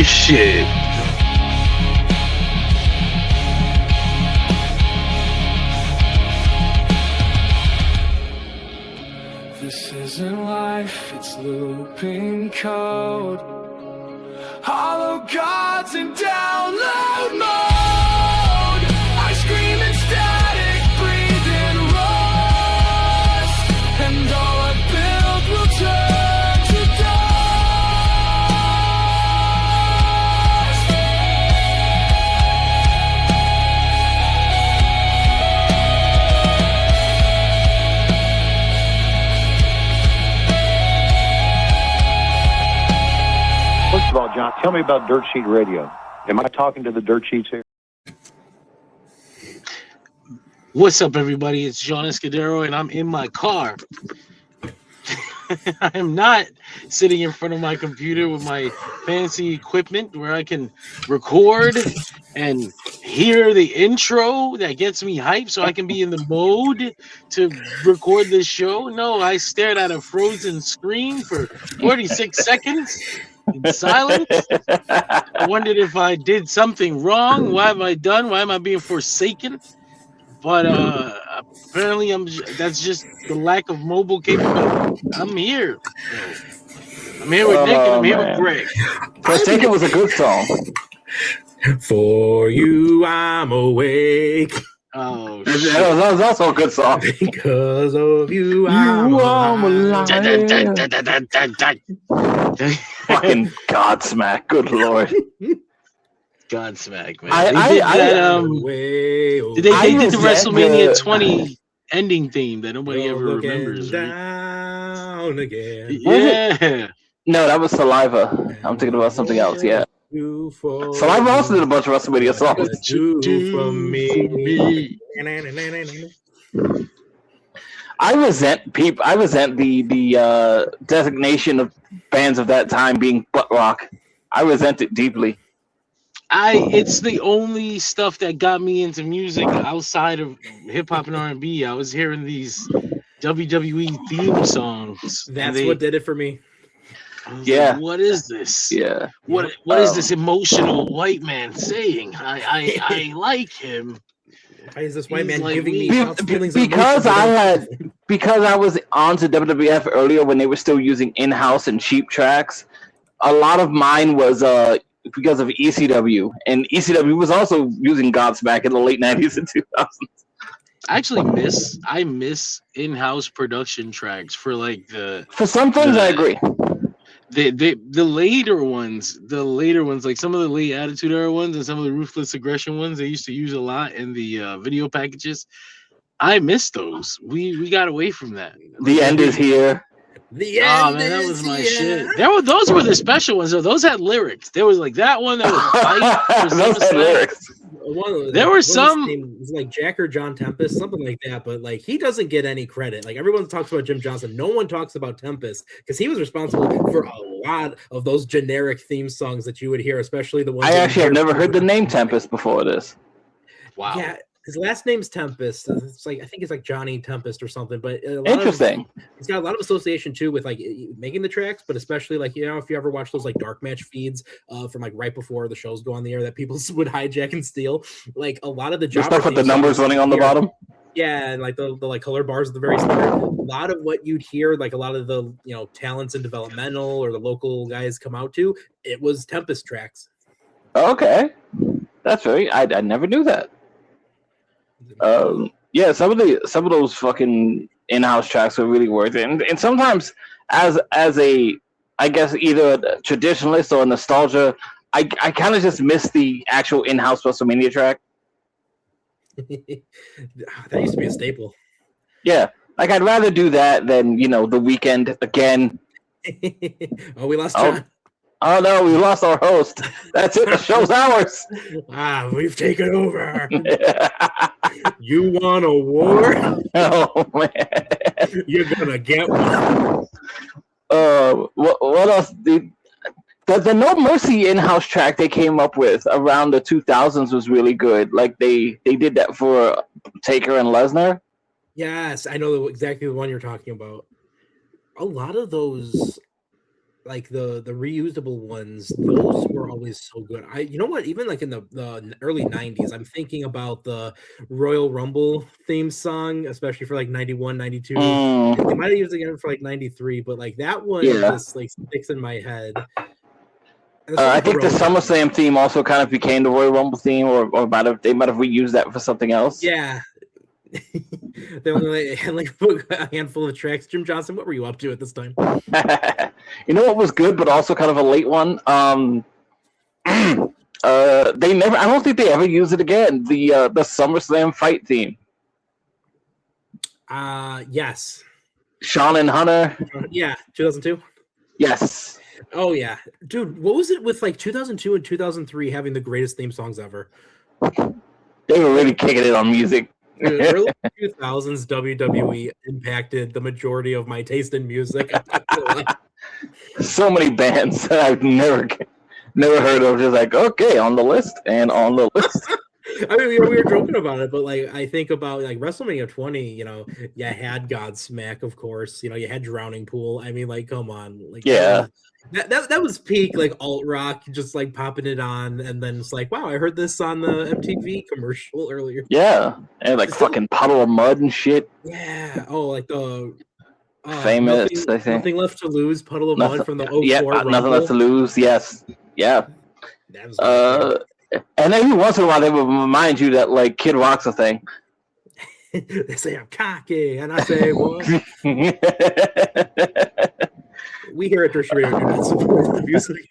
shit. This isn't life, it's looping code. Hollow gods in download mode. I scream in static, breathe in rust, and all I built will turn to dust. First of all, John, tell me about Dirt Sheet Radio. Am I talking to the Dirt Sheets here? What's up, everybody? It's John Escudero, and I'm in my car. I am not sitting in front of my computer with my fancy equipment where I can record and hear the intro that gets me hyped so I can be in the mode to record this show. No, I stared at a frozen screen for 46 seconds in silence. I wondered if I did something wrong. Why have I done? Why am I being forsaken? But apparently, that's just the lack of mobile capability. I'm here. I'm here with Nick and I'm here with Greg. Forsaken was a good song. For you, I'm awake. Oh, That was also a good song. Because of you, I'm alive. Fucking Godsmack. Good lord. Godsmack, man. They did the WrestleMania 20 ending theme that nobody ever remembers. Down again. Yeah. No, that was Saliva. I'm thinking about something else. Yeah. Saliva also did a bunch of WrestleMania songs. Do for me. I resent the designation of bands of that time being butt rock. I resent it deeply. It's the only stuff that got me into music outside of hip hop and R&B. I was hearing these WWE theme songs. That's what did it for me. Yeah. Like, what is this? Yeah. What is this emotional white man saying? I like him. Why is this white man like giving me feelings? Because I was on to WWF earlier when they were still using in-house and cheap tracks. A lot of mine was because of ECW, and ECW was also using Godsmack in the late 90s and 2000s. I miss in-house production tracks for like for some things I agree. The later ones, like some of the late Attitude Era ones and some of the Ruthless Aggression ones, they used to use a lot in the video packages. I miss those. We got away from that. The end is here. That was my shit. Those were the special ones though. Those had lyrics. There was like that one that was fight. Those had lyrics. There were some. It was like Jack or John Tempest, something like that. But like he doesn't get any credit. Like everyone talks about Jim Johnson, no one talks about Tempest because he was responsible for a lot of those generic theme songs that you would hear, especially the ones. I actually have never heard the name Tempest before this. Wow. Yeah. His last name's Tempest. It's like I think it's like Johnny Tempest or something. But Interesting. It's got a lot of association too with like making the tracks, but especially like if you ever watch those like dark match feeds from like right before the shows go on the air that people would hijack and steal. Like a lot of the stuff with the numbers running on the bottom. Yeah, and like the like color bars at the very start. A lot of what you'd hear, like a lot of the talents in developmental or the local guys come out to, it was Tempest tracks. Okay, that's very. I never knew that. Yeah, some of those fucking in-house tracks were really worth it, and sometimes as a, I guess either a traditionalist or a nostalgia, I kind of just miss the actual in-house WrestleMania track. That used to be a staple. Yeah, like I'd rather do that than The Weeknd again. Oh, we lost John. Oh no, we lost our host. That's it. The show's ours. We've taken over. You want a war? Oh man, you're gonna get one. What else? The No Mercy in-house track they came up with around the 2000s was really good. Like they did that for Taker and Lesnar. Yes, I know exactly the one you're talking about. A lot of those like the reusable ones, those were always so good. You know what, even like in the early 90s, I'm thinking about the Royal Rumble theme song, especially for like 91, 92. They might have used it again for like 93, but like that one just like sticks in my head. I think the SummerSlam theme also kind of became the Royal Rumble theme, or they might have reused that for something else. Yeah. They only had like a handful of tracks. Jim Johnson, what were you up to at this time? You know what was good, but also kind of a late one? I don't think they ever used it again. The SummerSlam fight theme. Yes. Shun and Hunter. Yeah, 2002. Yes. Oh yeah, dude. What was it with like 2002 and 2003 having the greatest theme songs ever? They were really kicking it on music. Dude, early 2000s WWE impacted the majority of my taste in music. So many bands that I've never heard of. Just like, okay, on the list and on the list. I mean, we were joking about it, but like I think about like WrestleMania 20. You know, you had Godsmack, of course. You know, you had Drowning Pool. I mean, like, come on, like, yeah. That was peak like alt rock, just like popping it on, and then it's like, wow, I heard this on the MTV commercial earlier. Yeah, and like fucking Puddle of Mud and shit. Yeah. Oh, like the famous. I think Nothing Left to Lose, Puddle of Mud from the 04 Yeah, Nothing Left to Lose. Yes. Yeah. That was and every once in a while they will remind you that like Kid Rock's a thing. They say I'm cocky, and I say what? We here at Tertiary Radio do not support the music.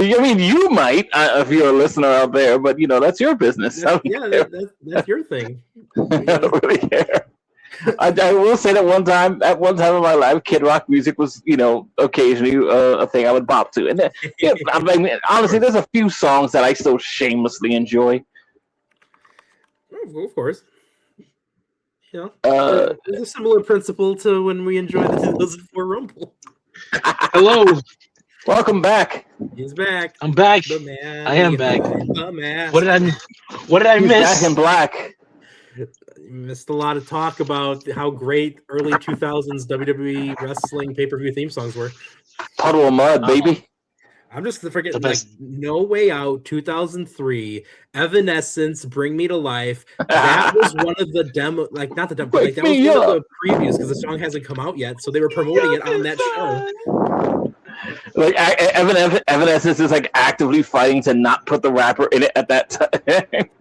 I mean, you might if you're a listener out there, but you know that's your business. That's your thing. I don't really care. I will say that at one time in my life, Kid Rock music was, you know, occasionally a thing I would bop to. And I mean, honestly, there's a few songs that I still shamelessly enjoy. Of course. You know, there's a similar principle to when we enjoyed the 2004 Rumble. Hello. Welcome back. He's back. I'm back. The man. I am back. The man. What did I He's miss? Back in black. You missed a lot of talk about how great early 2000s WWE wrestling pay-per-view theme songs were. Puddle of Mud, baby. I'm just forgetting, like, No Way Out, 2003, Evanescence, Bring Me to Life. That was one of the demo, like, not the demo, but like, that was one of the previews because the song hasn't come out yet, so they were promoting it on that show. Like, Evanescence is like actively fighting to not put the rapper in it at that time.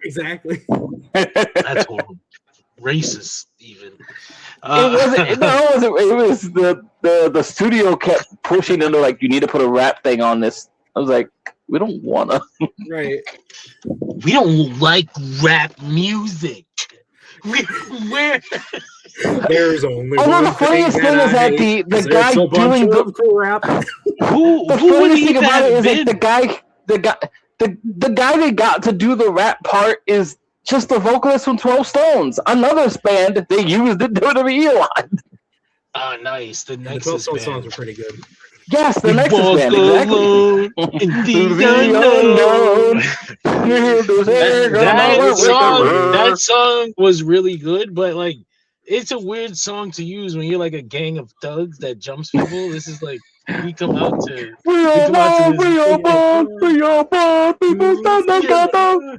Exactly. That's horrible. Racist, even. It was the studio kept pushing into like, you need to put a rap thing on this. I was like, we don't wanna. Right. We don't like rap music. Where? There's only one the funniest thing is that the guy doing the rap. The funniest thing about it is that the guy they got to do the rap part is just the vocalist from 12 Stones. Another band they used in WWE a lot. Oh, nice. The Nexus 12 Stone songs are pretty good. Yes, the Nexus band, exactly. That song was really good, but like, it's a weird song to use when you're like a gang of thugs that jumps people. This is like, we come out to people stand together.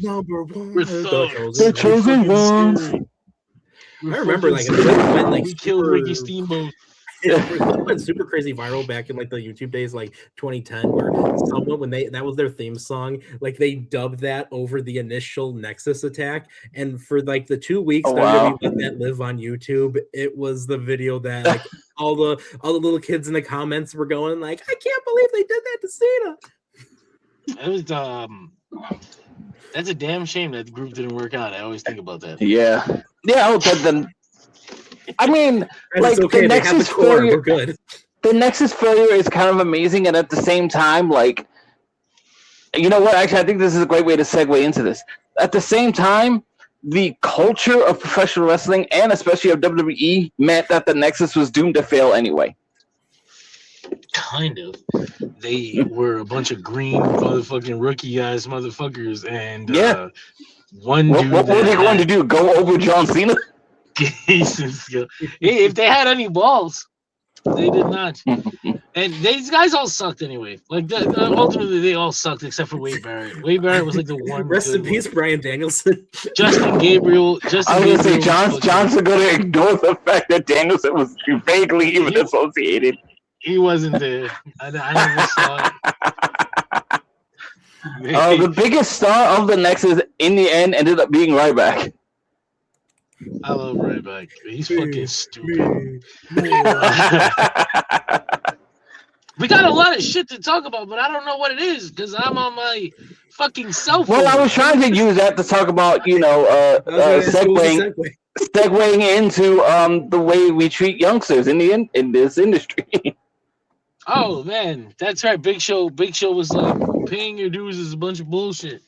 Number one. We're thugs. The chosen ones. I remember like when we killed Ricky Steamboat. It went super crazy viral back in like the YouTube days, like 2010, where someone that was their theme song, like they dubbed that over the initial Nexus attack, and for like the 2 weeks WWE let that live on YouTube, it was the video that like all the little kids in the comments were going like, I can't believe they did that to Cena. It was that's a damn shame that the group didn't work out. I always think about that. Yeah. I mean, like okay, the Nexus failure. We're good. The Nexus failure is kind of amazing, and at the same time, like, you know what? Actually, I think this is a great way to segue into this. At the same time, the culture of professional wrestling, and especially of WWE, meant that the Nexus was doomed to fail anyway. Kind of. They were a bunch of green motherfucking rookie guys, motherfuckers, and one dude. What were they going to do? Go over John Cena? communication skill. If they had any balls, they did not. And these guys all sucked anyway. Like ultimately, they all sucked except for Wade Barrett. Wade Barrett was like the one. Rest in peace, Bryan Danielson. Justin Gabriel. I was gonna say John's gonna ignore the fact that Danielson was vaguely even associated. He wasn't there. I never saw it. The biggest star of the Nexus in the end ended up being Ryback. I love Ryback. He's fucking stupid. We got a lot of shit to talk about, but I don't know what it is because I'm on my fucking cell phone. Well, I was trying to use that to talk about, segueing into the way we treat youngsters in this industry. Oh man, that's right. Big Show was like, paying your dues is a bunch of bullshit,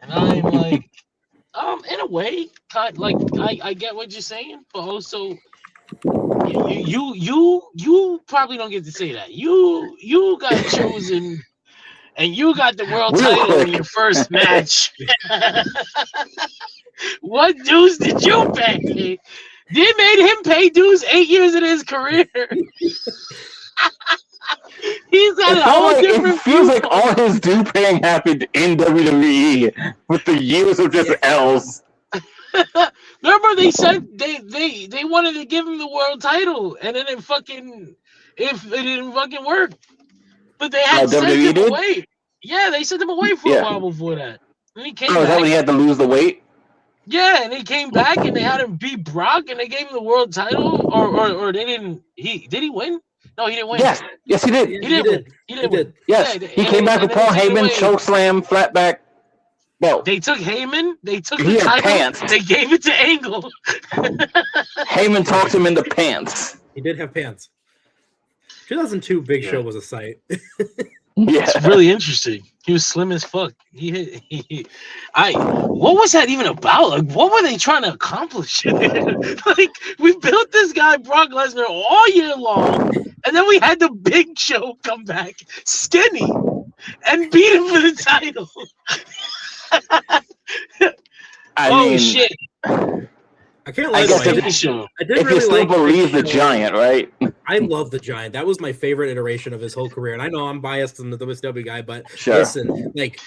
and I'm like, in a way, like I get what you're saying, but also. You probably don't get to say that. You got chosen and you got the world title in your first match. What dues did you pay? They made him pay dues 8 years in his career. He's got a whole different. It feels like all his due paying happened in WWE with the years of just L's. Remember they said they wanted to give him the world title and then it didn't fucking work. But they had sent him away. Yeah, they sent him away for a while before that. And he came back. Is that when he had to lose the weight? Yeah, and he came back and they had him beat Brock and they gave him the world title or they didn't did he win? No, he didn't win. Yes, he did. He did win. Yes. Yeah, he came back with Paul Heyman, chokeslam, flat back. No. They took Heyman. They took the title. Pants. They gave it to Angle. Heyman talked him into pants. He did have pants. 2002 Big Show was a sight. It's really interesting. He was slim as fuck. What was that even about? Like, what were they trying to accomplish? Like, we built this guy Brock Lesnar all year long, and then we had the Big Show come back skinny and beat him for the title. I mean, shit! I can't lie. If really you still believe the Giant, right? I love the Giant. That was my favorite iteration of his whole career. And I know I'm biased in the WCW guy, but listen, like,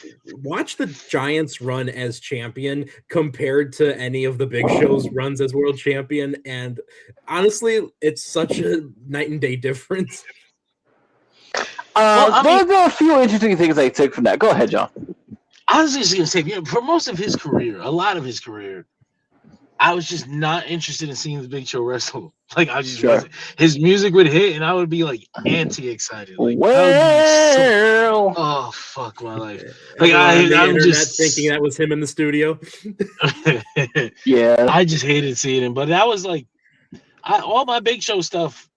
watch the Giant's run as champion compared to any of the Big Show's runs as world champion. And honestly, it's such a night and day difference. There are a few interesting things I took from that. Go ahead, John. I was just gonna say, for most of his career, a lot of his career, I was just not interested in seeing the Big Show wrestle. Like I just wasn't. His music would hit, and I would be like anti-excited. Like, oh fuck my life! Like I'm just thinking that was him in the studio. Yeah, I just hated seeing him. But that was like, all my Big Show stuff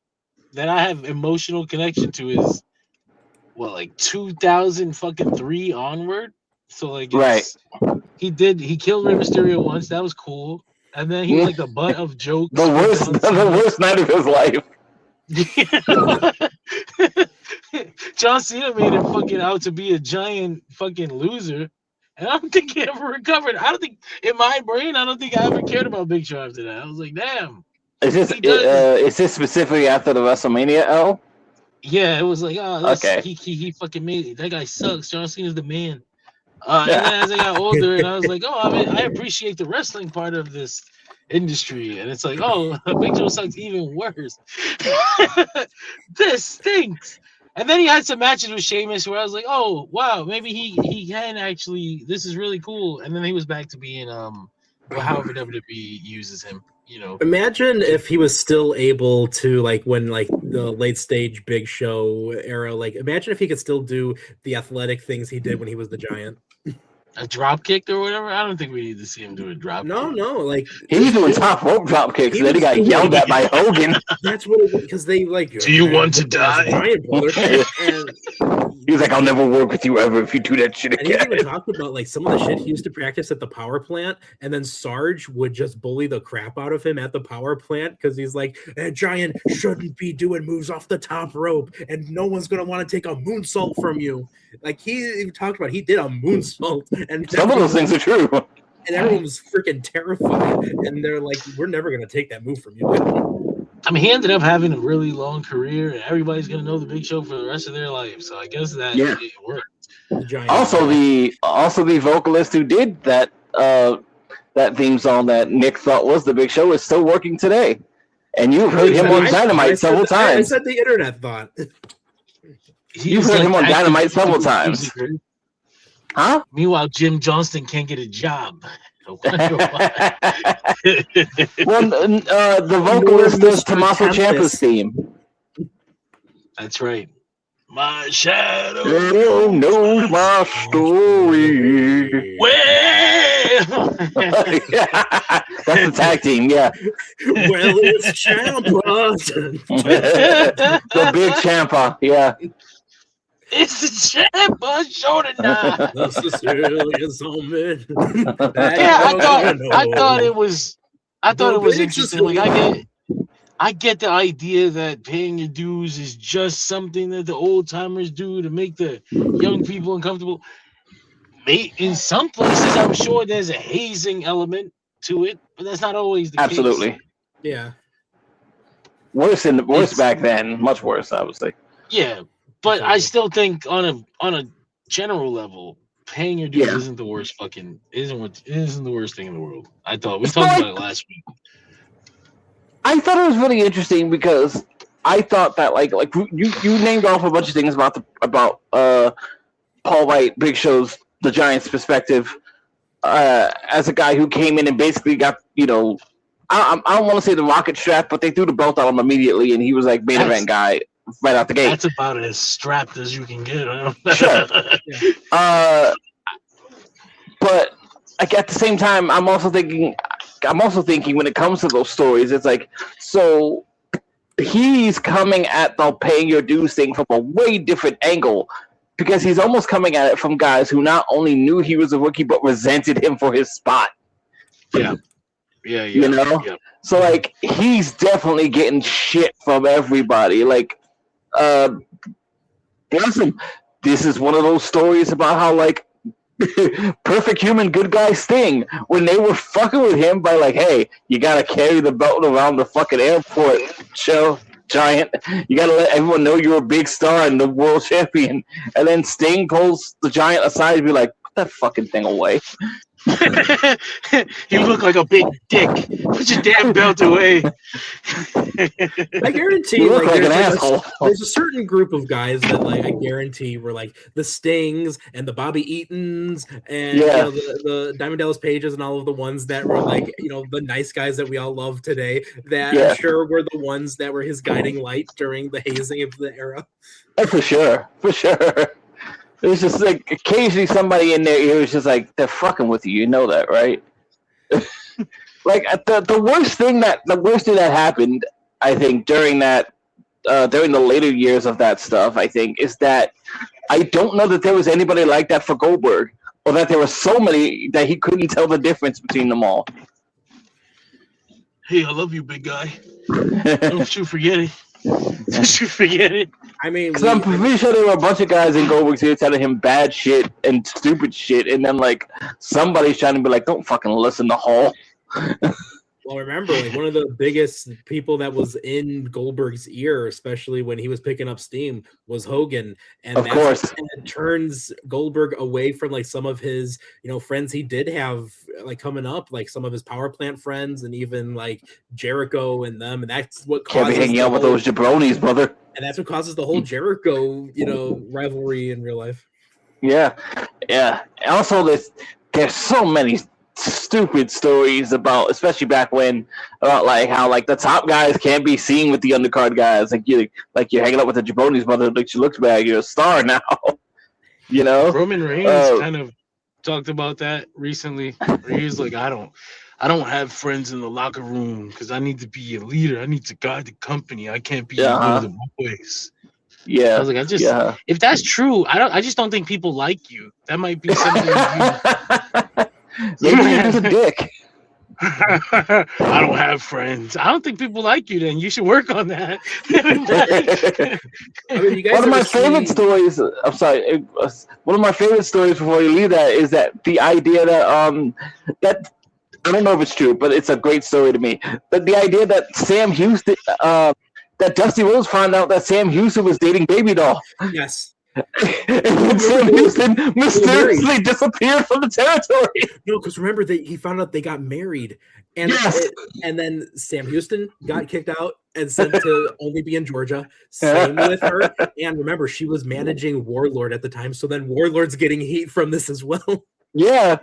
that I have emotional connection to is like 2003 onward. So like, he killed Rey Mysterio once. That was cool. And then he was like the butt of jokes. The worst night of his life. John Cena made him fucking out to be a giant fucking loser. And I don't think he ever recovered. I don't think, in my brain, I don't think I ever cared about Big Show after that. I was like, damn. Is this specifically after the WrestleMania L? Yeah, it was like, okay. He fucking made it. That guy sucks. John Cena's the man. And then as I got older, and I was like, I appreciate the wrestling part of this industry. And it's like, Big Show sucks even worse. This stinks. And then he had some matches with Sheamus where I was like, oh, wow, maybe he can actually, this is really cool. And then he was back to being, however WWE uses him. You know, imagine if he was still able to, like, when like the late stage Big Show era, like imagine if he could still do the athletic things he did when he was the Giant. A drop kick or whatever. I don't think we need to see him do a drop. No, kick. like he's doing top rope drop kicks. Then he got yelled at by Hogan. That's what it was, because they like. Do you want to die? And he was like, "I'll never work with you ever if you do that shit again." And he even talked about like some of the shit he used to practice at the power plant, and then Sarge would just bully the crap out of him at the power plant because he's like, "A Giant shouldn't be doing moves off the top rope, and no one's gonna want to take a moonsault from you." Like he even talked about, he did a moonsault, and some of those things are true. and everyone was freaking terrified. And they're like, "We're never gonna take that move from you." Dude. I mean, he ended up having a really long career, and everybody's gonna know the Big Show for the rest of their life. So I guess that it worked. The giant Also, the vocalist who did that theme song that Nick thought was the Big Show is still working today, and you've heard him on Dynamite several times. I said the internet thought. You've heard him on Dynamite several times. Huh? Meanwhile, Jim Johnston can't get a job. Well, the vocalist does Tommaso Ciampa's theme. That's right. My shadow knows my story. Well, that's the tag team, yeah. Well, it's Ciampa. The big Ciampa, yeah. it's the Ciampa show tonight. The Sicilian zombie. Yeah, I thought it was interesting. Like I get the idea that paying your dues is just something that the old timers do to make the young people uncomfortable. In some places, I'm sure there's a hazing element to it, but that's not always the case. Absolutely. Yeah. Worse back then, much worse, I would say. Yeah, but I still think on a general level, paying your dues isn't the worst isn't the worst thing in the world. I thought we talked about it last week. I thought it was really interesting because I thought that like you named off a bunch of things about Paul White, Big Show's, the Giants' perspective as a guy who came in and basically got, I don't want to say the rocket strap, but they threw the belt on him immediately, and he was like main event guy right out the gate. That's about as strapped as you can get. Sure. But like at the same time, I'm also thinking when it comes to those stories, it's like, so he's coming at the paying your dues thing from a way different angle, because he's almost coming at it from guys who not only knew he was a rookie but resented him for his spot. Yeah. You know? Yeah. So like he's definitely getting shit from everybody. Like listen, this is one of those stories about how like Perfect Human Good Guy Sting, when they were fucking with him by like, hey, you gotta carry the belt around the fucking airport, Giant. You gotta let everyone know you're a big star and the world champion. And then Sting pulls the Giant aside and be like, put that fucking thing away. You look like a big dick. Put your damn belt away. I guarantee you look like an asshole. There's a certain group of guys that like I guarantee were like the Stings and the Bobby Eatons and the Diamond Dallas Pages and all of the ones that were like, the nice guys that we all love today, that I'm sure were the ones that were his guiding light during the hazing of the era. Oh, for sure. It was just like occasionally somebody in their ear was just like, they're fucking with you. You know that, right? Like the worst thing that happened, I think, during the later years of that stuff, I think, is that I don't know that there was anybody like that for Goldberg, or that there were so many that he couldn't tell the difference between them all. Hey, I love you, big guy. Don't you forget it. Don't you forget it. I mean, because I'm pretty sure there were a bunch of guys in Goldberg's here telling him bad shit and stupid shit, and then like somebody's trying to be like, don't fucking listen to Hall. Well, remember, like one of the biggest people that was in Goldberg's ear, especially when he was picking up steam, was Hogan, and of course, it turns Goldberg away from like some of his, friends he did have like coming up, like some of his power plant friends, and even like Jericho and them, and that's what can't be hanging out with those jabronis, brother. And that's what causes the whole Jericho, rivalry in real life. Yeah. Also, there's so many stupid stories about, especially back when, about like how like the top guys can't be seen with the undercard guys. Like you're hanging out with the jabronis, brother. Like she looks bad. You're a star now. Roman Reigns kind of talked about that recently. Where he was like, I don't have friends in the locker room because I need to be a leader. I need to guide the company. I can't be one of the boys. Yeah. I was like, if that's true, I just don't think people like you. That might be something. Maybe you're just a dick. I don't have friends. I don't think people like you. Then you should work on that. I mean, you guys One of my ever favorite see- stories. I'm sorry. One of my favorite stories before you leave that is that the idea that that I don't know if it's true, but it's a great story to me. But the idea that Sam Houston, that Dusty Rhodes found out that Sam Houston was dating Baby Doll. Yes. And then Sam Houston mysteriously disappeared from the territory. No, because remember he found out they got married, and Yes. and then Sam Houston got kicked out and sent to only be in Georgia. Same with her. And remember, she was managing Warlord at the time, so then Warlord's getting heat from this as well. Yeah.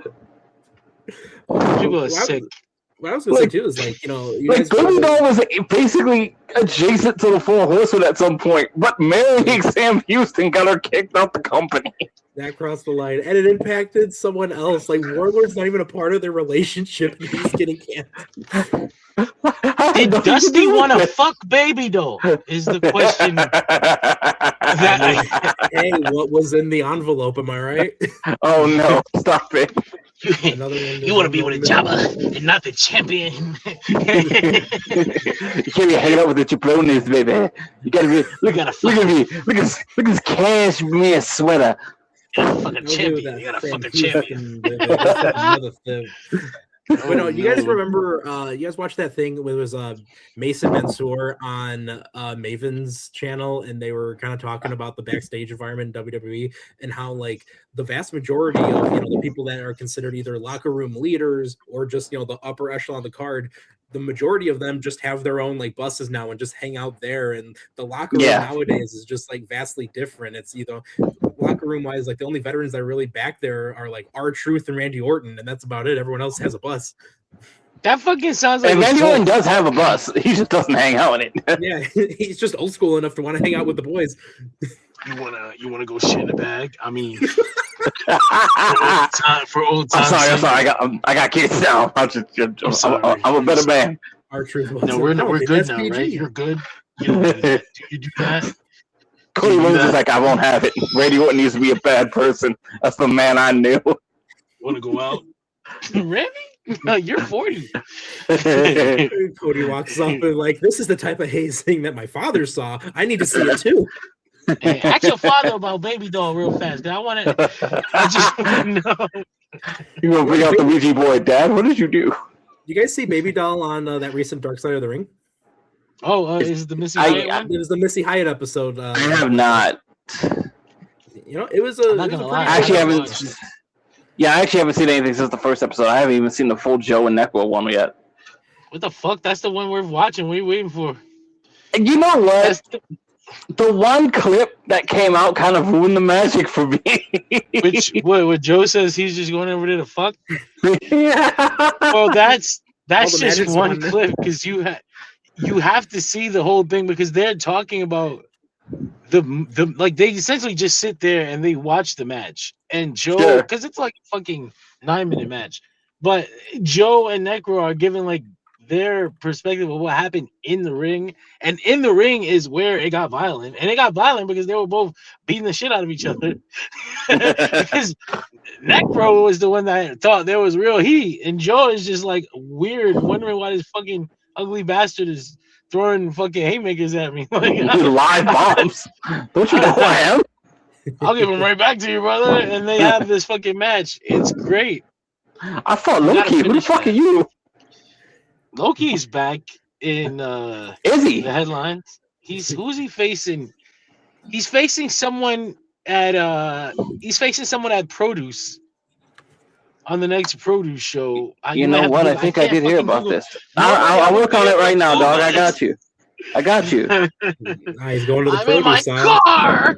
People are sick. What I was going to say too is like, you Like guys Baby Doll was basically adjacent to the Four Horsemen at some point, but marrying Sam Houston got her kicked out the company. that crossed the line, and it impacted someone else. Like Warlord's not even a part of their relationship, and he's getting canceled. Did Dusty want to fuck Baby Doll? Is the question. Hey, what was in the envelope? Am I right? Oh no! Stop it! Another one. You want to be with a jobber and not the champion. You can't be hanging out with the jabronis, baby. You gotta be. Look at me. Look at this cashmere sweater. You gotta fuck a champion. You gotta fuck a champion. Another thing. But no, you guys remember? You guys watched that thing where it was Mason Mansoor on Maven's channel, and they were kind of talking about the backstage environment in WWE and how like the vast majority of the people that are considered either locker room leaders or just the upper echelon of the card, the majority of them just have their own like buses now and just hang out there. And the locker room nowadays is just like vastly different. It's locker room wise, like the only veterans that are really back there are like R-Truth and Randy Orton, and that's about it. Everyone else has a bus. That fucking sounds like. And Randy Orton does have a bus. He just doesn't hang out in it. Yeah, he's just old school enough to want to hang out with the boys. You wanna go shit in a bag? I mean, for old times. I'm sorry. I got kids now. I'm a better man. R-Truth. No, we're good now, right? You're good. You don't do you do that? Cody Rhodes is like, I won't have it. Randy Orton needs to be a bad person. That's the man I knew. Want to go out? Randy? No, you're 40. Cody walks up and like, this is the type of hazing that my father saw. I need to see it too. Hey, ask your father about Baby Doll real fast. I just want to know. You're going to bring out the Ouija board. Dad, what did you do? You guys see Baby Doll on that recent Dark Side of the Ring? Oh, is it the Missy Hyatt one? It was the Missy Hyatt episode. I have not. It was a. I'm not gonna lie. I actually haven't. Yeah, I actually haven't seen anything since the first episode. I haven't even seen the full Joe and Necro one yet. What the fuck? That's the one we're watching. What are you waiting for? And you know what? The one clip that came out kind of ruined the magic for me. What Joe says he's just going over there to fuck? Yeah. Well, that's just magic's one on there. clip because you have to see the whole thing because they're talking about the like they essentially just sit there and they watch the match and Joe because it's like a fucking 9-minute match, but Joe and Necro are giving like their perspective of what happened in the ring, and in the ring is where it got violent, and it got violent because they were both beating the shit out of each other because Necro was the one that thought there was real heat, and Joe is just like weird, wondering why this fucking ugly bastard is throwing fucking haymakers at me. Like live bombs. Don't you know who I am? I'll give them right back to you, brother. And they have this fucking match. It's great. I fought Loki. Who the fuck are you? Loki's back in Is he? the headlines. Who's he facing? He's facing someone at Produce on the next Produce show. You know what? I think I did hear about this. I'll work on it right now, dog. I got you. He's going to the I'm in my Produce aisle. car.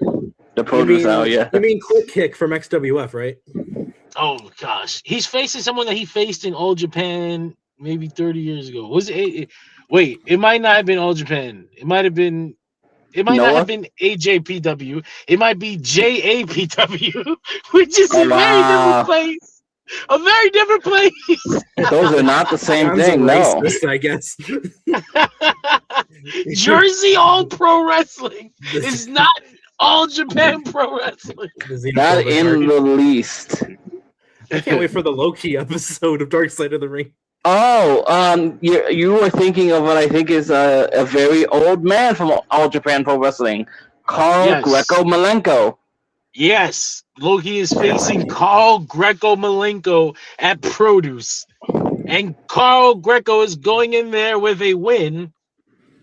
The Produce aisle, yeah. You mean Quick Kick from XWF, right? Oh gosh, he's facing someone that he faced in All Japan maybe 30 years ago. Was it? Wait, it might not have been All Japan. It might have been. It might not have been AJPW. It might be JAPW, which is a very different place. A very different place. Those are not the same Sounds thing, no. racist, I guess. Jersey All Pro Wrestling is not All Japan Pro Wrestling. Not in the least. I can't wait for the Loki episode of Dark Side of the Ring. Oh, you were thinking of what I think is a very old man from All Japan Pro Wrestling, Carl Yes. Greco-Malenko. Yes, Loki is facing Carl Greco-Malenko at Produce, and Carl Greco is going in there with a win.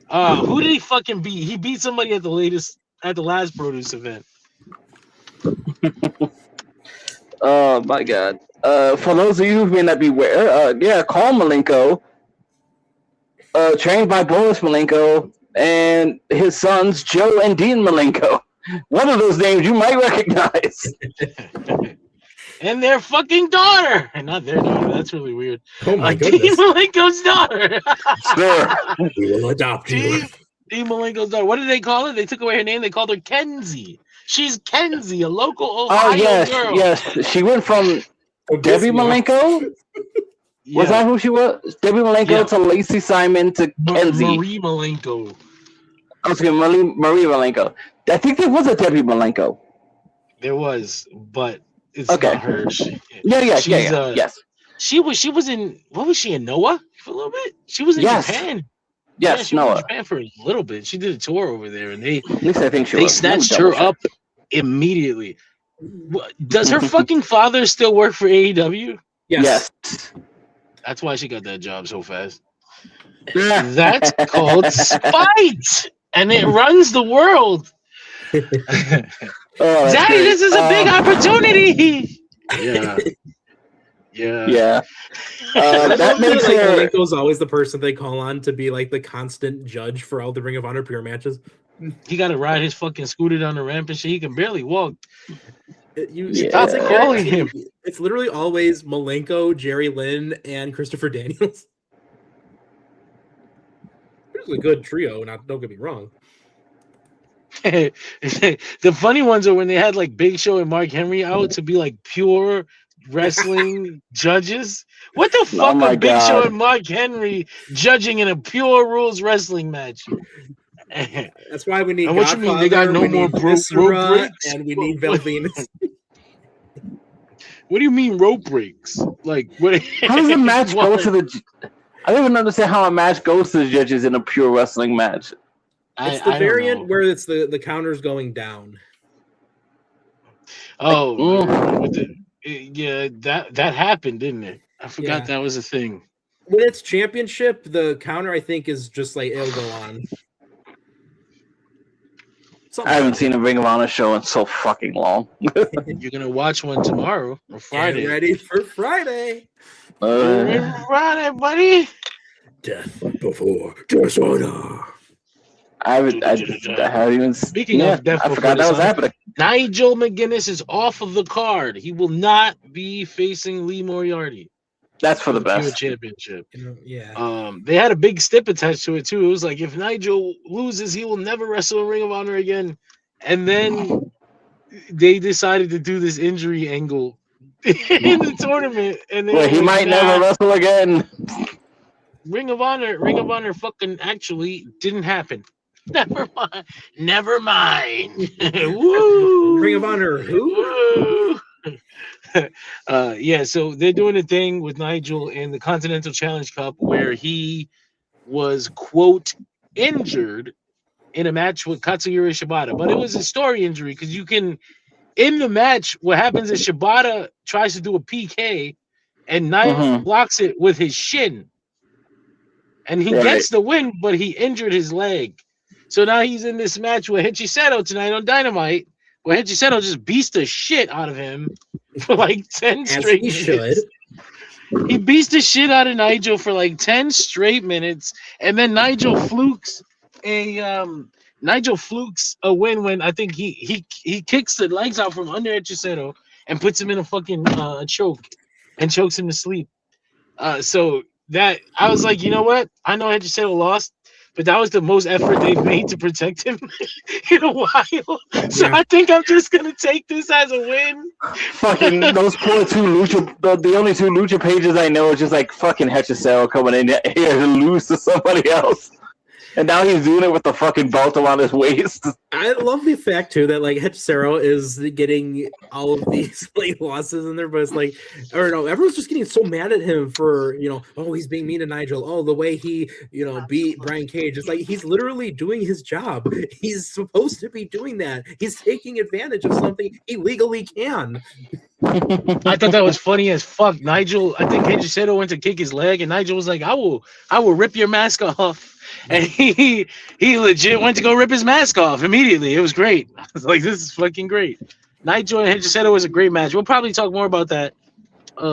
Who did he fucking beat? He beat somebody at the last Produce event. Oh my God! For those of you who may not be aware, Carl Malenko, trained by Boris Malenko and his sons Joe and Dean Malenko. One of those names you might recognize. And their fucking daughter. And not their daughter. That's really weird. Oh my Dean goodness. Malenko's daughter. Sure. We will adopt you. Dean Malenko's daughter. What did they call her? They took away her name. They called her Kenzie. She's Kenzie, a local Ohio girl. Yes. She went from Debbie Malenko. Yeah. Was that who she was? Debbie Malenko to Lacey Simon to Kenzie. Marie Malenko. Okay, Marie Malenko. I think there was a Debbie Malenko. There was, but it's Okay. not her. Yes. She was in. What was she in? Noah for a little bit. She was in Japan. Yes, she Noah. was in Japan for a little bit. She did a tour over there, and At least I think she they was. snatched her up immediately. Does her fucking father still work for AEW? Yes. That's why she got that job so fast. That's called spite, and it runs the world. Daddy, this is a big opportunity. Yeah. That makes like her. Malenko's always the person they call on to be like the constant judge for all the Ring of Honor pure matches. He got to ride his fucking scooter down the ramp and shit. He can barely walk. Stop calling him. It's literally always Malenko, Jerry Lynn, and Christopher Daniels. It was a good trio. Don't get me wrong. The funny ones are when they had like Big Show and Mark Henry out to be like pure wrestling judges. What the fuck are Big Show and Mark Henry judging in a pure rules wrestling match? That's why we need. And what you mean they got no more rope breaks? And we need Velvenis. What do you mean rope breaks? Like what? How does a match go to the? I don't even understand how a match goes to the judges in a pure wrestling match. It's the variant where it's the counters going down. Oh, that happened, didn't it? I forgot that was a thing. When it's championship, the counter I think is just like it'll go on. I haven't seen a Ring of Honor show in so fucking long. You're gonna watch one tomorrow or Friday. Get ready for Friday. Friday, buddy. Death before dishonor. I haven't even. Speaking of death, I forgot that was happening. Nigel McGuinness is off of the card. He will not be facing Lee Moriarty. That's for the best. Championship. Yeah. They had a big stip attached to it too. It was like if Nigel loses, he will never wrestle a Ring of Honor again. And then they decided to do this injury angle in the tournament, and he might never wrestle again. Ring of Honor fucking actually didn't happen. Never mind. Woo! Ring of Honor, who? So they're doing a thing with Nigel in the Continental Challenge Cup where he was, quote, injured in a match with Katsuyori Shibata. But it was a story injury because in the match, what happens is Shibata tries to do a PK and Nigel blocks it with his shin. And he gets the win, but he injured his leg. So now he's in this match with Hichiseto tonight on Dynamite, where Hichiseto just beats the shit out of him for like 10 straight minutes. He beats the shit out of Nigel for like 10 straight minutes, and then Nigel flukes a win when I think he kicks the legs out from under Hichiseto and puts him in a fucking choke and chokes him to sleep. So that I was like, you know what? I know Hichiseto lost, but that was the most effort they've made to protect him in a while. So I think I'm just gonna take this as a win. Fucking those poor two Lucha, the only two Lucha pages I know is just like fucking Hichiseto coming in here to lose to somebody else. And now he's doing it with the fucking belt around his waist. I love the fact too that like Hechicero is getting all of these like losses in there, but it's like, or no, everyone's just getting so mad at him for, you know, oh, he's being mean to Nigel. Oh, the way he, you know, beat Brian Cage. It's like he's literally doing his job. He's supposed to be doing that. He's taking advantage of something he legally can. I thought that was funny as fuck. Nigel, I think Hechicero went to kick his leg, and Nigel was like, I will rip your mask off. And he legit went to go rip his mask off immediately. It was great. I was like, this is fucking great. Nigel and Hechicero was a great match. We'll probably talk more about that in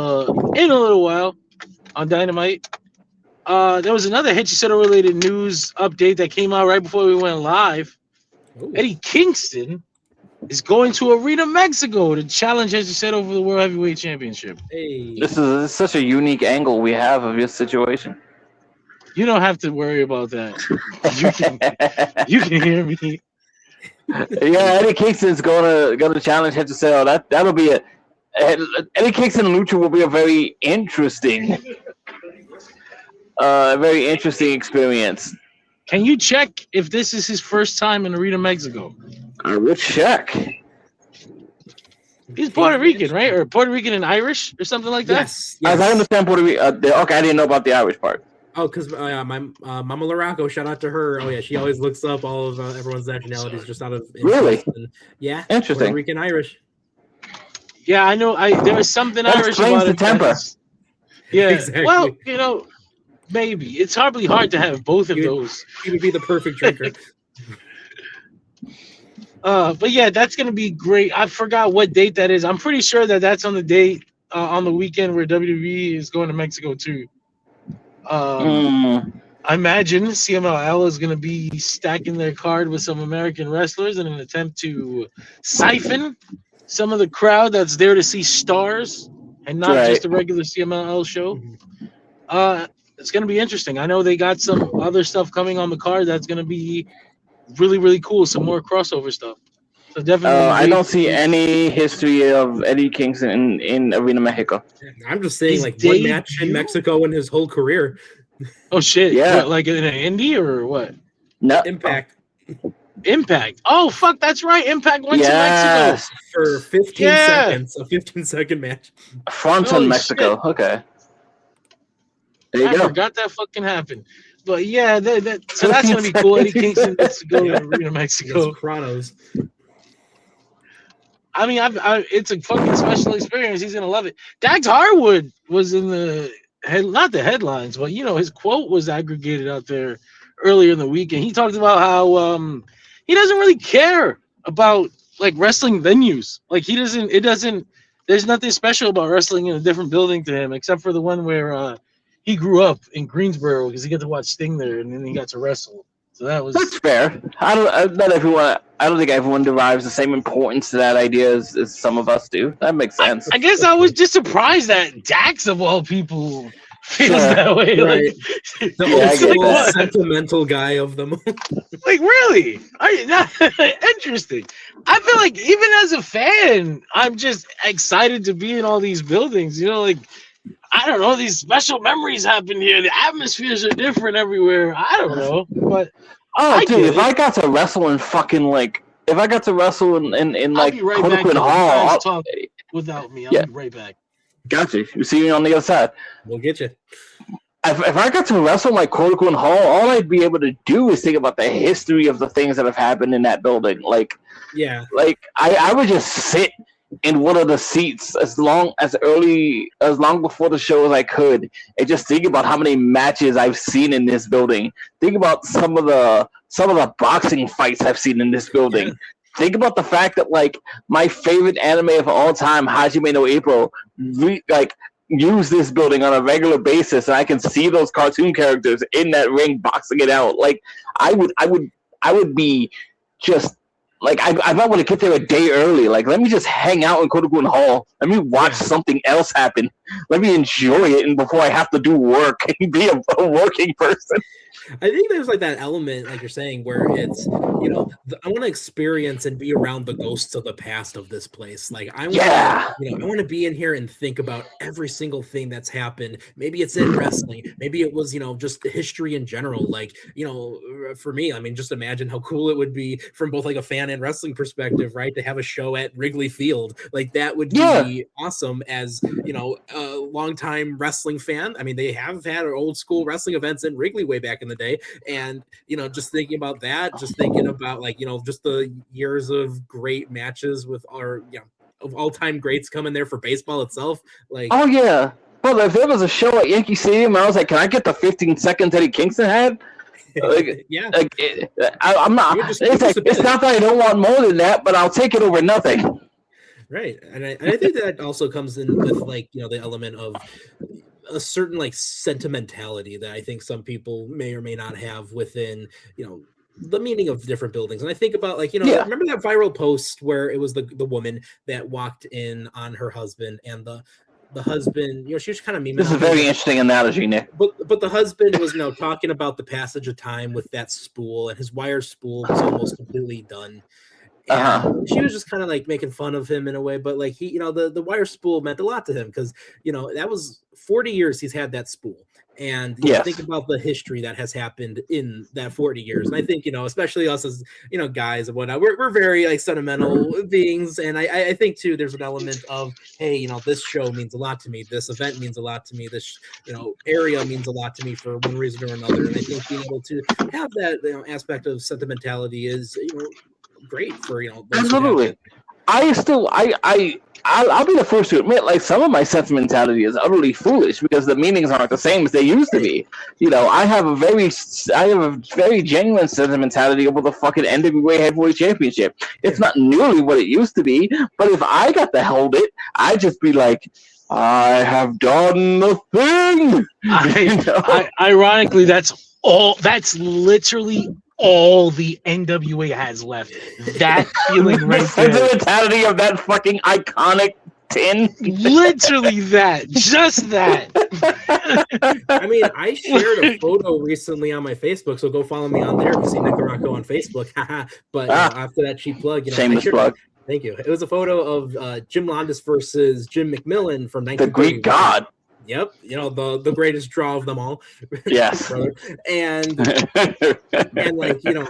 a little while on Dynamite. There was another Hechicero related news update that came out right before we went live. Ooh. Eddie Kingston is going to Arena Mexico to challenge Hechicero for the World Heavyweight Championship. Hey. This is such a unique angle we have of this situation. You don't have to worry about that. You can hear me. Yeah, Eddie Kingston's gonna challenge Hechicero. That'll be it. Eddie Kingston and Lucha will be a very interesting experience. Can you check if this is his first time in Arena Mexico? I will check. He's Puerto Rican, right? Or Puerto Rican and Irish or something like that? Yes. As I understand Puerto Rico, okay, I didn't know about the Irish part. Oh, because my Mama Laraco, shout out to her. Oh yeah, she always looks up all of everyone's nationalities just out of interest. Really? And, yeah, Interesting. Puerto Rican, Irish. Yeah, I know. There was something That Irish explains about the it. temper. Yeah. Exactly. Well, you know, maybe it's hardly hard to have both of those. He would be the perfect drinker. But yeah, that's gonna be great. I forgot what date that is. I'm pretty sure that's on the date on the weekend where WWE is going to Mexico too. I imagine CMLL is going to be stacking their card with some American wrestlers in an attempt to siphon some of the crowd that's there to see stars and not just a regular CMLL show. It's going to be interesting. I know they got some other stuff coming on the card that's going to be really, really cool. Some more crossover stuff. So definitely. I don't see any history of Eddie Kingston in Arena Mexico. I'm just saying, His like one debut? match in Mexico in his whole career. Oh shit! Yeah. What, like in an indie or what? No. Impact Impact. Oh fuck, that's right. Impact went to Yes. Mexico. for 15 seconds, a 15-second match. France Holy and Mexico. shit. Okay. There you I go. forgot that fucking happened. But yeah, so that's gonna be cool. Eddie Kingston gets to go to Arena Mexico. It's Chronos. I mean, it's a fucking special experience. He's gonna love it. Dax Harwood was in not the headlines, but you know his quote was aggregated out there earlier in the week, and he talked about how he doesn't really care about like wrestling venues. Like there's nothing special about wrestling in a different building to him, except for the one where he grew up in Greensboro because he got to watch Sting there, and then he got to wrestle. So That's fair. I don't think everyone derives the same importance to that idea as some of us do. That makes sense. I guess I was just surprised that Dax of all people feels that way. Right. Like, The I old get school that. sentimental guy of them. like really? Interesting. I feel like even as a fan, I'm just excited to be in all these buildings. You know, like I don't know, these special memories happen here. The atmospheres are different everywhere. I don't know, but Dude, if I got to wrestle in fucking like, if I got to wrestle in like I'll be right back. Coquin Hall, Talk without me. I'll be right back. Gotcha. You see me on the other side. We'll get you. If I got to wrestle like Coquin Hall, all I'd be able to do is think about the history of the things that have happened in that building. Like, Yeah. like I would just sit in one of the seats as long before the show as I could, and just think about how many matches I've seen in this building. Think about some of the boxing fights I've seen in this building. Think about the fact that like my favorite anime of all time, Hajime no Ippo, use this building on a regular basis, and I can see those cartoon characters in that ring boxing it out. Like I would be just. Like, I want to get there a day early. Like, let me just hang out in Kodogun Hall. Let me watch something else happen Let me enjoy it, and before I have to do work and be a working person. I think there's like that element, like you're saying, where it's, you know, I want to experience and be around the ghosts of the past of this place. Like I want, you know, I want to be in here and think about every single thing that's happened. Maybe it's in wrestling. Maybe it was, you know, just history in general. Like, you know, for me, I mean, just imagine how cool it would be from both like a fan and wrestling perspective, right? To have a show at Wrigley Field. Like that would be awesome as, you know, a longtime wrestling fan. I mean, they have had old school wrestling events in Wrigley way back in the day. And, you know, just thinking about that, just thinking about like, you know, just the years of great matches with our, you know, of all-time greats coming there for baseball itself. Like, oh yeah. Well, if there was a show at Yankee Stadium, I was like, can I get the 15 seconds Eddie Kingston had? Like, yeah. Like, I'm not. It's not that I don't want more than that, but I'll take it over nothing. Right, and I think that also comes in with like, you know, the element of a certain like sentimentality that I think some people may or may not have within, you know, the meaning of different buildings. And I think about like, you know, remember that viral post where it was the woman that walked in on her husband, and the husband, you know, she was kind of memeing. This is a very interesting analogy, Nick. But the husband was, you know, talking about the passage of time with that spool, and his wire spool was almost completely done. And she was just kind of like making fun of him in a way, but like he, you know, the wire spool meant a lot to him because, you know, that was 40 years he's had that spool. And you know, think about the history that has happened in that 40 years. And I think, you know, especially us as, you know, guys and whatnot, we're very like sentimental beings. And I think too, there's an element of, hey, you know, this show means a lot to me. This event means a lot to me. This, you know, area means a lot to me for one reason or another. And I think being able to have that, you know, aspect of sentimentality is, you know, great for, you know, absolutely. I'll be the first to admit, like, some of my sentimentality is utterly foolish because the meanings aren't the same as they used to be. You know, I have a very genuine sentimentality over the fucking NWA Heavyweight Championship. It's not nearly what it used to be, but if I got to hold it, I'd just be like, I have done the thing. Ironically, that's literally all the NWA has left. That feeling right there. The sentimentality of that fucking iconic tin. Literally that. Just that. I mean, I shared a photo recently on my Facebook, so go follow me on there to see Nick Rocco on Facebook. But after that cheap plug, you know, shameless plug. Thank you. It was a photo of Jim Londos versus Jim McMillan from 1931. The Greek God. Yep, you know, the greatest draw of them all. Yes. and like, you know,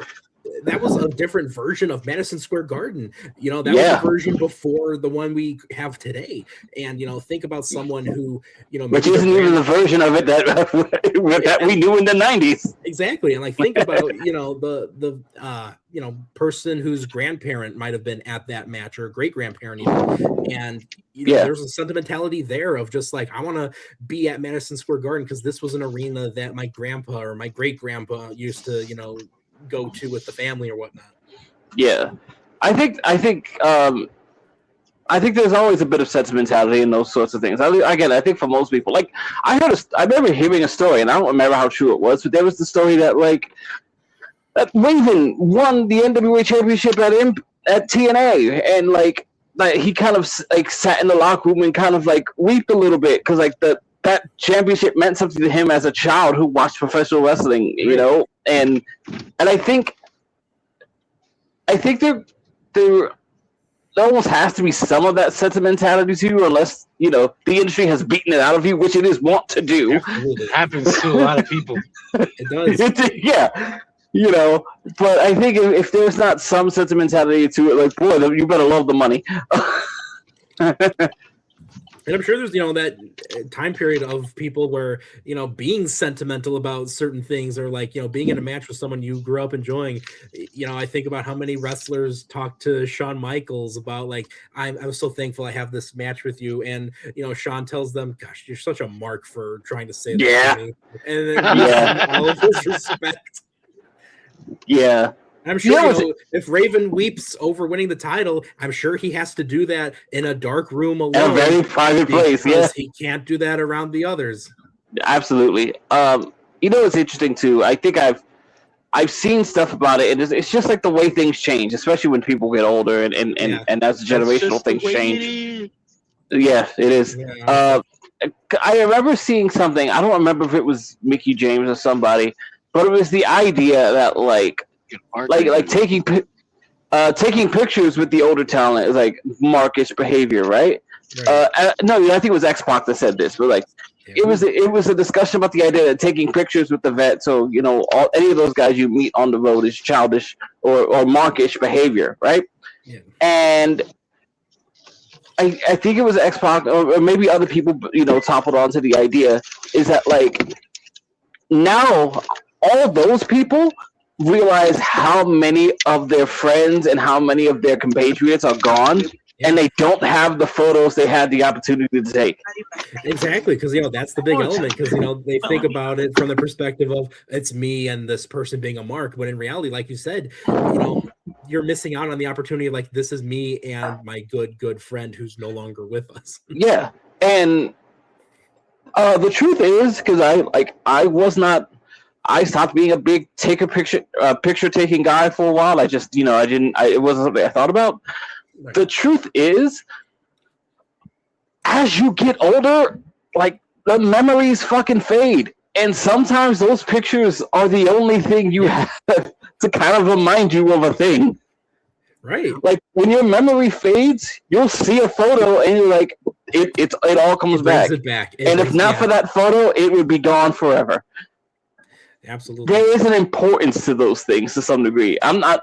that was a different version of Madison Square Garden. You know, that was a version before the one we have today. And, you know, think about someone who, you know, which isn't even the version of it that we knew in the 90s. Exactly. And like, think about, you know, the you know, person whose grandparent might have been at that match, or great grandparent even. And you know, there's a sentimentality there of just like, I want to be at Madison Square Garden because this was an arena that my grandpa or my great grandpa used to, you know, go to with the family or whatnot. Yeah, I think there's always a bit of sentimentality in those sorts of things. I think for most people, like I remember hearing a story, and I don't remember how true it was, but there was the story that like that Raven won the NWA championship at TNA, and like he kind of like sat in the locker room and kind of like wept a little bit because like that championship meant something to him as a child who watched professional wrestling, you know, and I think there almost has to be some of that sentimentality to you, unless, you know, the industry has beaten it out of you, which it is wont to do. Absolutely. It happens to a lot of people. It does. Yeah. You know, but I think if there's not some sentimentality to it, like, boy, you better love the money. And I'm sure there's, you know, that time period of people where, you know, being sentimental about certain things, or like, you know, being in a match with someone you grew up enjoying. You know, I think about how many wrestlers talk to Shawn Michaels about like, I'm so thankful I have this match with you. And, you know, Shawn tells them, gosh, you're such a mark for trying to say that to me. And then all of his respect. Yeah. I'm sure, you know, if Raven weeps over winning the title, I'm sure he has to do that in a dark room alone. In a very private place, he can't do that around the others. Absolutely. You know, it's interesting too. I think I've seen stuff about it, and it's just like the way things change, especially when people get older, and as the generational things change. Yeah, it is. Yeah. I remember seeing something. I don't remember if it was Mickey James or somebody, but it was the idea that like taking pictures with the older talent is like markish behavior, right? No, I think it was X-Pac that said this, but like it was a discussion about the idea that taking pictures with the vet, so any of those guys you meet on the road is childish or markish behavior, right? Yeah. And I think it was X-Pac or maybe other people, toppled onto the idea is that like now all those people realize how many of their friends and how many of their compatriots are gone, and they don't have the photos they had the opportunity to take. Exactly, because that's the big element. Because they think about it from the perspective of it's me and this person being a mark, when in reality, like you said, you're missing out on the opportunity. Like, this is me and my good friend who's no longer with us. Yeah, and the truth is, because I stopped being a big picture taking guy for a while. I just, it wasn't something I thought about. Right. The truth is, as you get older, like the memories fucking fade. And sometimes those pictures are the only thing you have to kind of remind you of a thing. Right. Like when your memory fades, you'll see a photo and you're like, it all comes back. And if not for that photo, it would be gone forever. Absolutely. There is an importance to those things to some degree. I'm not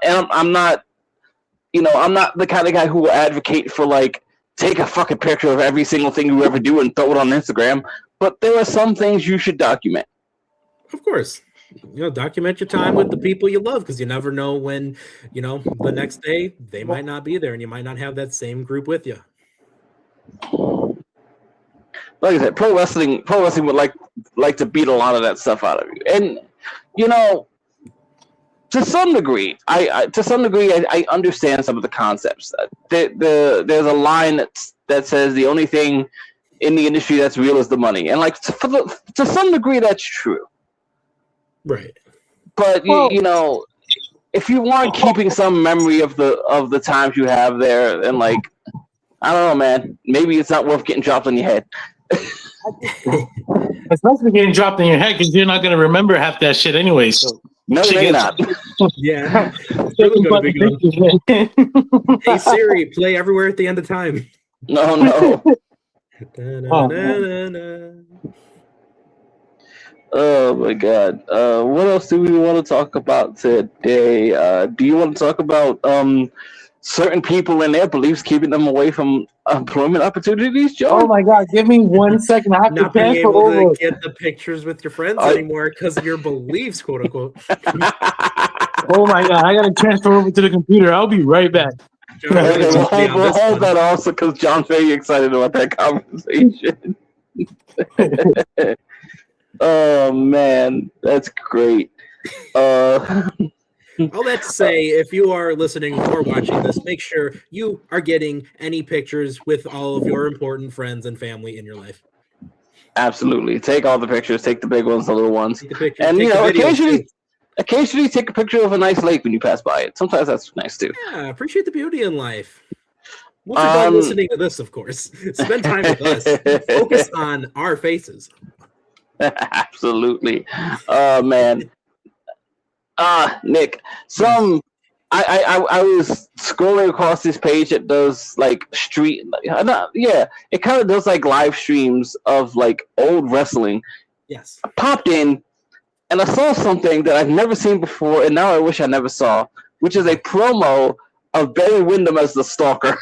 the kind of guy who will advocate for like take a fucking picture of every single thing you ever do and throw it on Instagram. But there are some things you should document. Of course. Document your time with the people you love, because you never know when, the next day they might not be there and you might not have that same group with you. Like I said, pro wrestling would like to beat a lot of that stuff out of you. And to some degree, I understand some of the concepts. There's a line that says the only thing in the industry that's real is the money, and like to some degree that's true. Right. But if you want keeping some memory of the times you have there, then like I don't know, man, maybe it's not worth getting dropped on your head. Especially getting dropped in your head, because you're not going to remember half that shit anyway. So no, you're not. Yeah. Really gonna be good. Hey Siri, play Everywhere at the End of Time. No. Oh my God. What else do we want to talk about today? Do you want to talk about certain people and their beliefs keeping them away from employment opportunities, Joe? Oh my God, give me 1 second. I have not to being able over. to get the pictures with your friends anymore because of your beliefs, quote unquote. Oh my God, I gotta transfer over to the computer. I'll be right back. We'll hold that also because John's very excited about that conversation. Oh man, that's great. All that to say, if you are listening or watching this, make sure you are getting any pictures with all of your important friends and family in your life. Absolutely. Take all the pictures. Take the big ones, the little ones. Take the pictures, and, occasionally take a picture of a nice lake when you pass by it. Sometimes that's nice, too. Yeah, appreciate the beauty in life. Once you're done listening to this, of course, spend time with us. Focus on our faces. Absolutely. Oh, man. Nick, I was scrolling across this page that does like it kind of does like live streams of like old wrestling. Yes. I popped in and I saw something that I've never seen before, and now I wish I never saw, which is a promo of Barry Windham as the Stalker.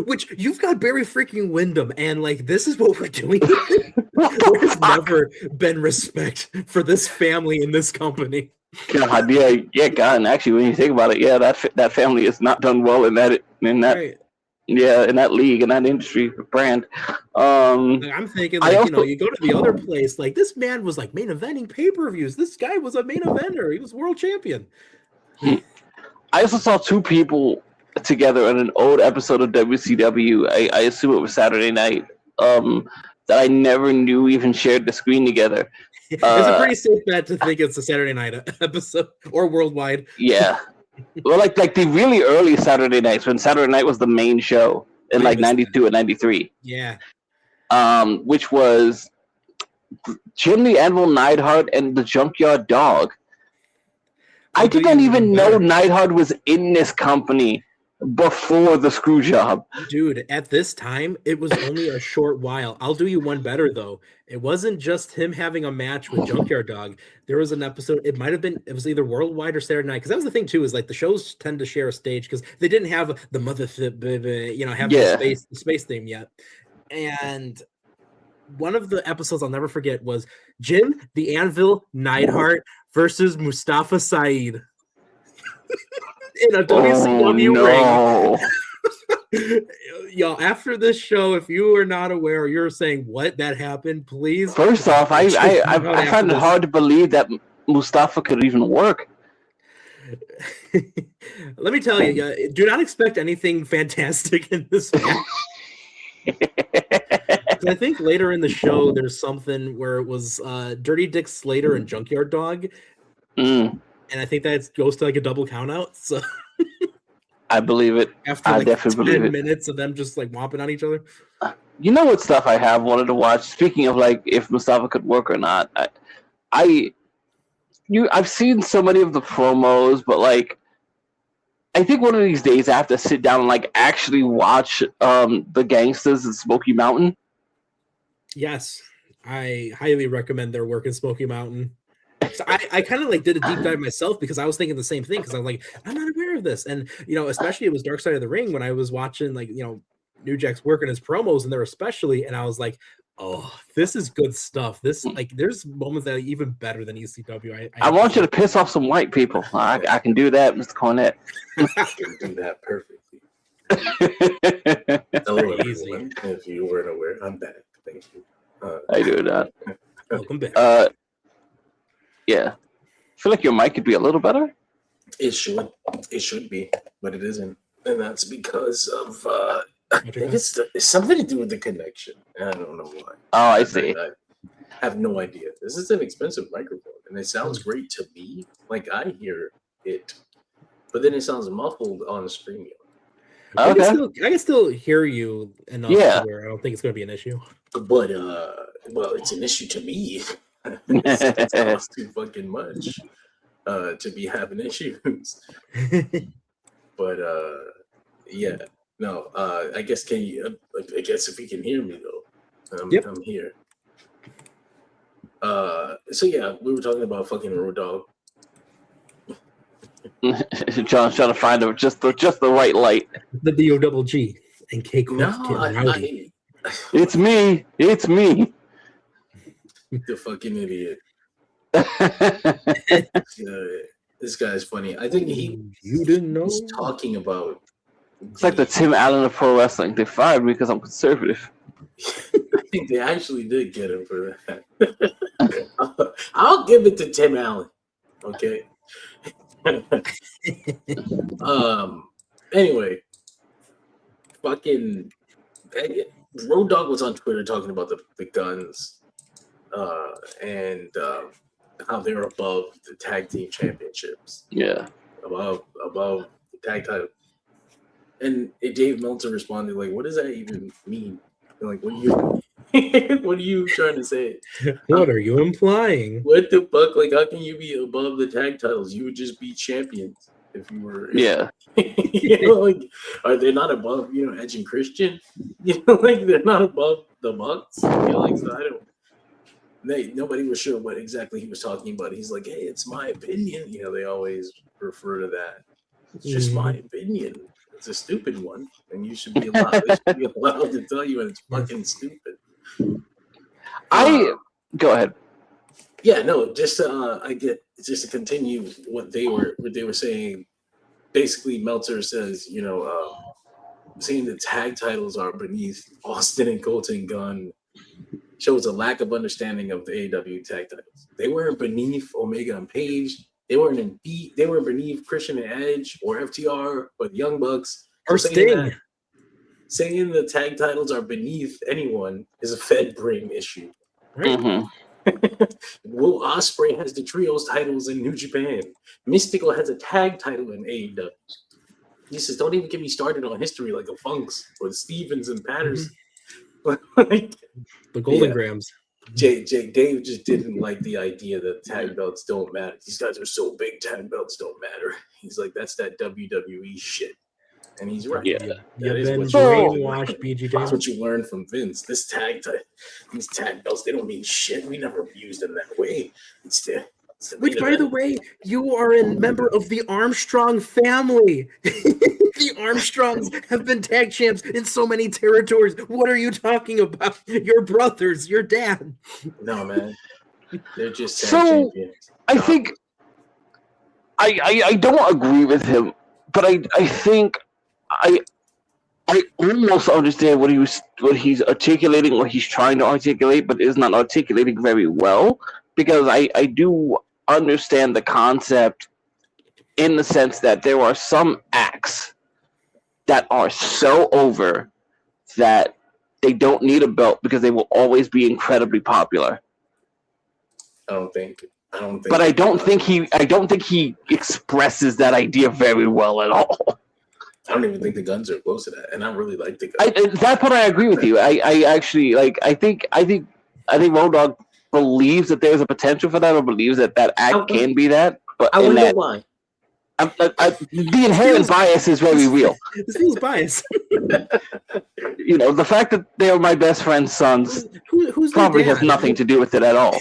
Which you've got Barry freaking Windham, and like this is what we're doing. There has never been respect for this family in this company. God, yeah, God. And actually, when you think about it, yeah, that family has not done well in that right. Yeah, in that league, in that industry brand. I'm thinking, like, you go to the other place, like this man was like main eventing pay-per-views. This guy was a main eventer. He was world champion. I also saw two people together in an old episode of WCW. I assume it was Saturday Night. That I never knew even shared the screen together. It's a pretty safe bet to think it's a Saturday Night episode or worldwide. Yeah. Well, like the really early Saturday nights when Saturday Night was the main show. in like 92 and 93. Yeah. Which was Jim the Anvil Neidhart and the Junkyard Dog. I did not even know Neidhart was in this company before the screw job. Dude, at this time, it was only a short while. I'll do you one better, though. It wasn't just him having a match with Junkyard Dog. There was an episode, it was either Worldwide or Saturday Night, because that was the thing, too, is like the shows tend to share a stage, because they didn't have the the space theme yet. And one of the episodes I'll never forget was Jim the Anvil Neidhart versus Mustafa Saeed. In a WCW ring. Y'all, after this show, if you are not aware or you're saying what that happened, please. First off, I find it hard to believe that Mustafa could even work. Let me tell you, do not expect anything fantastic in this match. I think later in the show, there's something where it was Dirty Dick Slater and Junkyard Dog. And I think that goes to like a double count out. So I believe it. After I like definitely 10 believe it. minutes of them just like whopping on each other. You know what stuff I have wanted to watch? Speaking of like if Mustafa could work or not, I've seen so many of the promos, but like I think one of these days I have to sit down and like actually watch the Gangsters in Smoky Mountain. Yes, I highly recommend their work in Smoky Mountain. So I kind of like did a deep dive myself because I was thinking the same thing because I was like, I'm not aware of this. And, especially it was Dark Side of the Ring when I was watching like, New Jack's working his promos and there especially. And I was like, oh, this is good stuff. This like there's moments that are even better than ECW. I want you to piss off some white people. I can do that, Mr. Cornette. I can do that perfectly. Hello, everyone. If you weren't aware, I'm back. Thank you. I do that. Welcome back. Yeah. I feel like your mic could be a little better. It should be, but it isn't. And that's because of I think it's something to do with the connection. I don't know why. Oh, I see. I have no idea. This is an expensive microphone, and it sounds great to me. Like I hear it, but then it sounds muffled on StreamYard. Okay. I can still hear you enough to where I don't think it's going to be an issue. But well, it's an issue to me. It costs too fucking much to be having issues. But yeah, no. I guess I guess if you can hear me though, yep. I'm here. So yeah, we were talking about fucking Road Dogg. John's trying to find just the right light. The DOGG and Cake. No, it's me. It's me. The fucking idiot. This guy's funny. I think you didn't know. He's talking about. It's like the Tim Allen of pro wrestling. They fired me because I'm conservative. I think they actually did get him for that. I'll give it to Tim Allen. Okay. Anyway, fucking Road Dogg was on Twitter talking about the guns and how they're above the tag team championships. Yeah, above the tag title. And Dave Meltzer responded like, "What does that even mean? Like, what are you trying to say? What are you implying? What the fuck? Like, how can you be above the tag titles? You would just be champions if you were." Yeah. Like, are they not above, Edge and Christian? Like they're not above the Bucks. So I don't. Nobody was sure what exactly he was talking about. He's like, "Hey, it's my opinion." They always refer to that. It's just my opinion. It's a stupid one, and you should be allowed. They should be allowed to tell you when it's fucking stupid. Go ahead. Yeah, no, just to continue what they were saying. Basically, Meltzer says, saying the tag titles are beneath Austin and Colton Gunn shows a lack of understanding of the AEW tag titles. They weren't beneath Omega and Page. They weren't beneath Christian and Edge or FTR or the Young Bucks. Or Sting. Saying the tag titles are beneath anyone is a Fed brain issue. Right? Mm-hmm. Will Ospreay has the trios titles in New Japan. Mystical has a tag title in AEW. He says, "Don't even get me started on history like the Funks or the Stevens and Patterson." Like, The Golden Grams. Dave just didn't like the idea that tag belts don't matter. These guys are so big, tag belts don't matter. He's like, that's that WWE shit. And he's right. Yeah. That is Been what brainwashed, BG That's James. what you learn from Vince. These tag belts, they don't mean shit. We never used them that way. It's the Which, main by the event. way, you are a member of the Armstrong family. The Armstrongs have been tag champs in so many territories. What are you talking about? Your brothers, your dad. No, man. They're just tag So, champions. I think I don't agree with him, but I think I almost understand what he's articulating, what he's trying to articulate, but is not articulating very well, because I do understand the concept in the sense that there are some acts that are so over that they don't need a belt because they will always be incredibly popular. I don't think. But I don't think he expresses that idea very well at all. I don't even think the Guns are close to that, and I really like the Guns. That part I agree with you. I actually like. I think Road Dogg believes that there's a potential for that, or believes that act can be that. But I wonder why. The inherent bias is very real. This feels biased. You know, the fact that they are my best friend's sons Who's probably their has dad? nothing to do with it at all.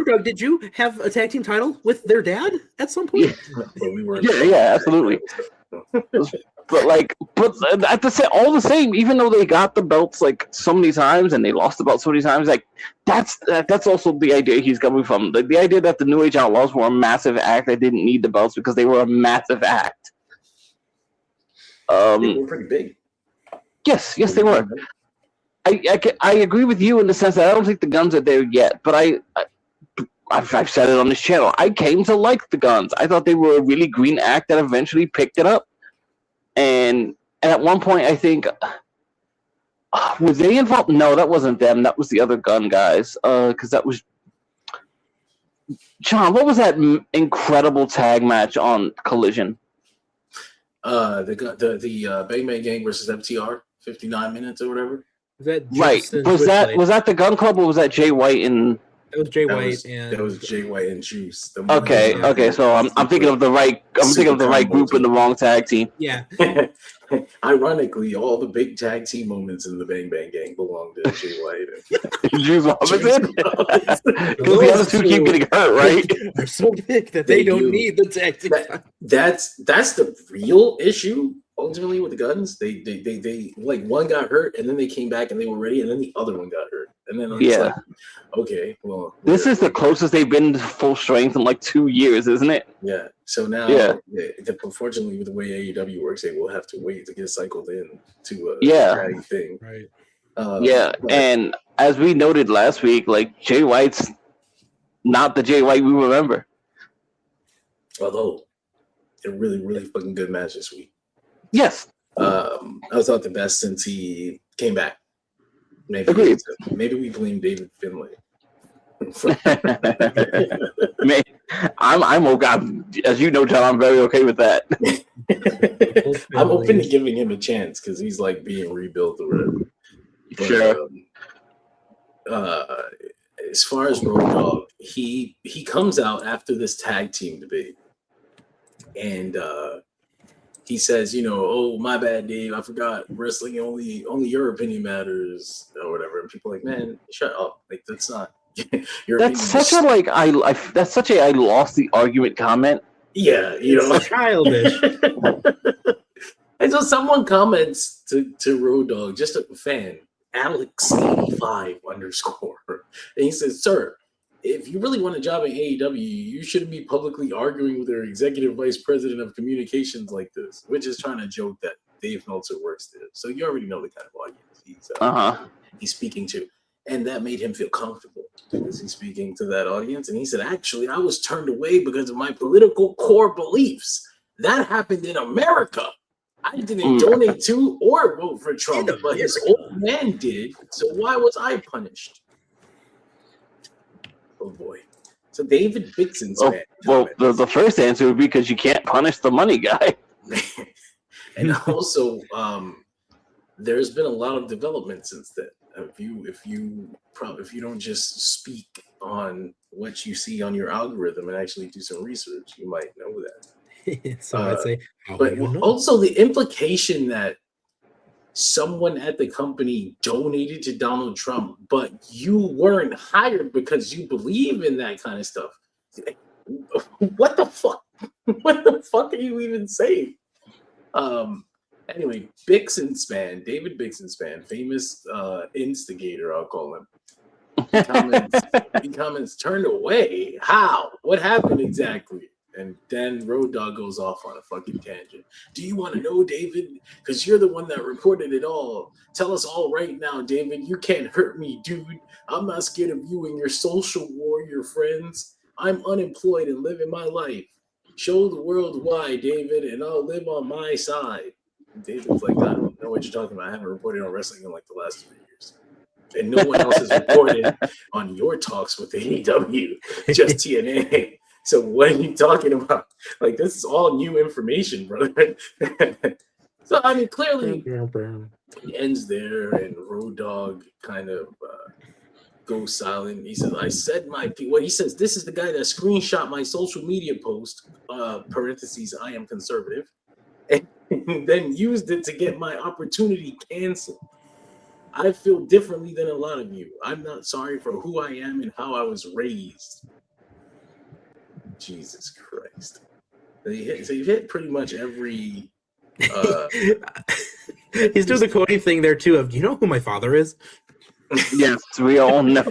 Road, did you have a tag team title with their dad at some point? But we were Yeah, absolutely. But at all the same, even though they got the belts like so many times and they lost the belts so many times, like that's also the idea he's coming from. Like the idea that the New Age Outlaws were a massive act that didn't need the belts because they were a massive act. They were pretty big. Yes, they were. I agree with you in the sense that I don't think the Guns are there yet, but I've said it on this channel. I came to like the Guns. I thought they were a really green act that eventually picked it up. And at one point, I think, were they involved? No, that wasn't them. That was the other Gun guys. Because that was John. What was that incredible tag match on Collision? The Bang Bang Gang versus FTR, 59 minutes or whatever. Was that Right. Was that the Gun Club, or was that Jay White and? That was Jay That White was, and that was Jay White and Juice. Okay. So I'm thinking of the right. I'm thinking of the right group in the wrong tag team. yeah. Ironically, all the big tag team moments in the Bang Bang Gang belong to Jay White. Juice Robinson. Because the other two keep getting hurt, right? They're so big that they don't do. need the tag team. That's the real issue. Ultimately, with the Guns, they like one got hurt and then they came back and they were ready, and then the other one got hurt, and then it's like, okay, well, this is the closest they've been to full strength in like 2 years, isn't it? Yeah. So now, unfortunately, with the way AEW works, they will have to wait to get cycled in to a tag thing. Right. But, and as we noted last week, like Jay White's not the Jay White we remember. although a really, really fucking good match this week. Yes. I thought the best since he came back. Maybe we blame David Finlay. Man, I'm okay. As you know, John, I'm very okay with that. I'm open to giving him a chance because he's like being rebuilt or whatever. But, sure. As far as Road Dogg, he comes out after this tag team debate, and he says, oh, my bad, Dave, I forgot wrestling only your opinion matters or whatever. And people are like, man, shut up. Like, that's not your That's such a like that's such a I lost the argument comment. Yeah, it's childish. And so someone comments to Road Dogg, just a fan, Alex85 _, and he says, sir, if you really want a job in AEW, you shouldn't be publicly arguing with their executive vice president of communications like this, which is trying to joke that Dave Meltzer works there. So you already know the kind of audience he's speaking to. And that made him feel comfortable because he's speaking to that audience. And he said, actually, I was turned away because of my political core beliefs. That happened in America. I didn't donate to or vote for Trump, but his old man did. So why was I punished? Oh boy. So David Vixen's the first answer would be because you can't punish the money guy. And also, there's been a lot of development since then. If you don't just speak on what you see on your algorithm and actually do some research, you might know that. So I'd say, but also the implication that someone at the company donated to Donald Trump, but you weren't hired because you believe in that kind of stuff. What the fuck? What the fuck are you even saying? Anyway, David Bixenspan, famous instigator, I'll call him. He comments, turned away. How? What happened exactly? And then Road Dogg goes off on a fucking tangent. Do you want to know, David? Because you're the one that reported it all. Tell us all right now, David. You can't hurt me, dude. I'm not scared of you and your social warrior friends. I'm unemployed and living my life. Show the world why, David, and I'll live on my side. And David's like, I don't know what you're talking about. I haven't reported on wrestling in like the last 3 years. And no one else has reported on your talks with AEW, just TNA. So what are you talking about? Like, this is all new information, brother. So, I mean, clearly it ends there, and Road Dogg kind of goes silent. He says, I said he says, this is the guy that screenshot my social media post, parentheses, I am conservative, and then used it to get my opportunity canceled. I feel differently than a lot of you. I'm not sorry for who I am and how I was raised. Jesus Christ. So you hit pretty much every he's doing the Cody thing there too of, do you know who my father is? Yes, we all know.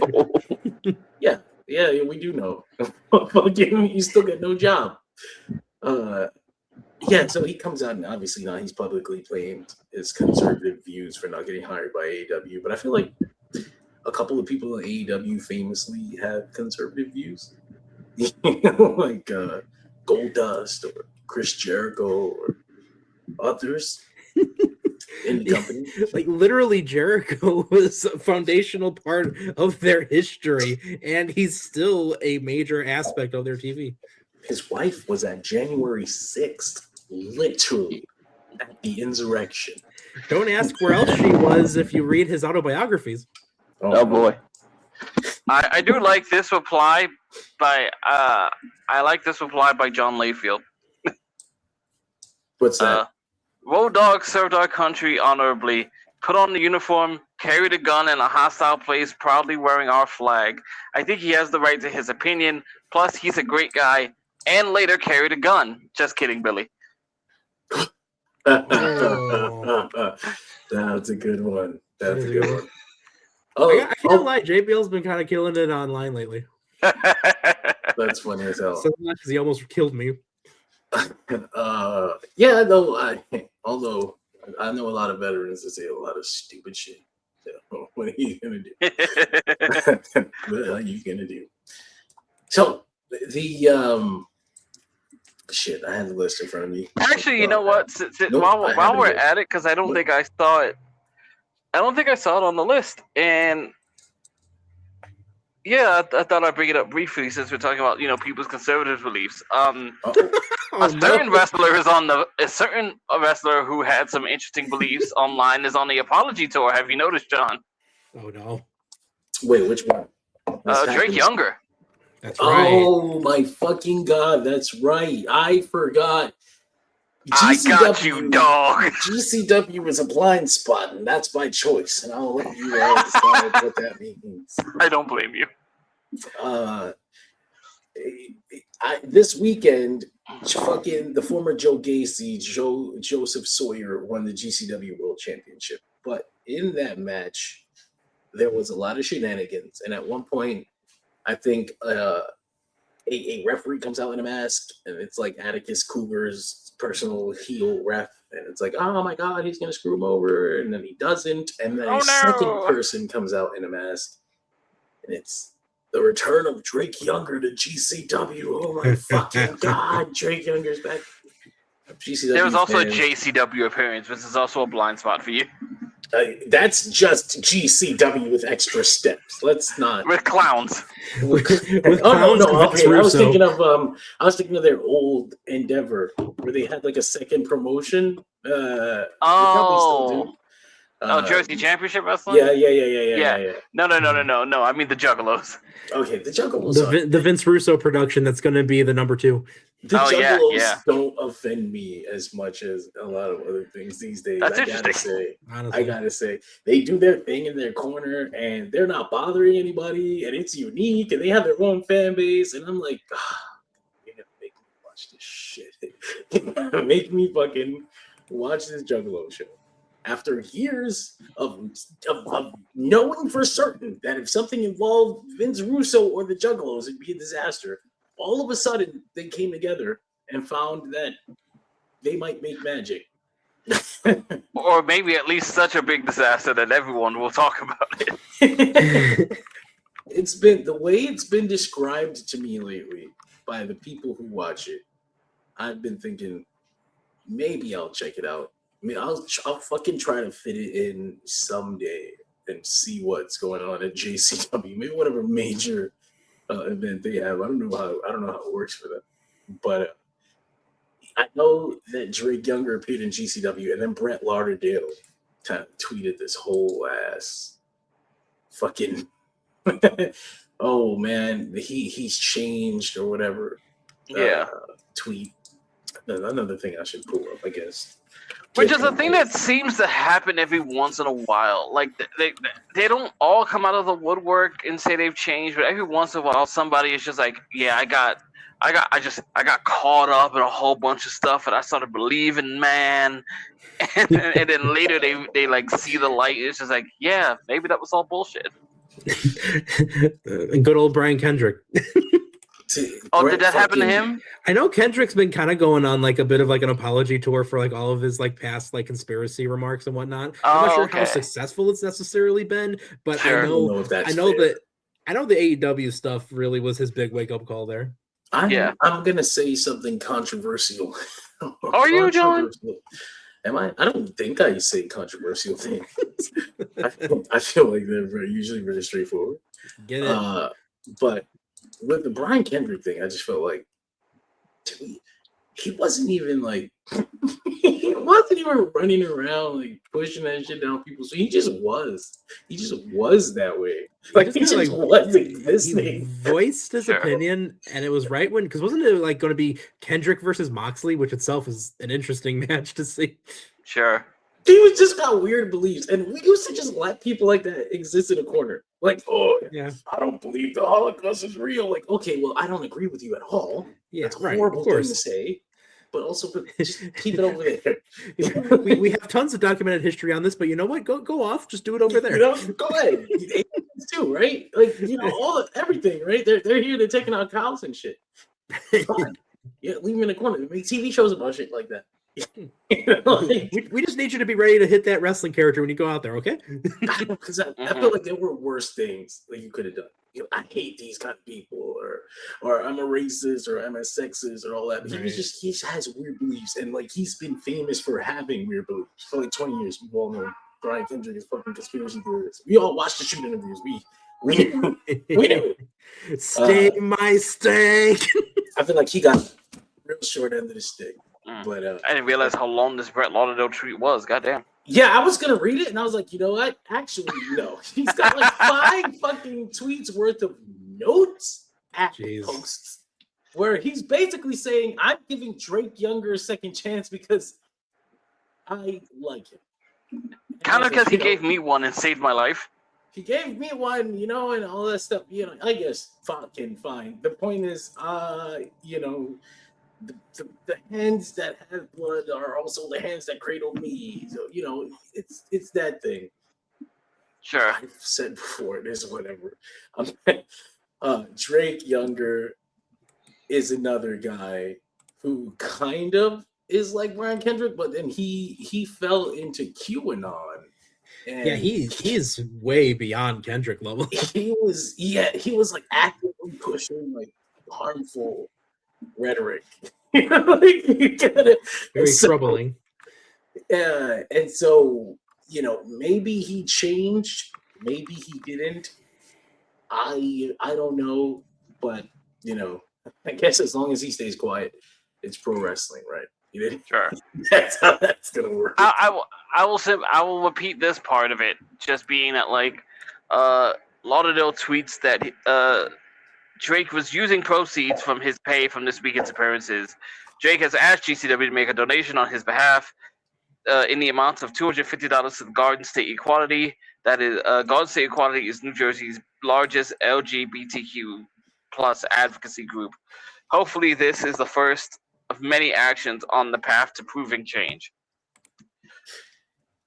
Yeah, we do know. You still got no job. Yeah, so he comes out and obviously now he's publicly claimed his conservative views for not getting hired by AEW, but I feel like a couple of people in AEW famously have conservative views. Like Goldust or Chris Jericho or others in the company. Like literally Jericho was a foundational part of their history, and he's still a major aspect of their TV. His wife was at January 6th, literally at the insurrection. Don't ask where else she was if you read his autobiographies. Oh boy. I do like this reply by John Layfield. What's that? Road Dogg served our country honorably, put on the uniform, carried a gun in a hostile place, proudly wearing our flag. I think he has the right to his opinion. Plus, he's a great guy, and later carried a gun. Just kidding, Billy. That's a good one. That's a good one. I can't lie, JBL's been kind of killing it online lately. That's funny as hell. So much because he almost killed me. Yeah, though. Although I know a lot of veterans that say a lot of stupid shit. So, what are you gonna do? What are you gonna do? So the shit, I have the list in front of me. Actually, you know what? While we're at it, because I don't think I saw it. I don't think I saw it on the list, and yeah, I thought I'd bring it up briefly since we're talking about people's conservative beliefs. A certain wrestler who had some interesting beliefs online is on the apology tour. Have you noticed, John? Oh no! Wait, which one? Drake Younger. That's right. Oh my fucking god, that's right. I forgot. I got you, dog. GCW is a blind spot, and that's my choice. And I'll let you all decide what that means. I don't blame you. This weekend, fucking the former Joe Gacy, Joseph Sawyer won the GCW World Championship. But in that match, there was a lot of shenanigans. And at one point, I think a referee comes out in a mask, and it's like Atticus Cougar's personal heel ref, and it's like, oh my god, he's gonna screw him over, and then he doesn't, and then second person comes out in a mask, and it's the return of Drake Younger to GCW. Oh my fucking god, Drake Younger's back. GCW there was also a JCW appearance, which is also a blind spot for you. That's just GCW with extra steps. Let's not with clowns. With Oh clowns no, and Vince okay. I was Russo. thinking of their old endeavor where they had like a second promotion. They probably still do. Jersey Championship Wrestling. Yeah. No. I mean the Juggalos. Okay, the Juggalos. The Vince Russo production that's going to be the number 2. The Oh, Juggalos don't offend me as much as a lot of other things these days. That's I gotta interesting. say, Honestly. I gotta say, they do their thing in their corner, and they're not bothering anybody, and it's unique, and they have their own fan base. And I'm like, you're gonna make me watch this shit. Make me fucking watch this Juggalo show. After years of knowing for certain that if something involved Vince Russo or the Juggalos, it'd be a disaster. All of a sudden, they came together and found that they might make magic. Or maybe at least such a big disaster that everyone will talk about it. It's been the way it's been described to me lately by the people who watch it. I've been thinking maybe I'll check it out. I mean, I'll fucking try to fit it in someday and see what's going on at JCW. Maybe whatever major event they have. I don't know how it works for them, but I know that Drake Younger appeared in GCW, and then Brett Lauderdale kind of tweeted this whole ass fucking oh man, he's changed or whatever. Tweet. Another thing I should pull up, I guess. Which is a thing that seems to happen every once in a while. Like they don't all come out of the woodwork and say they've changed, but every once in a while somebody is just like, yeah, I got caught up in a whole bunch of stuff, and I started believing, man. And then later they like see the light. It's just like, yeah, maybe that was all bullshit. Good old Brian Kendrick. Did that happen to him? I know Kendrick's been kind of going on like a bit of like an apology tour for like all of his like past like conspiracy remarks and whatnot. I'm not sure how successful it's necessarily been, but I know the AEW stuff really was his big wake up call there. I'm gonna say something controversial. Are you, John? Am I? I don't think I say controversial things. I feel like they're usually very straightforward. Get it? But with the Brian Kendrick thing, I just felt like he wasn't even like he wasn't even running around like pushing that shit down people. So he just was that way. Like he just wasn't this thing. He voiced his opinion, and it was right when, because wasn't it like going to be Kendrick versus Moxley, which itself is an interesting match to see. Sure. He was just got weird beliefs, and we used to just let people like that exist in a corner. Like, I don't believe the Holocaust is real. Like, okay, well, I don't agree with you at all. Yeah, that's a horrible thing to say. But also, just keep it over there. we have tons of documented history on this, but you know what? Go off. Just do it over there. You know, go ahead. Too, right? Like, you know, everything, right? They're here. They're taking out cows and shit. Fine. Yeah, leave them in the corner. Make TV shows about shit like that. You know, like, we just need you to be ready to hit that wrestling character when you go out there, okay? Because I feel like there were worse things that you could have done. You know, I hate these kind of people, or I'm a racist, or I'm a sexist, or all that. But he just has weird beliefs, and like he's been famous for having weird beliefs for like 20 years. We've all known Brian Kendrick is fucking conspiracy theorist. We all watched the Shoot interviews. We knew. Stay my steak. I feel like he got real short end of the stick. But I didn't realize how long this Brett Lauderdale tweet was. Goddamn. Yeah, I was gonna read it, and I was like, you know what? Actually, no. He's got like 5 fucking tweets worth of notes at posts where he's basically saying, "I'm giving Drake Younger a second chance because I like him." Kind of because he gave me one and saved my life. He gave me one, you know, and all that stuff. You know, I guess fucking fine. The point is, you know. The hands that have blood are also the hands that cradle me. So, you know, it's that thing. Sure. I've said before, it is whatever. Drake Younger is another guy who kind of is like Brian Kendrick, but then he fell into QAnon. And yeah, he's way beyond Kendrick level. He was like actively pushing like harmful rhetoric. You know, like, you get it. Very troubling. And so maybe he changed, maybe he didn't. I don't know, but I guess as long as he stays quiet, it's pro wrestling, right? Sure. That's how that's gonna work. I will repeat this part of it, just being that Lauderdale tweets that Drake was using proceeds from his pay from this weekend's appearances. Drake has asked GCW to make a donation on his behalf in the amount of $250 to the Garden State Equality. That is, Garden State Equality is New Jersey's largest LGBTQ plus advocacy group. Hopefully, this is the first of many actions on the path to proving change.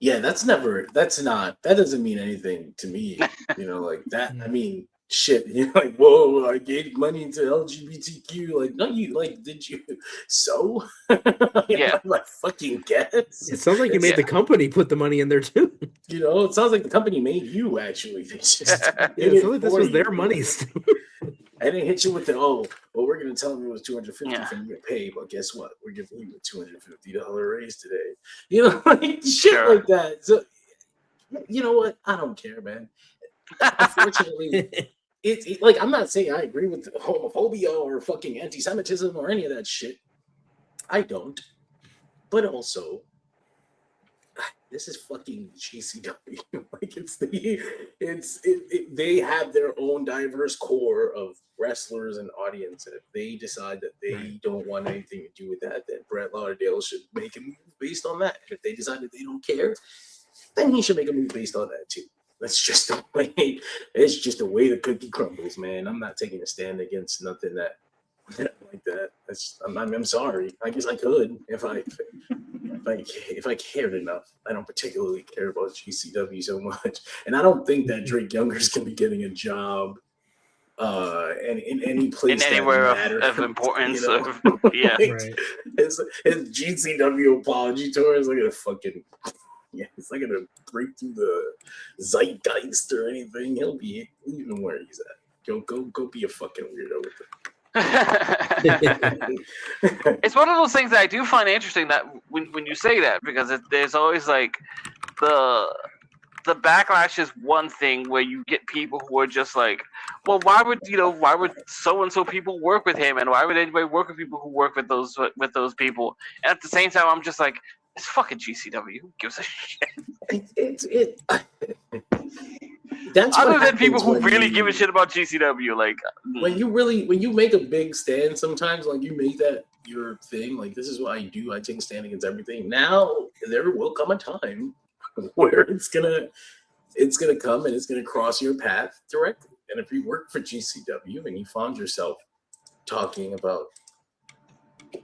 Yeah, that doesn't mean anything to me. Like that. I mean, shit. Whoa, I gave money to LGBTQ. No, did you? So, yeah, my fucking guess. It sounds like you made the company put the money in there too. It sounds like the company made you actually. They just it sounds like this was their money. I didn't hit you with we're going to tell them it was $250 for you to pay, but guess what? We're giving you a $250 raise today. Shit like that. So, you know what? I don't care, man. Unfortunately, I'm not saying I agree with homophobia or fucking anti-Semitism or any of that shit. I don't. But also, this is fucking GCW. They have their own diverse core of wrestlers and audience, and if they decide that they don't want anything to do with that, then Brett Lauderdale should make a move based on that. And if they decide that they don't care, then he should make a move based on that too. That's just the way. It's just the way the cookie crumbles, man. I'm not taking a stand against nothing like that. I'm sorry. I guess I could if I cared enough. I don't particularly care about GCW so much, and I don't think that Drake Younger's gonna be getting a job in any place in anywhere of importance. Yeah, right. His GCW apology tour is like a fucking. Yeah, it's not gonna break through the zeitgeist or anything. He'll be even where he's at. Go be a fucking weirdo with it. It's one of those things that I do find interesting that when you say that, because there's always the backlash is one thing where you get people who are just like, well, why would so and so people work with him, and why would anybody work with people who work with those people? And at the same time, I'm just like, it's fucking GCW. Who gives a shit? That's other than people who really give a shit about GCW. When you make a big stand, sometimes you make that your thing. This is what I do. I take a stand against everything. Now there will come a time where it's gonna come and it's gonna cross your path directly. And if you work for GCW and you find yourself talking about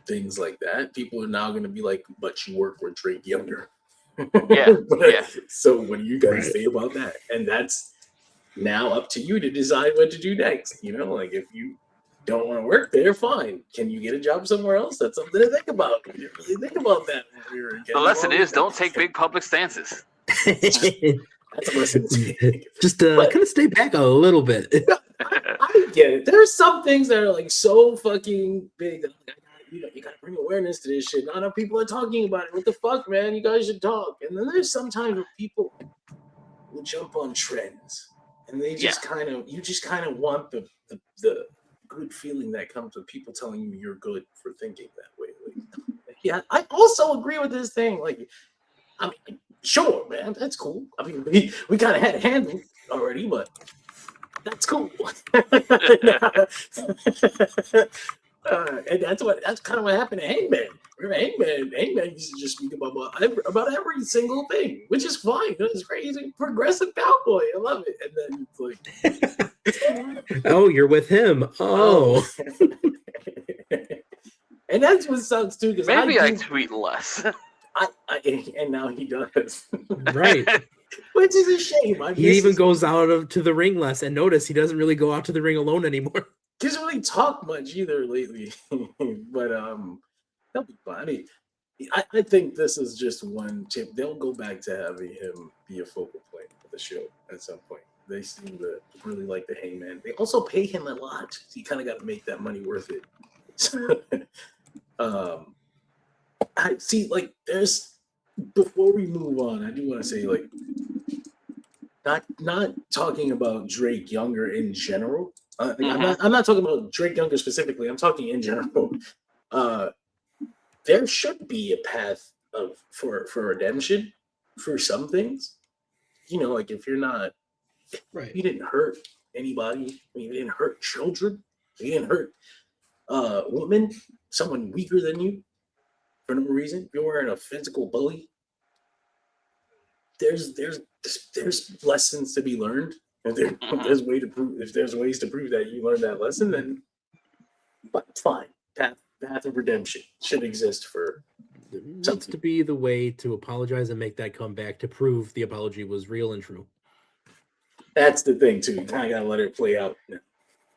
things like that, people are now going to be like, but you work for Drake Younger. Yeah. So what do you guys say about that? And that's now up to you to decide what to do next. If you don't want to work there, fine. Can you get a job somewhere else? That's something to think about. You didn't really think about that. The lesson is don't take big public stances. That's a lesson. Just kind of stay back a little bit. I get it. There's some things that are so fucking big that you gotta bring awareness to this shit. Not enough people are talking about it. What the fuck, man? You guys should talk. And then there's sometimes where people will jump on trends, and they just kind of want the good feeling that comes with people telling you you're good for thinking that way. I also agree with this thing. Sure, man, that's cool. I mean, we kind of had a handle already, but that's cool. And that's kind of what happened to Hangman. Hangman used to just speak about every single thing, which is fine. It's great. He's a progressive cowboy. I love it. And then it's like, oh, you're with him. Oh. And that's what sucks too. Because maybe I tweet less. And now he does. Right. Which is a shame. He even goes out to the ring less, and notice he doesn't really go out to the ring alone anymore. He doesn't really talk much either lately. But that'll be fine. I mean, I think this is just one tip. They'll go back to having him be a focal point for the show at some point. They seem to really like the Hangman. They also pay him a lot. So you kind of got to make that money worth it. I see, before we move on, I do want to say, like, not talking about Drake Younger in general. I'm not talking about Drake Younger specifically. I'm talking in general. There should be a path for redemption for some things. You know, like if you're not, Right. you didn't hurt anybody. I mean, you didn't hurt children. You didn't hurt women, someone weaker than you for no reason. If you weren't a physical bully. There's lessons to be learned. If there's ways to prove that you learned that lesson, then fine. Path of redemption should exist for. There needs to be the way to apologize and make that comeback to prove the apology was real and true. That's the thing too. You kind of gotta let it play out.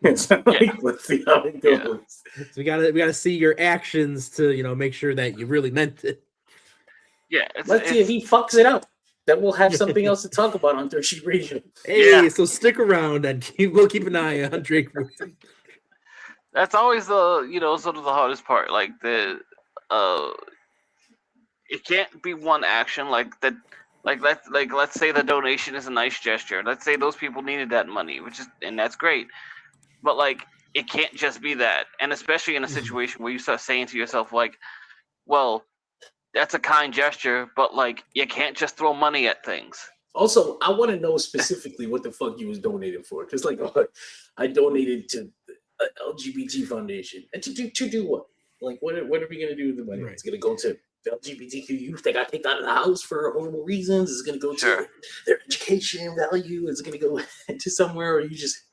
It's like, let's see how it goes. So we gotta see your actions to make sure that you really meant it. Yeah, let's see if he fucks it up. Then we'll have something else to talk about on Dirt Sheet Radio. Hey, so stick around and we'll keep an eye on Drake. That's always the sort of the hardest part. Like it can't be one action like that. Let's say the donation is a nice gesture. Let's say those people needed that money, and that's great. But like it can't just be that, and especially in a situation where you start saying to yourself like, well, that's a kind gesture, but like you can't just throw money at things. Also, I want to know specifically what the fuck you was donating for, because like I donated to the LGBT Foundation, and to do what? Like what are we gonna do with the money? Right. It's gonna go to the LGBTQ youth that got kicked out of the house for horrible reasons. It's gonna go to their education value. It's gonna go to somewhere, or you just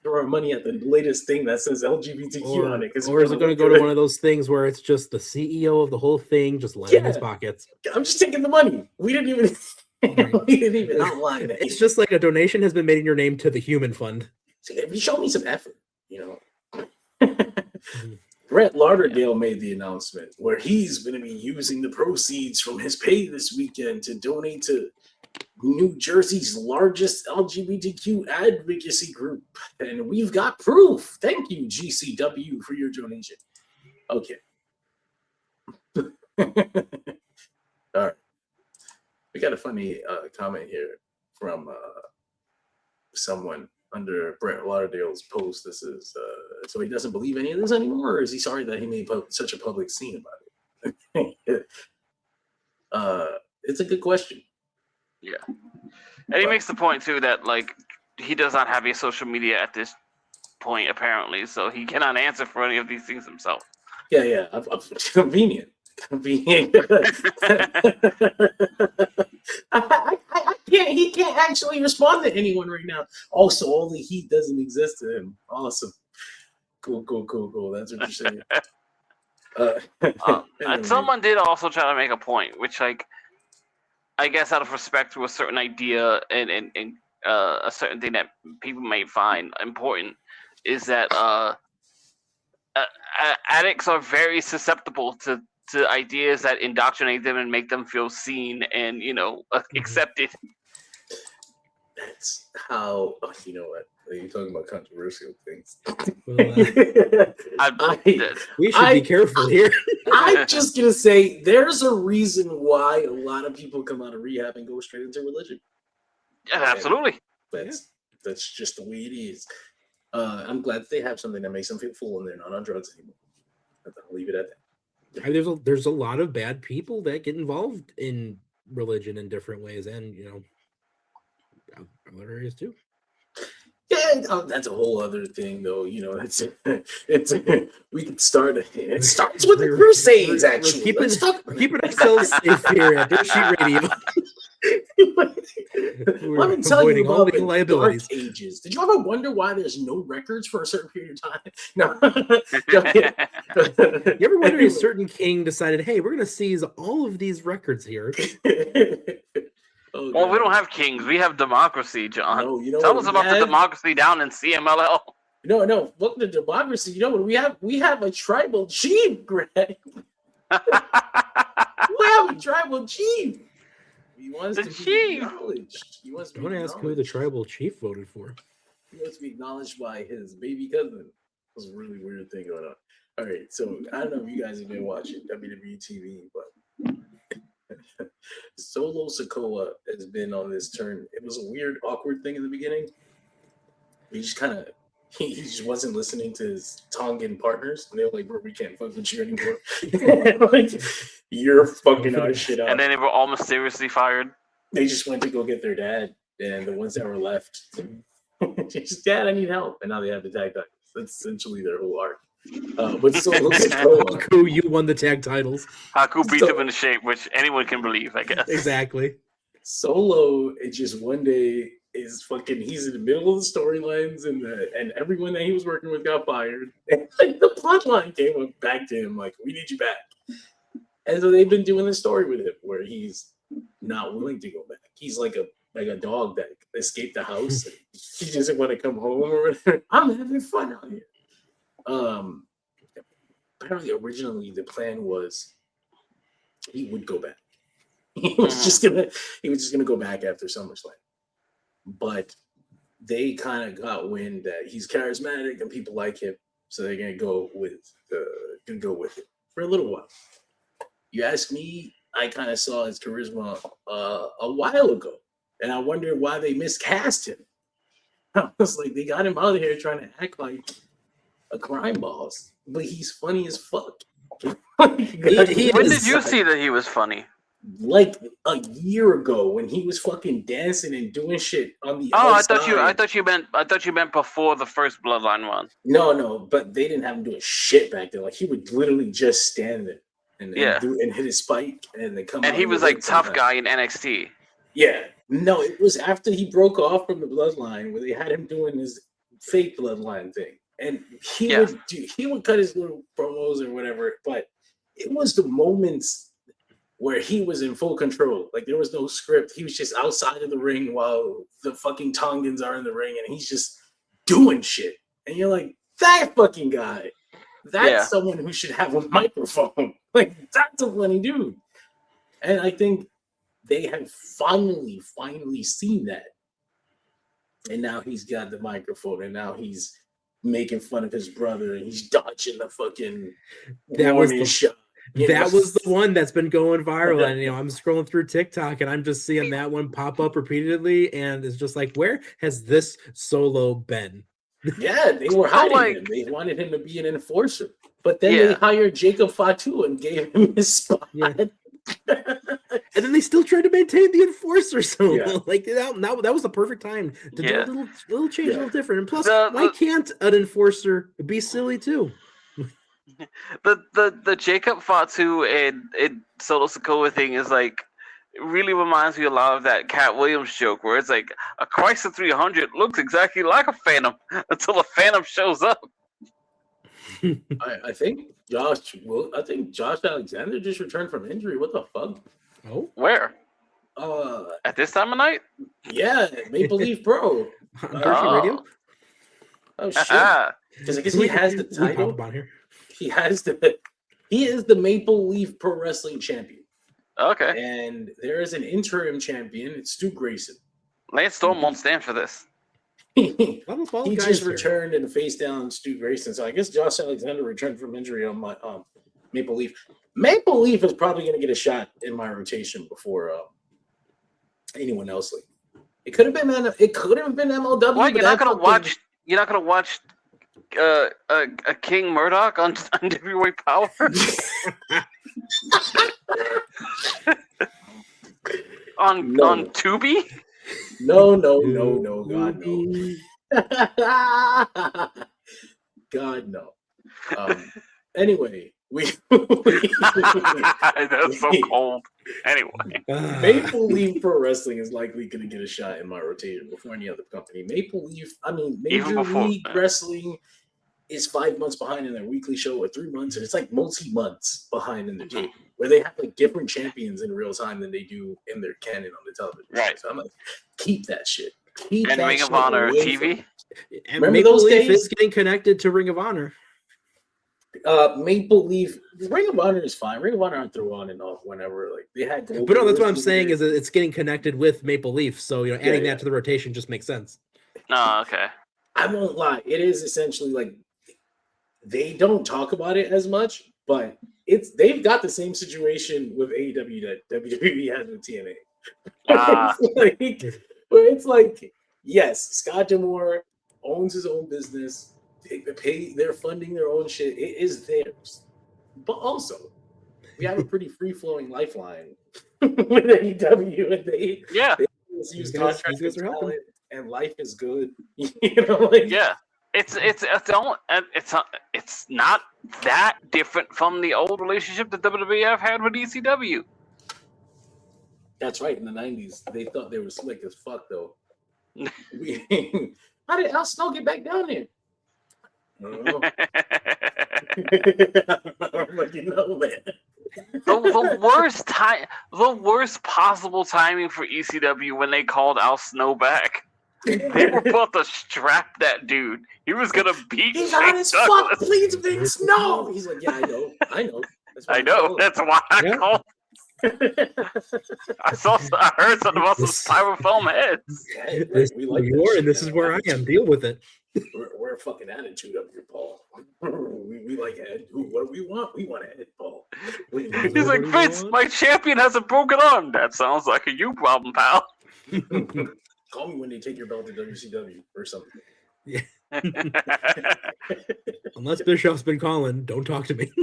throw our money at the latest thing that says LGBTQ on it. Or is it going to go to one of those things where it's just the CEO of the whole thing just lining his pockets? I'm just taking the money. We didn't even outline it. It's just like a donation has been made in your name to the Human Fund. Show me some effort, Brett Lauderdale made the announcement where he's going to be using the proceeds from his pay this weekend to donate to New Jersey's largest LGBTQ advocacy group. And we've got proof. Thank you, GCW, for your donation. Okay. All right. We got a funny comment here from someone under Brett Lauderdale's post. This is so he doesn't believe any of this anymore, or is he sorry that he made such a public scene about it? It's a good question. Yeah, and he makes the point too that like he does not have a social media at this point apparently, so he cannot answer for any of these things himself. Yeah, convenient. He can't actually respond to anyone right now. Also, all the heat doesn't exist to him. Awesome. Cool. That's what you're saying. And someone did also try to make a point, which like I guess out of respect to a certain idea and a certain thing that people may find important is that addicts are very susceptible to ideas that indoctrinate them and make them feel seen and accepted. That's how you know what you're talking about controversial things. We should be careful here. I'm just gonna say there's a reason why a lot of people come out of rehab and go straight into religion. Yeah, absolutely. That's just the way it is. I'm glad that they have something that makes them feel full and they're not on drugs anymore. I'll leave it at that. There's a lot of bad people that get involved in religion in different ways, and other areas too. Yeah, that's a whole other thing, though. It's we could start. It starts with the Crusades. Actually, keeping ourselves safe here at Dirt Sheet Radio. Let me tell you about the Dark Ages. Did you ever wonder why there's no records for a certain period of time? No. You ever wonder if a certain king decided, hey, we're going to seize all of these records here? Well, we don't have kings. We have democracy, John. No, tell us about the democracy down in CMLL. No. Look, the democracy. You know what? We have a tribal chief, Greg. We have a tribal chief. He wants to be acknowledged. Don't ask who the tribal chief voted for. He wants to be acknowledged by his baby cousin. That's a really weird thing going on. All right, so I don't know if you guys have been watching WWE TV, but Solo Sikoa has been on this turn. It was a weird, awkward thing in the beginning. He just kind of he just wasn't listening to his Tongan partners, and they were like, "Bro, we can't fuck with you anymore. Like, you're fucking our shit up." And then they were all mysteriously fired. They just went to go get their dad, and the ones that were left, just Dad, I need help, and now they have the tag titles. That's essentially their whole arc. But Solo Sikoa, Haku, you won the tag titles. Haku beat him into shape, which anyone can believe, I guess. Exactly. Solo, it just one day is fucking. He's in the middle of the storylines, and everyone that he was working with got fired. And like, the plot line came up back to him, like, we need you back. And so they've been doing this story with him where he's not willing to go back. He's like a dog that escaped the house. And he doesn't want to come home or whatever. I'm having fun out here. Apparently, originally the plan was he would go back. He was just gonna go back after SummerSlam. But they kind of got wind that he's charismatic and people like him, so they're gonna go with it for a little while. You ask me, I kind of saw his charisma a while ago, and I wondered why they miscast him. I was like, they got him out of here trying to act like a crime boss, but he's funny as fuck. When did you see that he was funny? Like a year ago, when he was fucking dancing and doing shit on the outside. I thought you meant before the first Bloodline one. No, but they didn't have him doing shit back then. Like, he would literally just stand there and hit his spike and then come out. And he was like tough guy in NXT. Yeah. No, it was after he broke off from the Bloodline where they had him doing his fake Bloodline thing. And he would cut his little promos or whatever, but it was the moments where he was in full control. Like, there was no script. He was just outside of the ring while the fucking Tongans are in the ring, and he's just doing shit. And you're like, that fucking guy, that's someone who should have a microphone. Like, that's a funny dude. And I think they have finally seen that. And now he's got the microphone, and now he's making fun of his brother, and he's dodging the fucking warning shot. That was the one that's been going viral, and I'm scrolling through TikTok, and I'm just seeing that one pop up repeatedly, and it's just like, where has this Solo been? Yeah, they were hiding him. They wanted him to be an enforcer, but then they hired Jacob Fatu and gave him his spot. Yeah. And then they still tried to maintain the enforcer Solo. Like, that was the perfect time to do a little change, a little different. And plus, why can't an enforcer be silly too? The Jacob Fatu and Solo Sikoa thing is like, it really reminds me a lot of that Cat Williams joke where it's like, a Chrysler 300 looks exactly like a Phantom until a Phantom shows up. I think Josh Alexander just returned from injury. What the fuck? Oh, where? At this time of night? Yeah, Maple Leaf Pro. Radio. Oh shit! Because I guess he has the title. He is the Maple Leaf Pro Wrestling champion. Okay. And there is an interim champion. It's Stu Grayson. Lance Storm won't stand for this. He just returned and faced down Stu Grayson. So I guess Josh Alexander returned from injury on my Maple Leaf. Maple Leaf is probably going to get a shot in my rotation before anyone else. It could have been MLW. What? You're not going to watch a King Murdoch on Heavyweight Power? on Tubi? No, God no. God no. Anyway, that's so cold. Anyway, Maple Leaf Pro Wrestling is likely going to get a shot in my rotation before any other company. Major League Wrestling is 5 months behind in their weekly show, or 3 months, and it's like multi-months behind in the tape, where they have like different champions in real time than they do in their canon on the television. Right. So I'm like, keep that shit. And Ring of Honor TV. And Maple Leaf is getting connected to Ring of Honor. Maple Leaf, Ring of Honor is fine. Ring of Honor on through on and off whenever they had. But no, that's what I'm saying is that it's getting connected with Maple Leaf. So adding that to the rotation just makes sense. Oh, okay. I won't lie. It is essentially like they don't talk about it as much, But they've got the same situation with AEW that WWE has with TNA. It's like, yes, Scott D'Amore owns his own business. They're funding their own shit. It is theirs. But also, we have a pretty free-flowing lifeline with AEW, and they use contracted talent, and life is good. It's not that different from the old relationship that WWF had with ECW. That's right. In the 90s, they thought they were slick as fuck, though. How did Al Snow get back down there? I don't know. Man. The worst possible timing for ECW when they called Al Snow back. They were about to strap that dude. He was gonna beat. He's on his fuck, please, Vince. No. He's like, yeah, I know. That's why I called. I heard something about some styrofoam heads. We like and this is where I am. Deal with it. We're a fucking attitude up here, Paul. We like head. What do we want? We want a head, Paul. He's like, Vince, my champion has a broken arm. That sounds like a you problem, pal. Call me when they take your belt to WCW or something. Yeah. Unless Bischoff's been calling, don't talk to me.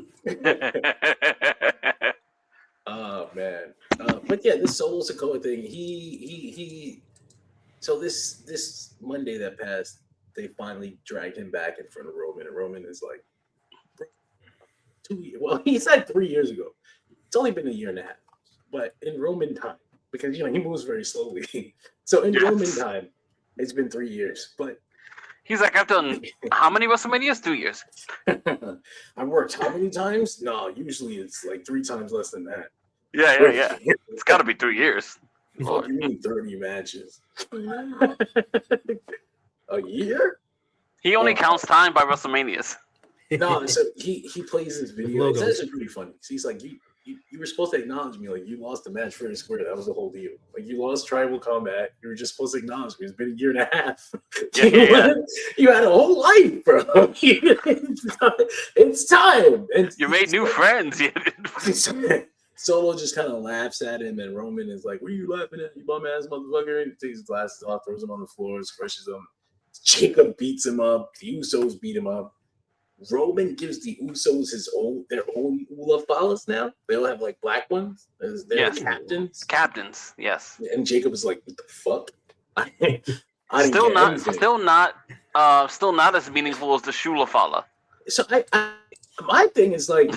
Oh man. But yeah, this Solo Sikoa thing, he so this Monday that passed, they finally dragged him back in front of Roman, and Roman is like, 2 years. Well, he said 3 years ago. It's only been a year and a half. But in Roman time, because he moves very slowly. So in Roman time, it's been 3 years. But he's like, I've done how many WrestleManias? 2 years. I've worked how many times? No, usually it's like 3 times less than that. Yeah. It's got to be 3 years. Fuck, you mean 30 matches? A year? He only counts time by WrestleManias. No, so he plays this video. It's actually pretty funny. So he's like, you were supposed to acknowledge me, like you lost the match fair and square. That was the whole deal. Like you lost Tribal Combat. You were just supposed to acknowledge me. It's been a year and a half. You had a whole life, bro. It's time. And you made new friends. Solo just kind of laughs at him, and Roman is like, "What are you laughing at, you bum ass motherfucker?" And he takes his glasses off, throws him on the floor, crushes him. Jacob beats him up. The Usos beat him up. Roman gives the Usos their own Ula Falas now. They all have like black ones. They're captains. Captains, yes. And Jacob is like, "What the fuck?" Still not as meaningful as the Shula Fala. So my thing is like,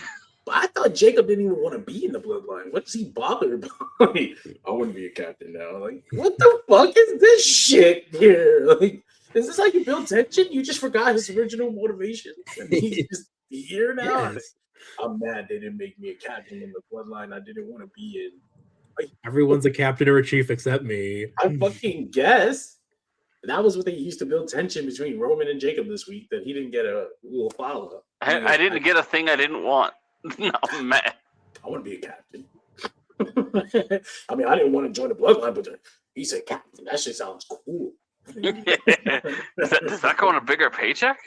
I thought Jacob didn't even want to be in the bloodline. What does he bother about? I want to be a captain now. Like, what the fuck is this shit here? Like, is this how you build tension? You just forgot his original motivation, and he's just here now. Yes. I'm mad they didn't make me a captain in the bloodline I didn't want to be in. Like, everyone's a captain or a chief except me. I fucking guess. That was what they used to build tension between Roman and Jacob this week, that he didn't get a little follow-up. I didn't get a thing I didn't want. No, man. I want to be a captain. I mean, I didn't want to join the bloodline, but he said captain. That shit sounds cool. Does that go on a bigger paycheck?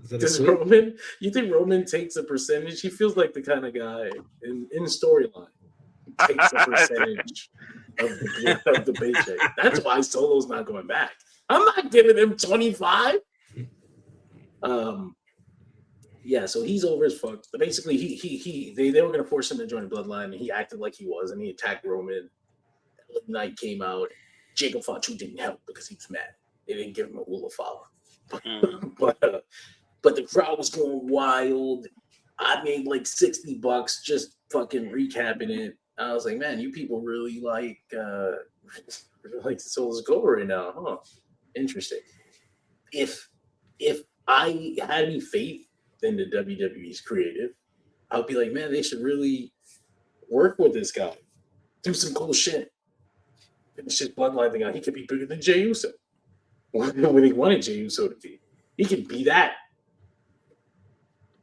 Does Roman? You think Roman takes a percentage? He feels like the kind of guy in storyline takes a percentage of the paycheck. That's why Solo's not going back. I'm not giving him 25. Yeah, so he's over as fuck. But basically, they were gonna force him to join the bloodline, and he acted like he was, and he attacked Roman. The night came out. Jacob Fatu didn't help because he was mad. They didn't give him a Ula Fala. But the crowd was going wild. I made like $60 just fucking recapping it. I was like, man, you people really like Solo's go right now, huh? Interesting. If I had any faith in the WWE's creative, I would be like, man, they should really work with this guy. Do some cool shit. Finish his bloodline thing out. He could be bigger than Jey Uso. When he wanted Jey Uso to be. He could be that.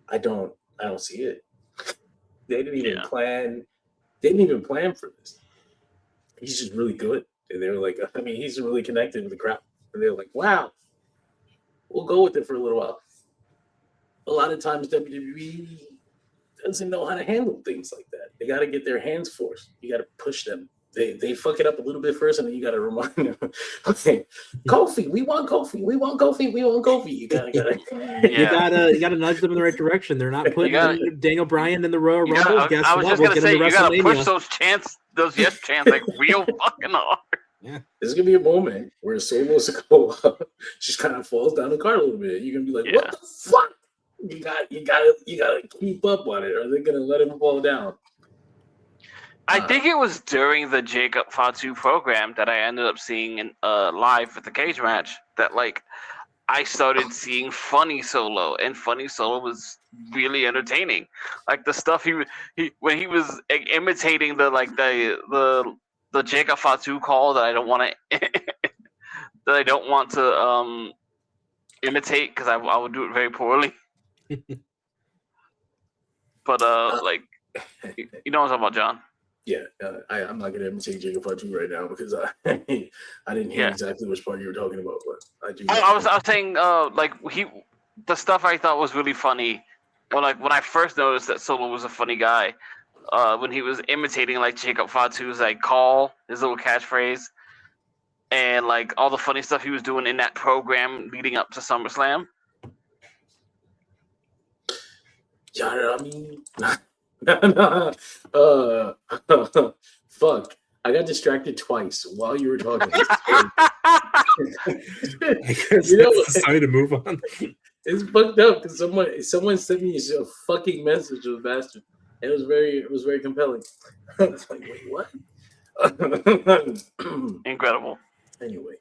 I don't see it. They didn't even plan. They didn't even plan for this. He's just really good. And they were like, I mean, he's really connected with the crowd. And they're like, wow, we'll go with it for a little while. a lot of times WWE doesn't know how to handle things like that. They got to get their hands forced. You got to push them. They fuck it up a little bit first, and then you got to remind them, okay, Kofi, we want Kofi, we want Kofi, we want Kofi. You gotta you gotta nudge them in the right direction. They're not putting Daniel Bryan in the Royal Rumble. I was just gonna say, you gotta push those chants, those yes chants, like real fucking hard. Yeah, there's gonna be a moment where Solo's to go up, just kind of falls down the cart a little bit. You're gonna be like, what the fuck? You gotta keep up on it, or they're gonna let him fall down. I think it was during the Jacob Fatu program that I ended up seeing in live at the cage match that like I started seeing Funny Solo, and Funny Solo was really entertaining. Like the stuff he when he was imitating the Jacob Fatu call that I don't want to imitate because I would do it very poorly. But like you know what I'm talking about, John. Yeah, I'm not gonna imitate Jacob Fatu right now because I didn't hear exactly which part you were talking about, but I do. I was saying like the stuff I thought was really funny. When I first noticed that Solo was a funny guy, when he was imitating like Jacob Fatu's like call, his little catchphrase, and like all the funny stuff he was doing in that program leading up to SummerSlam. Yeah, I mean. Fuck. I got distracted twice while you were talking. I guess that's the sign to move on. It's fucked up because someone sent me a fucking message of bastard. And it was very compelling. I was like, wait, what? Incredible. Anyway.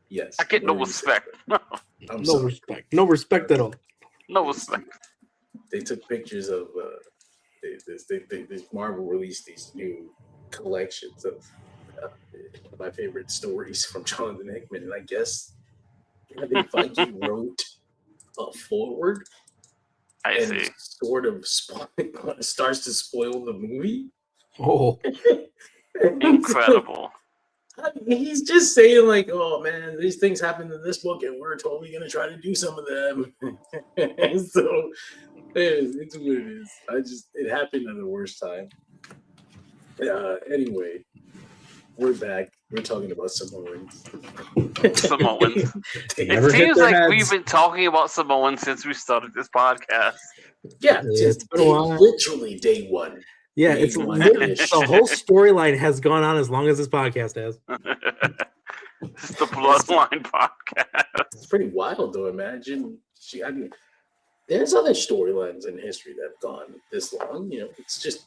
Yes. I get no respect. No respect at all. No respect. They took pictures of Marvel released these new collections of my favorite stories from Jonathan Hickman, and I guess Viking wrote a forward. I see. Sort of starts to spoil the movie. Oh, incredible! He's just saying like, "Oh man, these things happened in this book, and we're totally gonna try to do some of them." So. It's what it is. It happened at the worst time. Anyway, we're back. We're talking about Samoans. Samoans. It seems like we've been talking about Samoans since we started this podcast. Yeah, it's been a while. Literally day one. Yeah, it's the whole storyline has gone on as long as this podcast has. It's the Bloodline podcast. It's pretty wild, though. Imagine, there's other storylines in history that have gone this long. You know, it's just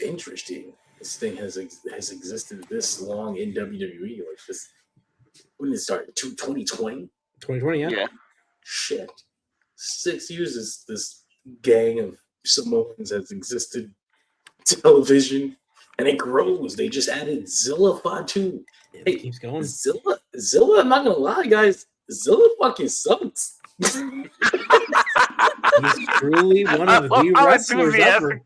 interesting. This thing has existed this long in WWE. Like this, when did it start? 2020? 2020, yeah. Shit. 6 years this gang of Samoans has existed television, and it grows. They just added Zilla Fatu. It keeps going. Zilla, I'm not gonna lie, guys. Zilla fucking sucks. He's truly one of the wrestlers ever.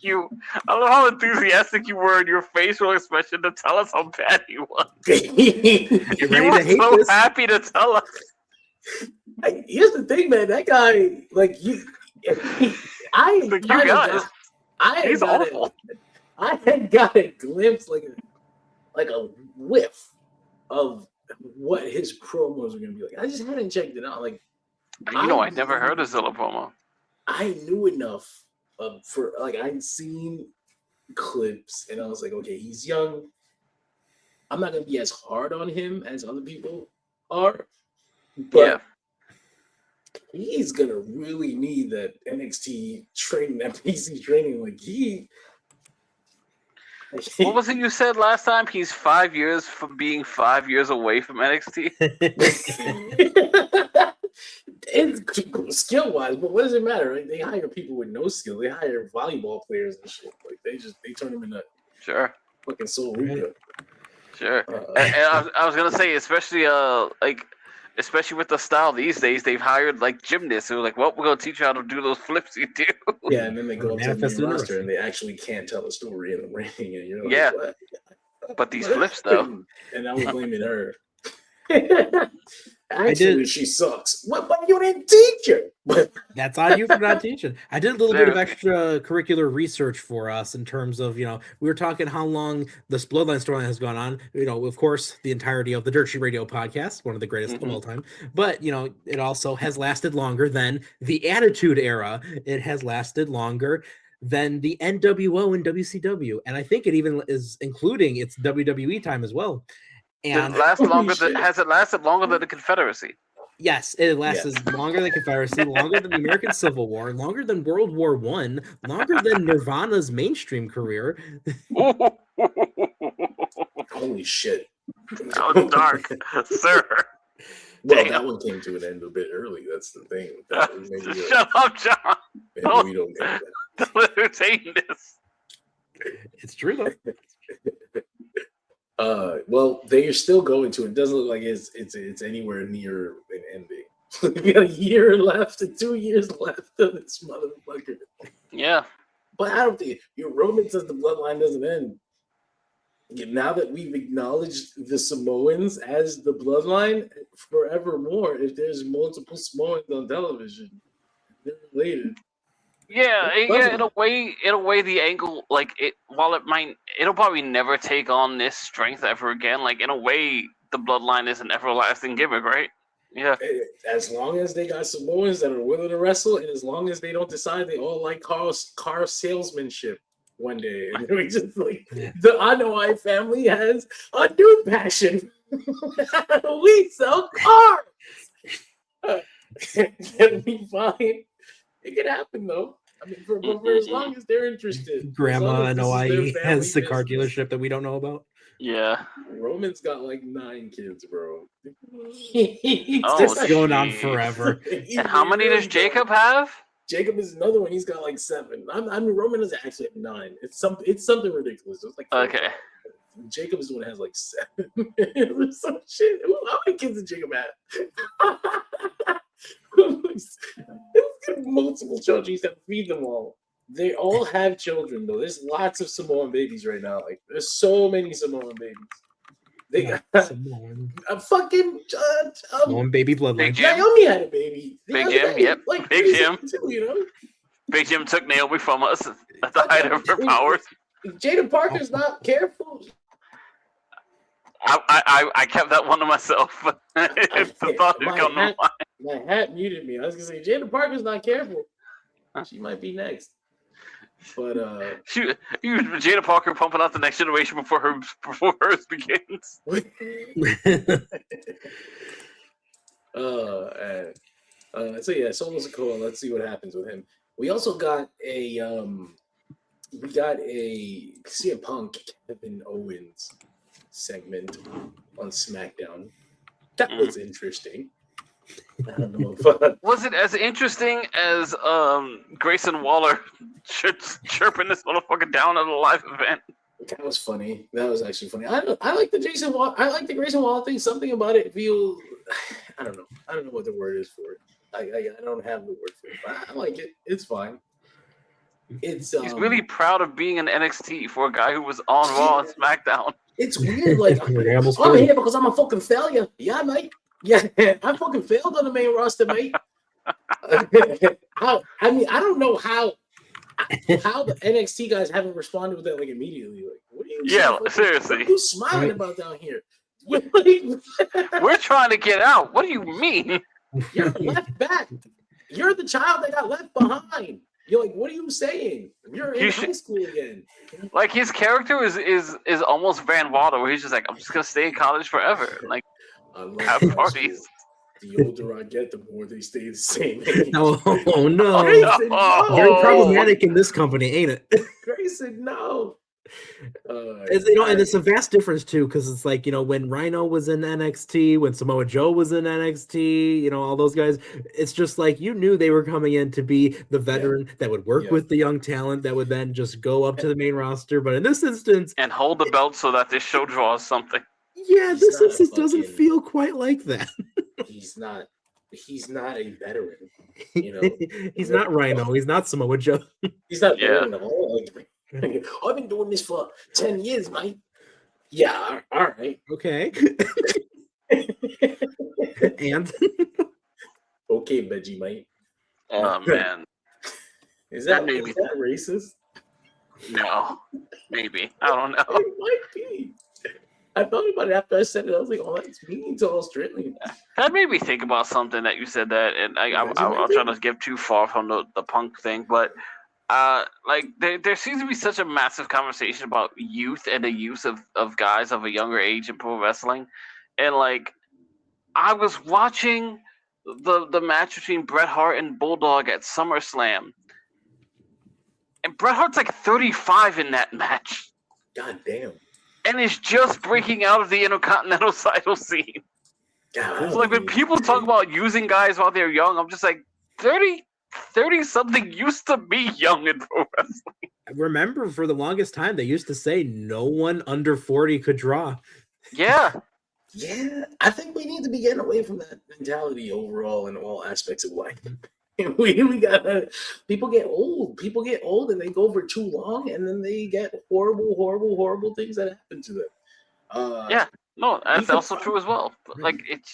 I love how enthusiastic you were in your facial expression to tell us how bad he was. You were so happy to tell us. Here's the thing, man. That guy, like you, he's awful. I had got a glimpse, like a whiff of what his promos were gonna be like. I just hadn't checked it out. Like, I never heard of Zilla promo. I knew enough I'd seen clips, and I was like, okay, he's young. I'm not gonna be as hard on him as other people are, but he's gonna really need that NXT training, that PC training. What was it you said last time? He's 5 years from being 5 years away from NXT. It's skill wise, but what does it matter? Right? They hire people with no skill. They hire volleyball players and shit. Like they turn them into fucking Soul Ruka. Sure. And I was gonna say, especially with the style these days, they've hired like gymnasts who are like, well, we're gonna teach you how to do those flips you do. Yeah, and then they go up to the roster and they actually can't tell a story in the ring, and you're like, what? But these flips though. And I was blaming her. Actually, she sucks. What? But you didn't teach her. That's on you for not teaching. I did a little bit of extracurricular research for us in terms of, we were talking how long this Bloodline storyline has gone on. Of course, the entirety of the Dirt Sheet Radio podcast, one of the greatest of all time. But, it also has lasted longer than the Attitude Era. It has lasted longer than the NWO and WCW. And I think it even is including its WWE time as well. And has it lasted longer than the Confederacy? Yes, it lasts longer than Confederacy, longer than the American Civil War, longer than World War I, longer than Nirvana's mainstream career. Holy shit. That was dark, sir. Well, that one came to an end a bit early. That's the thing. Shut up, John. Maybe we don't get that. Don't entertain this. It's true, though. Well, they are still going to. It doesn't look like it's anywhere near an ending. We got a year left and 2 years left of this motherfucker. Yeah, but I don't think your Roman says the bloodline doesn't end. Now that we've acknowledged the Samoans as the bloodline forevermore, if there's multiple Samoans on television, they're related. Yeah. In a way, the angle, it'll probably never take on this strength ever again. Like, in a way, the bloodline is an everlasting gimmick, right? Yeah. As long as they got Samoans that are willing to wrestle, and as long as they don't decide they all like car salesmanship one day, and we just the Anoa'i family has a new passion. We sell cars. Can we find? It can happen though. I mean, for as long as they're interested. Grandma Anoa'i has the car dealership that we don't know about. Yeah. Roman's got like 9 kids, bro. It's going on forever. And how many does Jacob have? Jacob is another one. He's got like 7. I mean, Roman doesn't actually have 9. It's something ridiculous. It's like 4. Okay. Jacob is the one that has like 7. Some shit. How many kids did Jacob have? Multiple children. He's got to feed them all. They all have children though. There's lots of Samoan babies right now. Like there's so many Samoan babies. They got a fucking Samoan baby bloodline. Naomi had a baby. Big Jim, yep. Like Big Jim. Too, Big Jim took Naomi from us at the height of her powers. Jada Parker's not careful. I kept that one to myself. If the thought had come to mind. My hat muted me. I was gonna say Jada Parker's not careful. She might be next. But Jada Parker pumping out the next generation before hers begins. So yeah, Solo Sikoa. Let's see what happens with him. We also got a CM Punk Kevin Owens segment on SmackDown. That was interesting. I don't know if was it as interesting as Grayson Waller chirping this motherfucker down at a live event? That was funny. That was actually funny. I like the Grayson Waller thing. Something about it feels. I don't know. I don't know what the word is for it. I don't have the word for it. But I like it. It's fine. He's really proud of being an NXT for a guy who was on Raw and SmackDown. It's weird. Like I'm here because I'm a fucking failure. Yeah, mate. Yeah, I fucking failed on the main roster, mate. I don't know how the NXT guys haven't responded with that like immediately. Like, what are you? Seriously. What are you smiling about down here? We're trying to get out. What do you mean? You're left back. You're the child that got left behind. You're like, what are you saying? You're in high school again. Like his character is almost Van Wilder, where he's just like, I'm just gonna stay in college forever. Like. Have parties. The older I get, the more they stay the same age. Oh no! Grayson, no. Very problematic in this company, ain't it? Grayson, no. And it's a vast difference too, because it's like when Rhino was in NXT, when Samoa Joe was in NXT, all those guys. It's just like you knew they were coming in to be the veteran that would work with the young talent that would then just go up to the main roster. But in this instance, and hold the belt so that this show draws something. Yeah, this instance doesn't feel quite like that. He's not a veteran. He's not Rhino. He's not Samoa Joe. He's not veteran at all. Like, I've been doing this for 10 years, mate. Yeah, all right. Okay. And Okay, Vegemite. Oh man, Is That that, made is me- that racist? no, maybe I don't know. It might be. I thought about it after I said it. I was like, oh, that's mean to Australians. That made me think about something that you said that, and I'll try not to get too far from the punk thing, but like there seems to be such a massive conversation about youth and the use of guys of a younger age in pro wrestling, and like I was watching the match between Bret Hart and Bulldog at SummerSlam, and Bret Hart's like 35 in that match, God damn. and is just breaking out of the Intercontinental title scene. God, So like when people talk about using guys while they're young, I'm just like 30 something used to be young in pro wrestling. remember, for the longest time, they used to say no one under 40 could draw. Yeah. yeah, I think we need to be getting away from that mentality overall in all aspects of life. We gotta. People get old. People get old, and they go for too long, and then they get horrible things that happen to them. Yeah. No, that's can also true as well. But, like it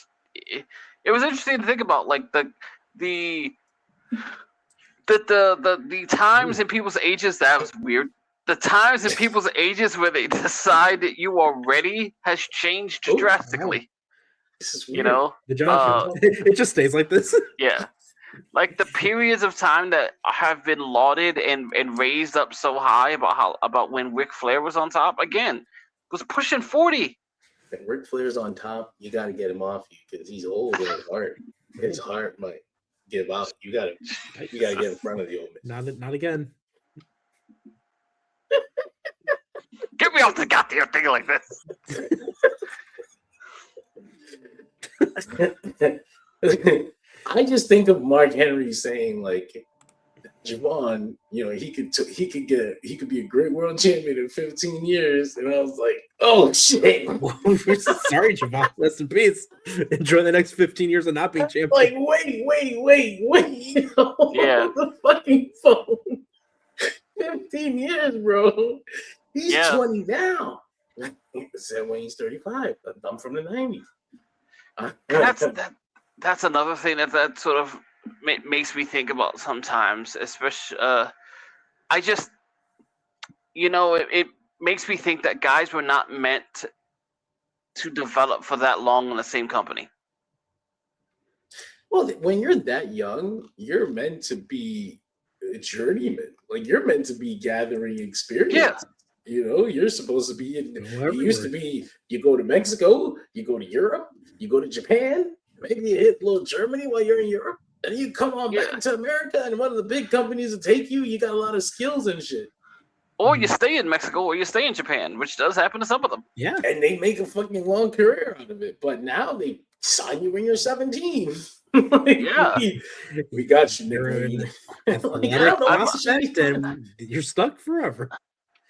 was interesting to think about, like the times in people's ages that was weird. The times in people's ages where they decide that you are ready has changed Oh, drastically. This is You weird. know, The John, it just stays like this. yeah. Like the periods of time that have been lauded and raised up so high about when Ric Flair was on top again was pushing 40. When Ric Flair's on top, you got to get him off you because he's old and his heart might give out. You got to get in front of the old man. Not again. Get me off the goddamn thing like this. I just think of Mark Henry saying like, Javon, you know, he could be a great world champion in 15 years, and I was like, oh shit. Sorry, Javon. Rest in peace. Enjoy the next 15 years of not being champion. Like, wait. Yeah. The fucking phone. 15 years, bro. He's 20 now. He said when he's 35. I'm from the 90s. That's another thing that sort of makes me think about sometimes, especially I just, you know, it makes me think that guys were not meant to develop for that long in the same company. Well, when you're that young, you're meant to be a journeyman. Like, you're meant to be gathering experience. Yeah. You know, you're supposed to be in. It used to be you go to Mexico, you go to Europe, you go to Japan, maybe you hit a little Germany while you're in Europe, and you come on back to America, and one of the big companies will take you. You got a lot of skills and shit. Or you stay in Mexico, or you stay in Japan, which does happen to some of them. Yeah. And they make a fucking long career out of it. But now they sign you when you're 17. Like, Yeah. we got you, You're nigga. an Like, I don't know what to athletic say. prospect, and you're stuck forever.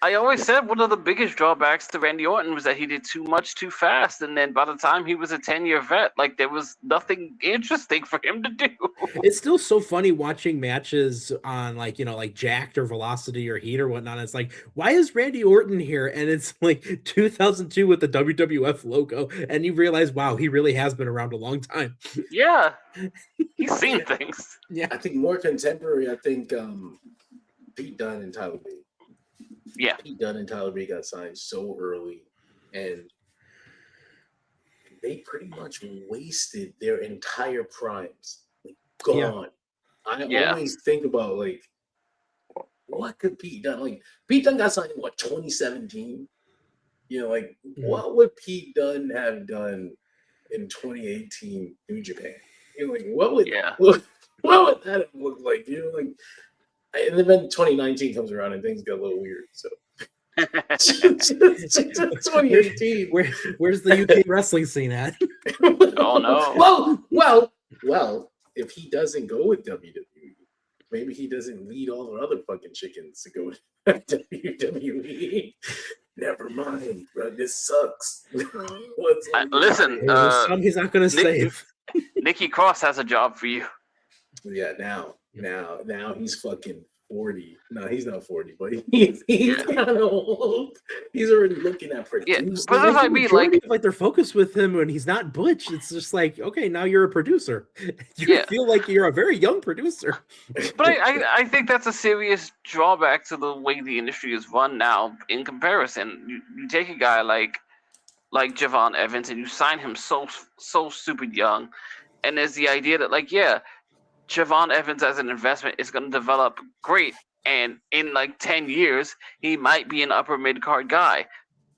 I always said one of the biggest drawbacks to Randy Orton was that he did too much too fast, and then by the time he was a 10-year vet, like there was nothing interesting for him to do. It's still so funny watching matches on like, you know, like Jacked or Velocity or Heat or whatnot. It's like, why is Randy Orton here? And it's like 2002 with the WWF logo, and you realize, wow, he really has been around a long time. Yeah, he's seen things. Yeah. I think more contemporary, I think Pete Dunne and Tyler Bate. Yeah. Pete Dunne and Tyler Bate got signed so early, and they pretty much wasted their entire primes. Like, gone. Yeah. I always think about, like, what could Pete Dunne, like, Pete Dunne got signed in, 2017? You know, like, what would Pete Dunne have done in 2018 New Japan? You know, like, what would that have looked like? You know, like, and then 2019 comes around and things get a little weird. So 2018. Where's the UK wrestling scene at? Oh no. Well, if he doesn't go with WWE, maybe he doesn't lead all the other fucking chickens to go with WWE. Never mind, bro. This sucks. Listen, some he's not gonna save. Nikki Cross has a job for you. Yeah, now he's fucking 40. No, he's not 40, but he's kind of old. He's already looking at producing. But that's what I mean, Majority of, like they're focused with him when he's not Butch. It's just like, okay, now you're a producer. You feel like you're a very young producer. But I think that's a serious drawback to the way the industry is run now. In comparison, you take a guy like Javon Evans and you sign him so stupid young, and there's the idea that like Javon Evans as an investment is going to develop great, and in like 10 years he might be an upper mid card guy.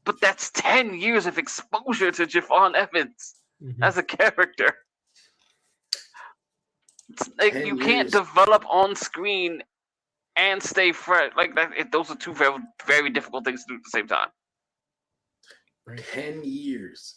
But that's 10 years of exposure to Javon Evans as a character. It's like you can't develop on screen and stay fresh like that. Those are two very, very difficult things to do at the same time. 10 years.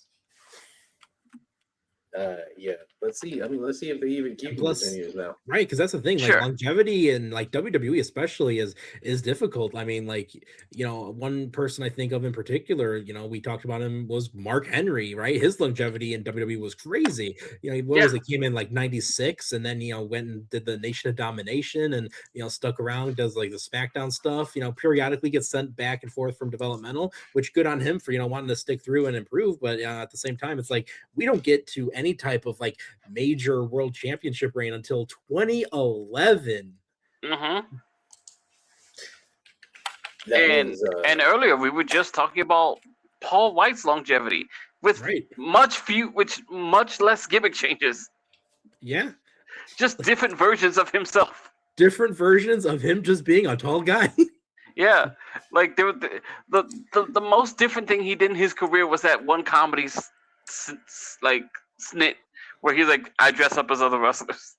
Yeah. Let's see. I mean, let's see if they even keep him for 10 years now. Right, because that's the thing. Like longevity and like WWE especially is difficult. I mean, like, you know, one person I think of in particular, you know, we talked about him was Mark Henry, right? His longevity in WWE was crazy. You know, he came in like 96 and then, you know, went and did the Nation of Domination and, you know, stuck around, does like the SmackDown stuff, you know, periodically gets sent back and forth from developmental, which good on him for, you know, wanting to stick through and improve. But at the same time, it's like we don't get to any type of like major world championship reign until 2011. And earlier we were just talking about Paul White's longevity with much less gimmick changes. Yeah, just different versions of himself. Different versions of him just being a tall guy. Yeah, like there the most different thing he did in his career was that one comedy like snit where he's like, I dress up as other wrestlers.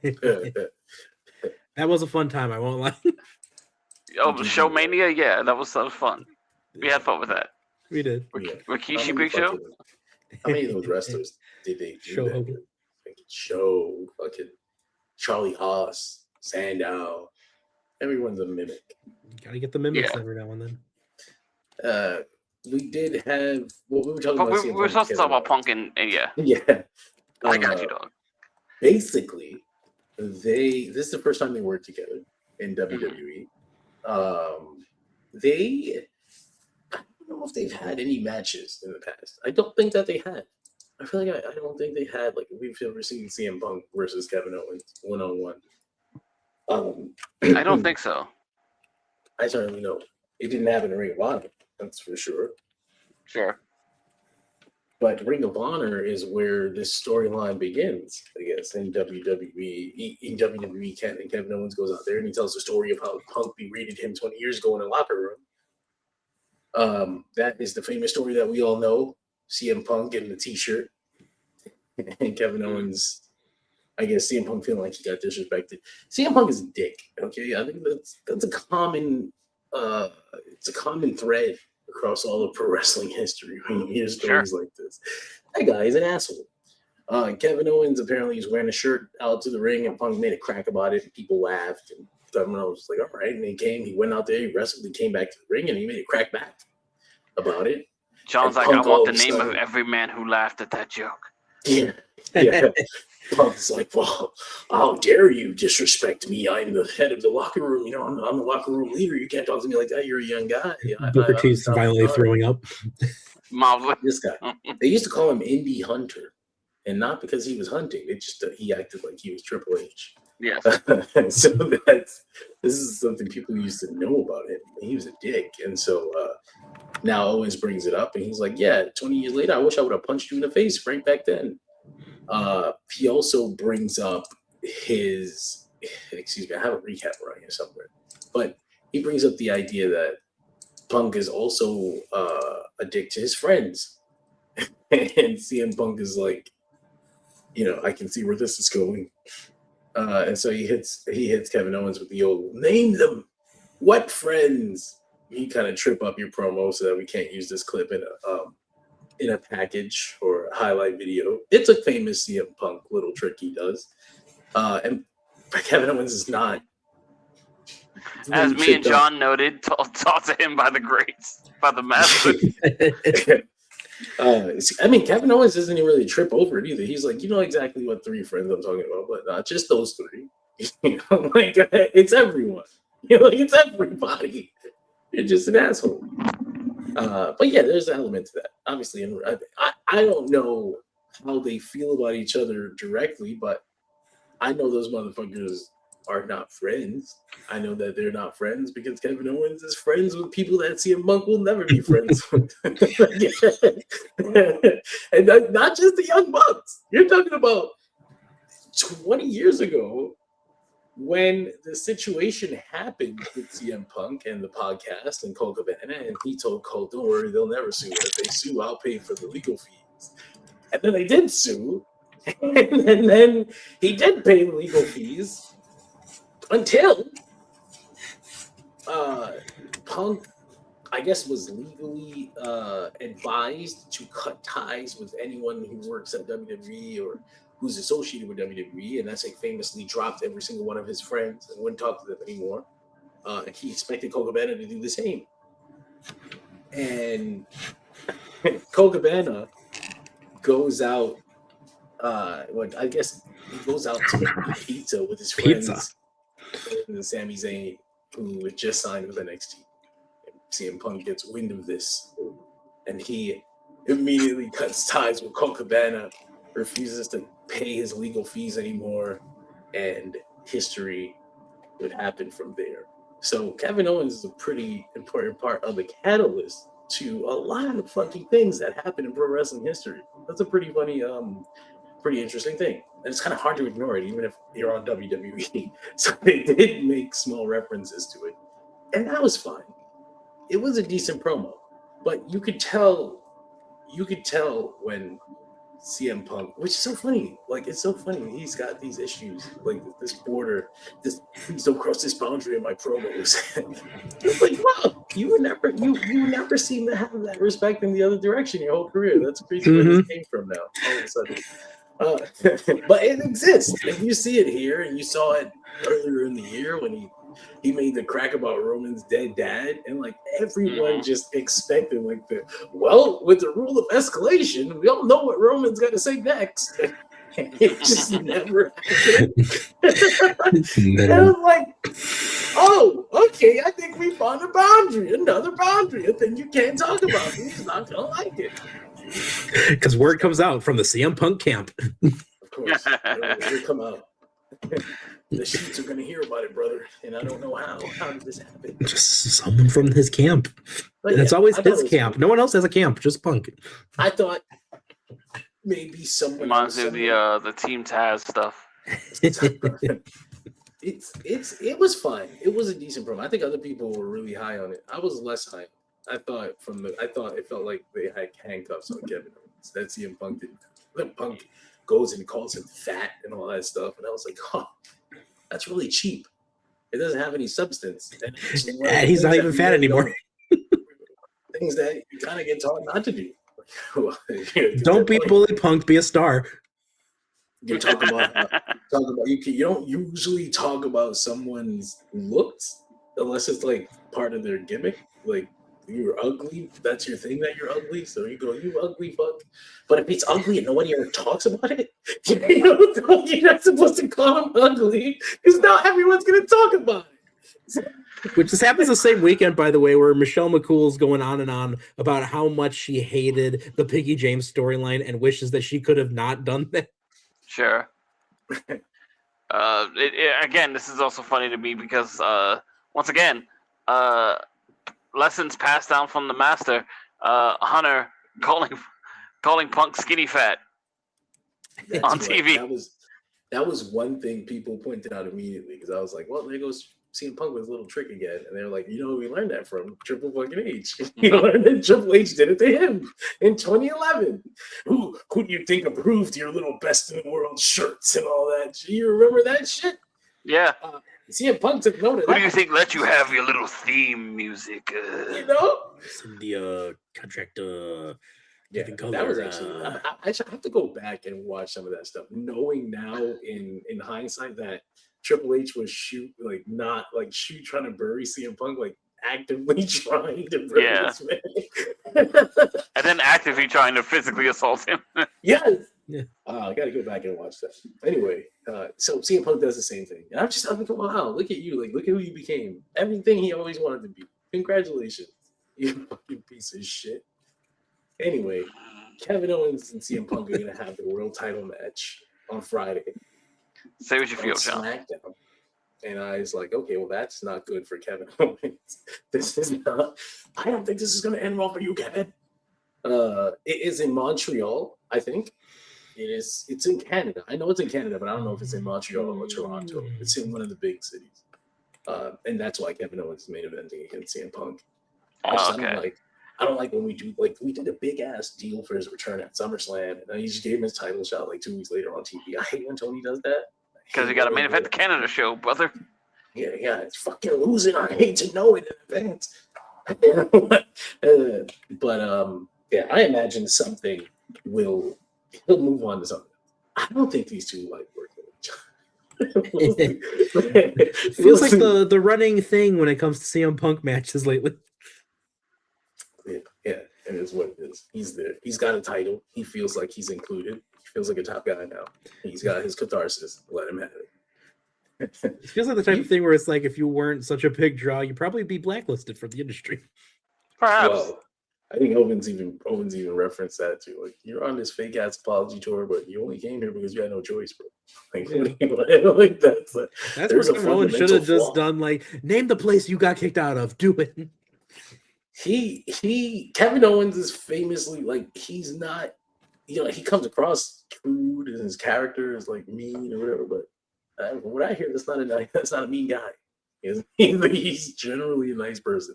That was a fun time, I won't lie. Showmania, yeah, that was fun. We had fun with that. We did. Rikishi Big Show? How many of those wrestlers did they do? Show Hogan. Show, fucking Charlie Haas, Sandow. Everyone's a mimic. You gotta get the mimics every now and then. We did have. Well, we were talking about. We were supposed to talk about Punk and yeah. Yeah. I got you, dog. Basically, this is the first time they worked together in WWE. I don't know if they've had any matches in the past. I don't think that they had. I feel like I don't think they had, like, we've ever seen CM Punk versus Kevin Owens one-on-one. I don't think so. I certainly know. It didn't happen in Ring of Honor, that's for sure. Sure. But Ring of Honor is where this storyline begins, I guess, in WWE. In WWE, Kevin Owens goes out there and he tells the story of how Punk berated him 20 years ago in the locker room. That is the famous story that we all know. CM Punk in the t-shirt. And Kevin Owens, I guess CM Punk feeling like he got disrespected. CM Punk is a dick, okay? I think that's a common it's a common thread across all of pro wrestling history when you hear stories like this. That guy is an asshole. Kevin Owens apparently is wearing a shirt out to the ring, and Punk made a crack about it, and people laughed. And Kevin Owens was like, all right. And he went out there, he wrestled, he came back to the ring, and he made a crack back about it. John's like, I want the name of every man who laughed at that joke. Yeah. Punk's like, well, how dare you disrespect me? I'm the head of the locker room. You know, I'm the locker room leader. You can't talk to me like that. You're a young guy. Booker T's violently throwing up. This guy. They used to call him Indie Hunter, and not because he was hunting. It's just that he acted like he was Triple H. Yes. So this is something people used to know about him. He was a dick, and so now Owens brings it up, and he's like, "Yeah, 20 years later, I wish I would have punched you in the face right back then." He also brings up his, excuse me, I have a recap around here somewhere, but he brings up the idea that Punk is also a dick to his friends, and CM Punk is like, you know, I can see where this is going, and so he hits Kevin Owens with the old name them, what friends? He kind of trip up your promo so that we can't use this clip in a package or a highlight video. It's a famous CM Punk little trick he does. And Kevin Owens is not. As me and John noted, taught to him by the greats, by the masters. I mean, Kevin Owens doesn't really trip over it either. He's like, you know exactly what three friends I'm talking about, but not just those three. You know, like it's everyone. You know, like it's everybody. You're just an asshole. But yeah, there's an element to that. Obviously, and I don't know how they feel about each other directly, but I know those motherfuckers are not friends. I know that they're not friends because Kevin Owens is friends with people that CM Punk will never be friends with. And not just the Young Bucks. You're talking about 20 years ago when the situation happened with CM Punk and the podcast and Cole Cabana, and he told Cole, don't worry, they'll never sue. If they sue, I'll pay for the legal fees. And then they did sue, and then he did pay the legal fees until Punk, I guess, was legally advised to cut ties with anyone who works at WWE or who's associated with WWE, and that's like famously dropped every single one of his friends and wouldn't talk to them anymore. And he expected Cole Cabana to do the same. And Cole Cabana goes out, I guess he goes out to eat pizza with his friends. And Sami Zayn, who had just signed with NXT. And CM Punk gets wind of this, and he immediately cuts ties with Cole Cabana, refuses to pay his legal fees anymore, and history would happen from there. So Kevin Owens is a pretty important part of the catalyst to a lot of fucking things that happen in pro wrestling history. That's a pretty funny, pretty interesting thing. And it's kind of hard to ignore it, even if you're on WWE. So they did make small references to it. And that was fine. It was a decent promo. But you could tell when CM Punk, which is so funny. Like, it's so funny. He's got these issues, like this border, this please don't cross this boundary in my promos. It's like, wow, you never seem to have that respect in the other direction your whole career. That's crazy where this came from now, all of a sudden. But it exists, and you see it here, and you saw it earlier in the year when he made the crack about Roman's dead dad, and like everyone just expected like with the rule of escalation, we all know what Roman's got to say next. It just never happened. And I was like, oh, okay, I think we found a boundary, another boundary, a thing you can't talk about. He's not gonna like it. Because word comes out from the CM Punk camp. Of course, it'll come out. The sheets are going to hear about it, brother, and I don't know how. How did this happen? Just someone from his camp. But and it's always his camp. Cool. No one else has a camp, just Punk. I thought maybe someone reminds me of the Team Taz stuff. It was fine. It was a decent promo. I think other people were really high on it. I was less high. I thought it felt like they had handcuffs on Kevin Owens. That CM Punk didn't. Then Punk goes and calls him fat and all that stuff, and I was like, oh, that's really cheap. It doesn't have any substance. And he's not even fat anymore. Things that you kind of get taught not to do. Don't be a bully, Punk. Be a star. You talk about you don't usually talk about someone's looks unless it's like part of their gimmick. Like, you're ugly. That's your thing, that you're ugly. So you go, you ugly fuck. But if it's ugly and nobody ever talks about it, you're not supposed to call him ugly because now everyone's gonna talk about it. Which just happens the same weekend, by the way, where Michelle McCool's going on and on about how much she hated the Piggy James storyline and wishes that she could have not done that. Sure. Again, this is also funny to me because once again, lessons passed down from the master. Hunter calling Punk skinny fat on TV. That was one thing people pointed out immediately because I was like, well, there goes CM Punk with a little trick again. And they're like, you know who we learned that from? Triple fucking H. You learned that Triple H did it to him in 2011. Who do you think approved your little best in the world shirts and all that? Do you remember that shit? Yeah. CM Punk took note of that. Who do you think let you have your little theme music? You know? The contract. Yeah, that was actually. I have to go back and watch some of that stuff, knowing now in hindsight that Triple H was not trying to bury CM Punk, like actively trying to bury this man, and then actively trying to physically assault him. Yes. Yeah. I got to go back and watch that. Anyway, So CM Punk does the same thing. And I'm like, wow, look at you. Like, look at who you became. Everything he always wanted to be. Congratulations, you fucking piece of shit. Anyway, Kevin Owens and CM Punk are going to have the world title match on Friday. Say what you feel, on John. SmackDown. And I was like, okay, well, that's not good for Kevin Owens. This is not, I don't think this is going to end well for you, Kevin. It is in Montreal, I think. It's in Canada. I know it's in Canada, but I don't know if it's in Montreal or Toronto. It's in one of the big cities. And that's why Kevin Owens is main eventing against CM Punk. I don't like when we do, like, we did a big ass deal for his return at SummerSlam, and he just gave him his title shot like 2 weeks later on TV. I hate when Tony does that. Because you got to main event the Canada show, brother. Yeah, it's fucking losing. I hate to know it in advance. Yeah, I imagine something he'll move on to something. I don't think these two like working with each other. It feels like the running thing when it comes to CM Punk matches lately. Yeah, it is what it is. He's there. He's got a title. He feels like he's included. He feels like a top guy now. He's got his catharsis. Let him have it. It feels like the type of thing where it's like if you weren't such a big draw, you'd probably be blacklisted from the industry. Perhaps. Well, I think Owens even referenced that too. Like, you're on this fake ass apology tour, but you only came here because you had no choice, bro. Like that's what Kevin Owens should have just done. Like, name the place you got kicked out of. Do it. Kevin Owens is famously like, he's not, he comes across crude and his character is like mean or whatever, but from what I hear, that's not a mean guy. He's generally a nice person.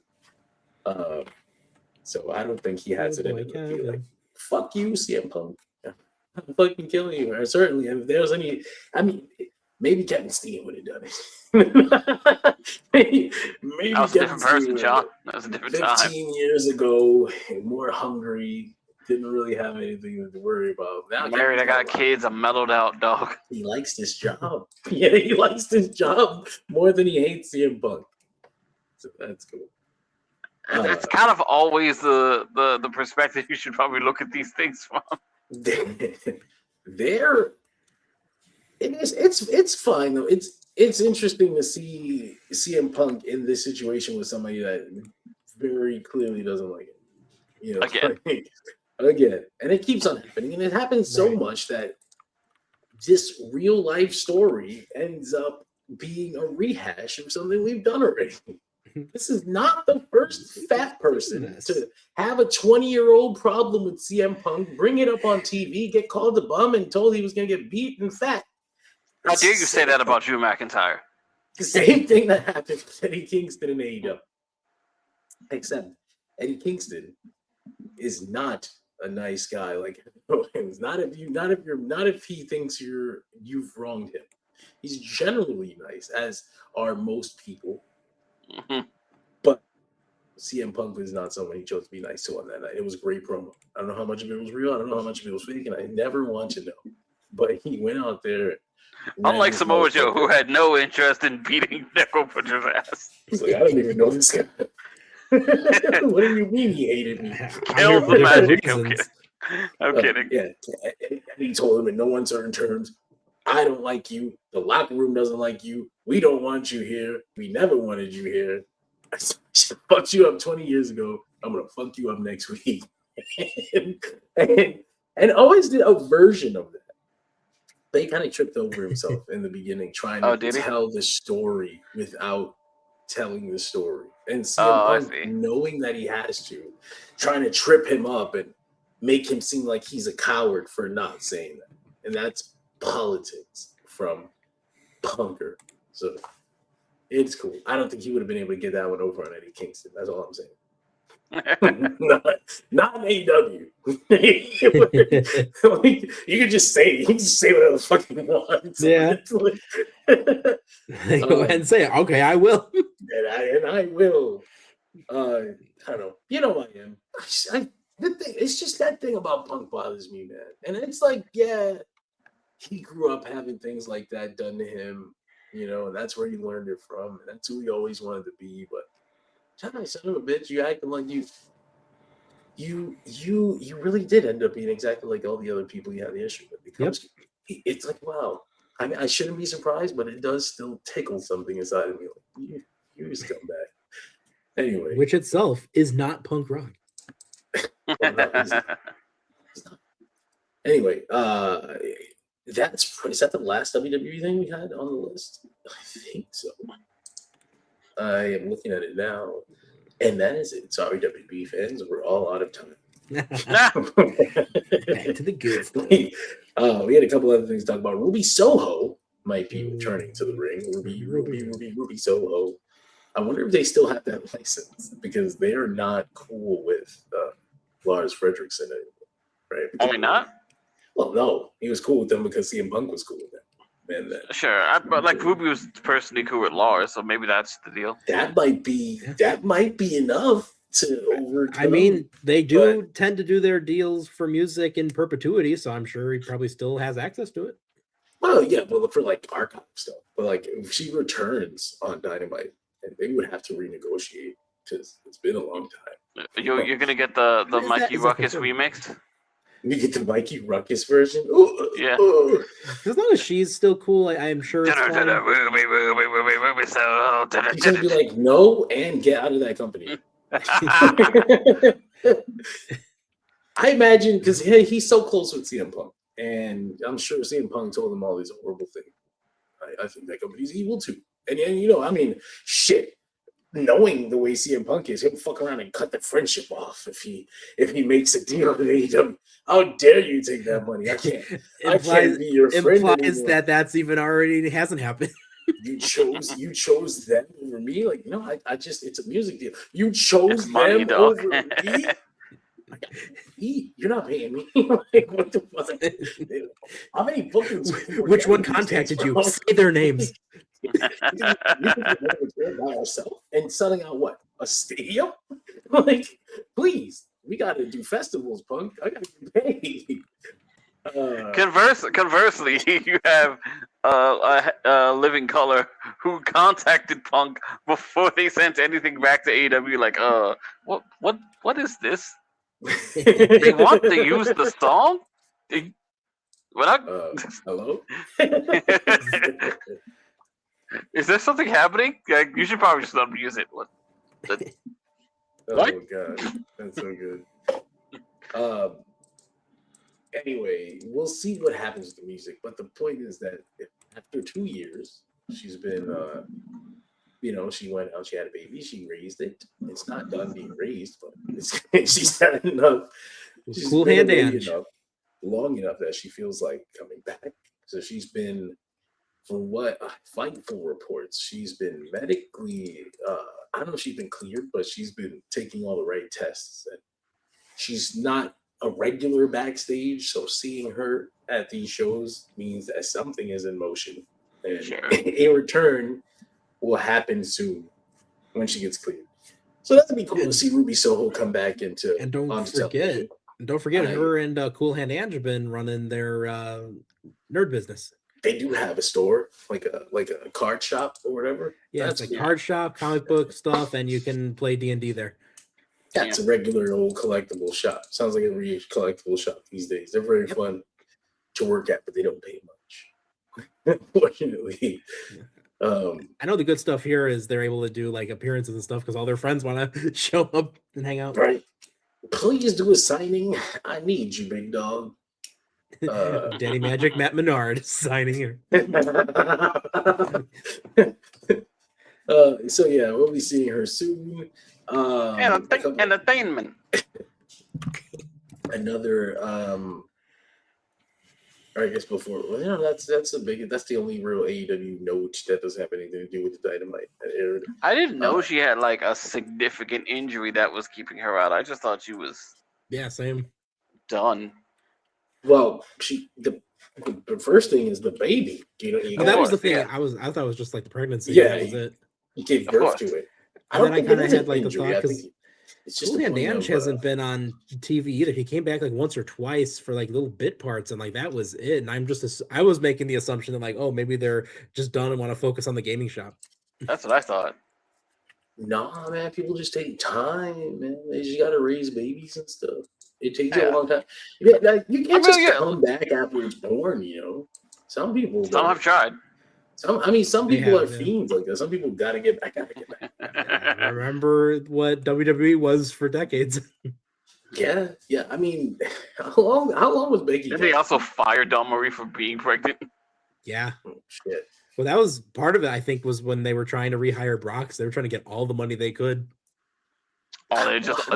So I don't think he has it in him to be like, fuck you, CM Punk. I'm fucking killing you. Or certainly, if there's any, maybe Kevin Steen would have done it. maybe that was a different person, John. That was a different 15 time. years ago, more hungry, didn't really have anything to worry about. Now, married, I got kids, I'm mellowed out, dog. He likes this job. Yeah, he likes this job more than he hates CM Punk. So that's cool. It's kind of always the perspective you should probably look at these things from. It's fine though. It's interesting to see CM Punk in this situation with somebody that very clearly doesn't like it. Again, and it keeps on happening, and it happens so much that this real life story ends up being a rehash of something we've done already. This is not the first fat person to have a 20-year-old problem with CM Punk, bring it up on TV, get called a bum, and told he was going to get beat and fat. How dare you say that about Drew McIntyre? The same thing that happened with Eddie Kingston in AEW. Except Eddie Kingston is not a nice guy. Like, not if he thinks you've wronged him. He's generally nice, as are most people. Mm-hmm. But CM Punk was not someone he chose to be nice to on that night. It was a great promo. I don't know how much of it was real. I don't know how much of it was fake, and I never want to know. But he went out there. Unlike Samoa Joe, who had no interest in beating Necro Butcher's ass. He's like, I don't even know this guy. What do you mean he hated me? Kill the magic. I'm kidding. Yeah, and he told him in no uncertain terms, I don't like you. The locker room doesn't like you. We don't want you here. We never wanted you here. I fucked you up 20 years ago. I'm going to fuck you up next week. and always did a version of that. They kind of tripped over himself in the beginning, trying to tell the story without telling the story. And CM Punk, knowing that he has to, trying to trip him up and make him seem like he's a coward for not saying that. And that's politics from Punker. So it's cool. I don't think he would have been able to get that one over on Eddie Kingston. That's all I'm saying. not in AEW. Like, you can just say whatever the fuck you want. Yeah. Go ahead and say it. Okay, I will. And I will. I don't know. You know I am. It's just that thing about Punk bothers me, man. And it's like, yeah, he grew up having things like that done to him, and that's where he learned it from, and that's who he always wanted to be. But John, son of a bitch, you acting like you really did end up being exactly like all the other people you had the issue with. It's like, wow, I mean, I shouldn't be surprised, but it does still tickle something inside of me. Like, you scumbag. Anyway, Which itself is not punk rock. well, no, it's not. Anyway, is that the last WWE thing we had on the list? I think so. I am looking at it now, and that is it. Sorry, WWE fans, we're all out of time. Back to the good stuff. We had a couple other things to talk about. Ruby Soho might be returning to the ring. Ruby Soho. I wonder if they still have that license because they are not cool with Lars Fredrickson anymore, right? Are we not? Well, no, he was cool with them because CM Punk was cool with them. And Sure, but like Ruby was personally cool with Lars, so maybe that's the deal. that might be enough to overcome. I mean, they do tend to do their deals for music in perpetuity, so I'm sure he probably still has access to it. Well, yeah, well, for like archive stuff, but like if she returns on Dynamite, and they would have to renegotiate because it's been a long time. You're gonna get the What is that? Mikey Is that Ruckus confirmed? remixed? We get the Mikey Ruckus version. Ooh, Yeah. ooh. As long as she's still cool, I'm sure it's fine. Ruby, so. He's gonna be like, no, and get out of that company. I imagine because he's so close with CM Punk, and I'm sure CM Punk told him all these horrible things. I think that company's evil too, and you know, I mean, shit. Knowing the way CM Punk is, he'll fuck around and cut the friendship off if he makes a deal with AEW. How dare you take that money? I can't be your friend Implies anymore. that's even already hasn't happened. You chose them over me. Like, no, I just it's a music deal. You chose It's money, them dog. over me. You're not paying me. Like, what the fuck? How many bookings? Which one contacted you? Say their names. You can by ourselves and selling out what? A stadium? Like, please, we got to do festivals, Punk. I got to get paid. Conversely, you have a Living Color who contacted Punk before they sent anything back to AEW. Like, what is this? They want to use the song? We're not. Hello? Is there something happening? Like, you should probably just let me use it. What? Oh god, that's so good. Anyway, we'll see what happens with the music. But the point is that after 2 years, she's been, she went out, she had a baby, she raised it. It's not done being raised, but she's had enough. She's Cool been hand a baby Ange. long enough that she feels like coming back. So she's been, from what Fightful reports, she's been medically, I don't know if she's been cleared, but she's been taking all the right tests. And she's not a regular backstage, so seeing her at these shows means that something is in motion. And a return will happen soon when she gets cleared. So that'd be cool to see Ruby Soho come back into. And don't onto forget, television. her and Cool Hand Ange have been running their nerd business. They do have a store, like a card shop or whatever. Yeah, That's it's a cool. card shop, comic book stuff, and you can play D&D there. Yeah, it's a regular old collectible shop. Sounds like a real collectible shop these days. They're very fun to work at, but they don't pay much. Unfortunately. I know the good stuff here is they're able to do like appearances and stuff because all their friends want to show up and hang out. Right. Please do a signing. I need you, big dog. Danny Magic, Matt Menard signing here. So yeah, we'll be seeing her soon. Entertainment. Another I guess before that's the only real AEW note that doesn't have anything to do with the Dynamite that aired. I didn't know she had like a significant injury that was keeping her out. I just thought she was same done. Well, the first thing is the baby. That was the thing. I thought it was just like the pregnancy. Yeah, That was it. He gave birth to it. And then I kind of had like the injury. thought because Julian Danch hasn't been on TV either. He came back like once or twice for like little bit parts, and like that was it. And I was making the assumption that like, oh, maybe they're just done and want to focus on the gaming shop. That's what I thought. Nah, man, people just take time, man. They just gotta raise babies and stuff. It takes a long time. Yeah, like, you can't just come back after it's born, Some people. Some have tried. Some people are fiends like that. Some people gotta get back. Remember what WWE was for decades. Yeah. I mean, how long was Becky? Did they also fire Dawn Marie for being pregnant? Yeah. Oh, shit. Well, that was part of it. I think was when they were trying to rehire Brock. So they were trying to get all the money they could. Oh, they're just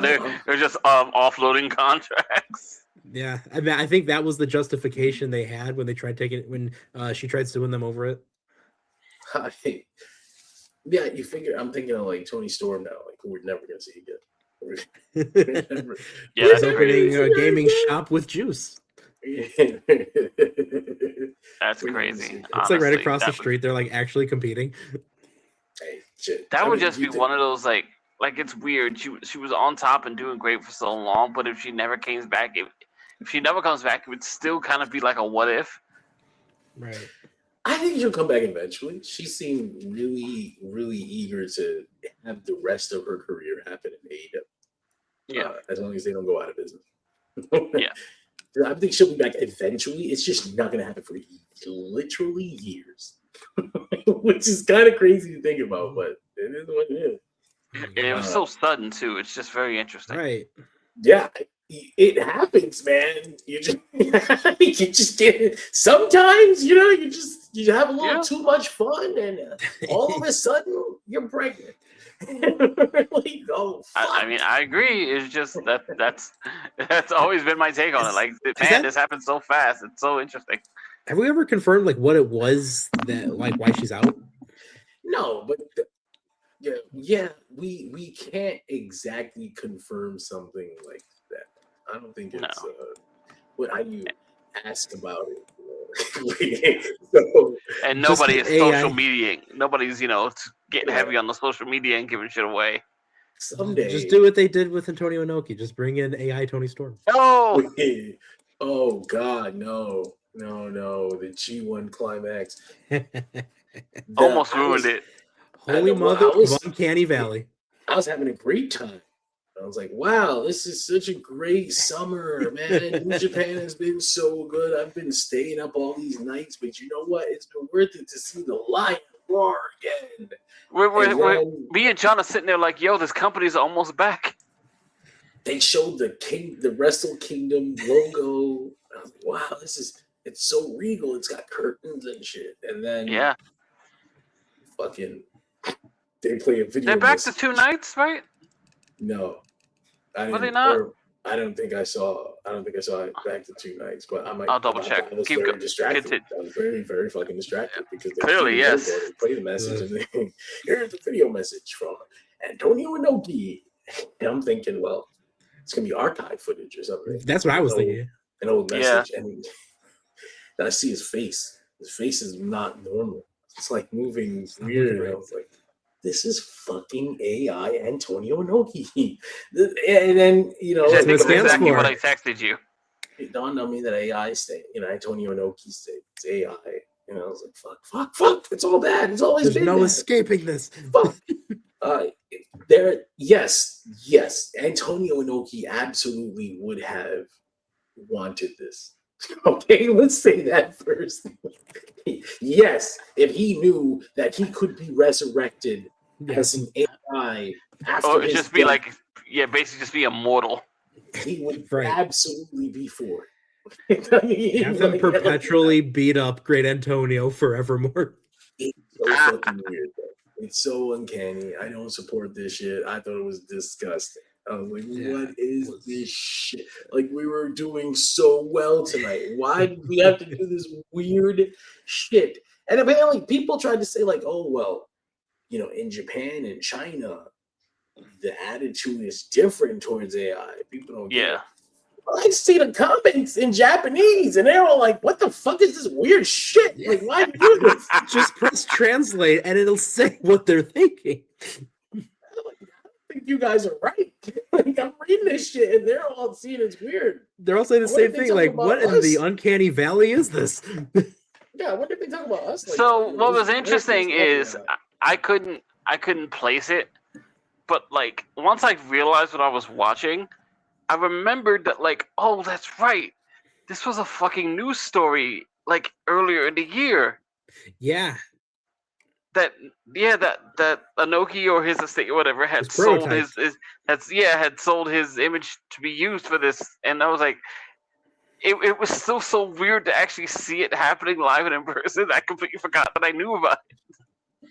offloading contracts. Yeah, I mean, I think that was the justification they had when they tried taking it when she tried suing them over it. Yeah, you figure I'm thinking of like Tony Storm now, like who we're never gonna see again. Yeah, that's opening a gaming shop with juice. That's crazy. It's like right across the street. They're like actually competing. Hey, shit. That would just be one of those like it's weird. She was on top and doing great for so long, but if she never comes back, if she never comes back, it would still kind of be like a what if. Right. I think she'll come back eventually. She seemed really, really eager to have the rest of her career happen in AEW. Yeah. As long as they don't go out of business. Yeah. I think she'll be back eventually. It's just not going to happen for literally years, which is kind of crazy to think about, but it is what it is. It was so sudden too. It's just very interesting. Right. Yeah, it happens, man. You just you just get sometimes, you have a little too much fun, and all of a sudden you're pregnant. Like, oh, I mean, I agree. It's just that's always been my take on it. Like, man, this happened so fast. It's so interesting. Have we ever confirmed like what it was that like why she's out? No, but yeah, we can't exactly confirm something like that. I don't think it's how you ask about it. And nobody is social media. Nobody's getting heavy on the social media and giving shit away. Someday, just do what they did with Antonio Inoki. Just bring in AI Tony Storm. No. Oh God, no. The G1 Climax almost ruined it. Holy mother of Uncanny Valley. I was having a great time. I was like, wow, this is such a great summer, man. New Japan has been so good. I've been staying up all these nights, but you know what? It's been worth it to see the Lion roar again. Me and John are sitting there like, yo, this company's almost back. They showed the Wrestle Kingdom logo. I was like, wow, it's so regal. It's got curtains and shit. And then fucking they play a video. They're back to 2 nights, right? No. Were they not? I don't think I saw it back to 2 nights, but I'll double check. I was very distracted. I was very, very fucking distracted because clearly, yes. They play the message and then here's the video message from Antonio Inoki. And I'm thinking, well, it's gonna be archive footage or something. That's what I was thinking. An old message, and then I see his face. His face is not normal. It's like moving weird. And I was like, this is fucking AI Antonio Inoki. And then, that's exactly what I texted you. It dawned on me that AI Antonio Inoki stayed. It's AI. And I was like, fuck. It's all bad. It's always been no bad. escaping this. Fuck. Yes. Antonio Inoki absolutely would have wanted this. Okay, let's say that first. Yes, if he knew that he could be resurrected as an AI after his just be death, basically just be immortal. He would absolutely be for it. Have them perpetually beat up Great Antonio forevermore. It's so fucking weird, though. It's so uncanny. I don't support this shit. I thought it was disgusting. I was like, what is this shit? Like, we were doing so well tonight. Why did we have to do this weird shit? And apparently people tried to say, like, oh, well, in Japan and China, the attitude is different towards AI. People don't get it. I see the comments in Japanese, and they're all like, what the fuck is this weird shit? Like, why do you do this? Just press translate, and it'll say what they're thinking. I think you guys are right. Like, I'm reading this shit, and they're all seeing it's weird. They're all saying the same thing. Like, what in the uncanny valley is this? Yeah, what did they talk about us? Like, so what was interesting is I couldn't place it, but like once I realized what I was watching, I remembered that like, oh, that's right. This was a fucking news story like earlier in the year. Yeah, That Anoki or his estate or whatever had His sold prototype. had sold his image to be used for this, and I was like, it was still so weird to actually see it happening live and in person. I completely forgot that I knew about it.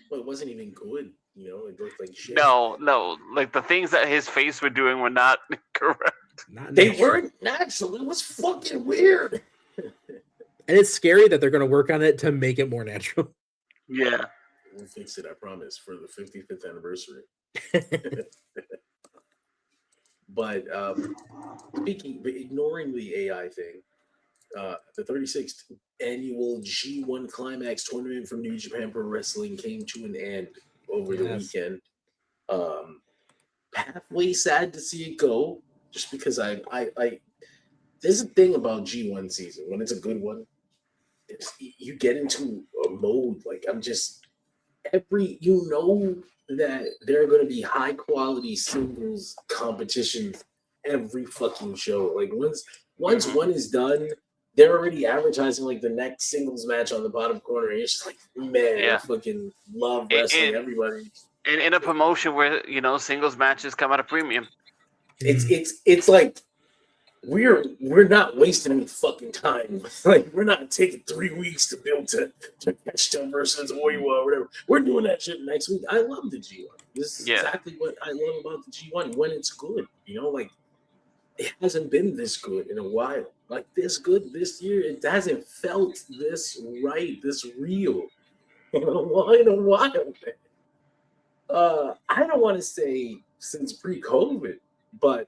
Well, it wasn't even good. You know, it looked like shit. No, like the things that his face were doing were not correct. Not They natural. weren't natural. It was fucking weird. And it's scary that they're going to work on it to make it more natural. Yeah. We'll fix it, I promise, for the 55th anniversary. But ignoring the AI thing, the 36th annual G1 Climax tournament from New Japan Pro Wrestling came to an end over the weekend. Halfway sad to see it go, just because I there's a thing about G1 season when it's a good one. You get into a mode like you know that there are going to be high quality singles competitions every fucking show. Like once one is done, they're already advertising like the next singles match on the bottom corner. And it's just like, man, I fucking love wrestling. Everybody. And in a promotion where singles matches come at a premium. It's like we're not wasting any fucking time. Like we're not taking 3 weeks to build to catch them versus Oiwa or whatever. We're doing that shit next week. I love the G1. This is exactly what I love about the G1 when it's good. Like it hasn't been this good in a while. Like this good this year. It hasn't felt this right, this real in a while. I don't want to say since pre-COVID, but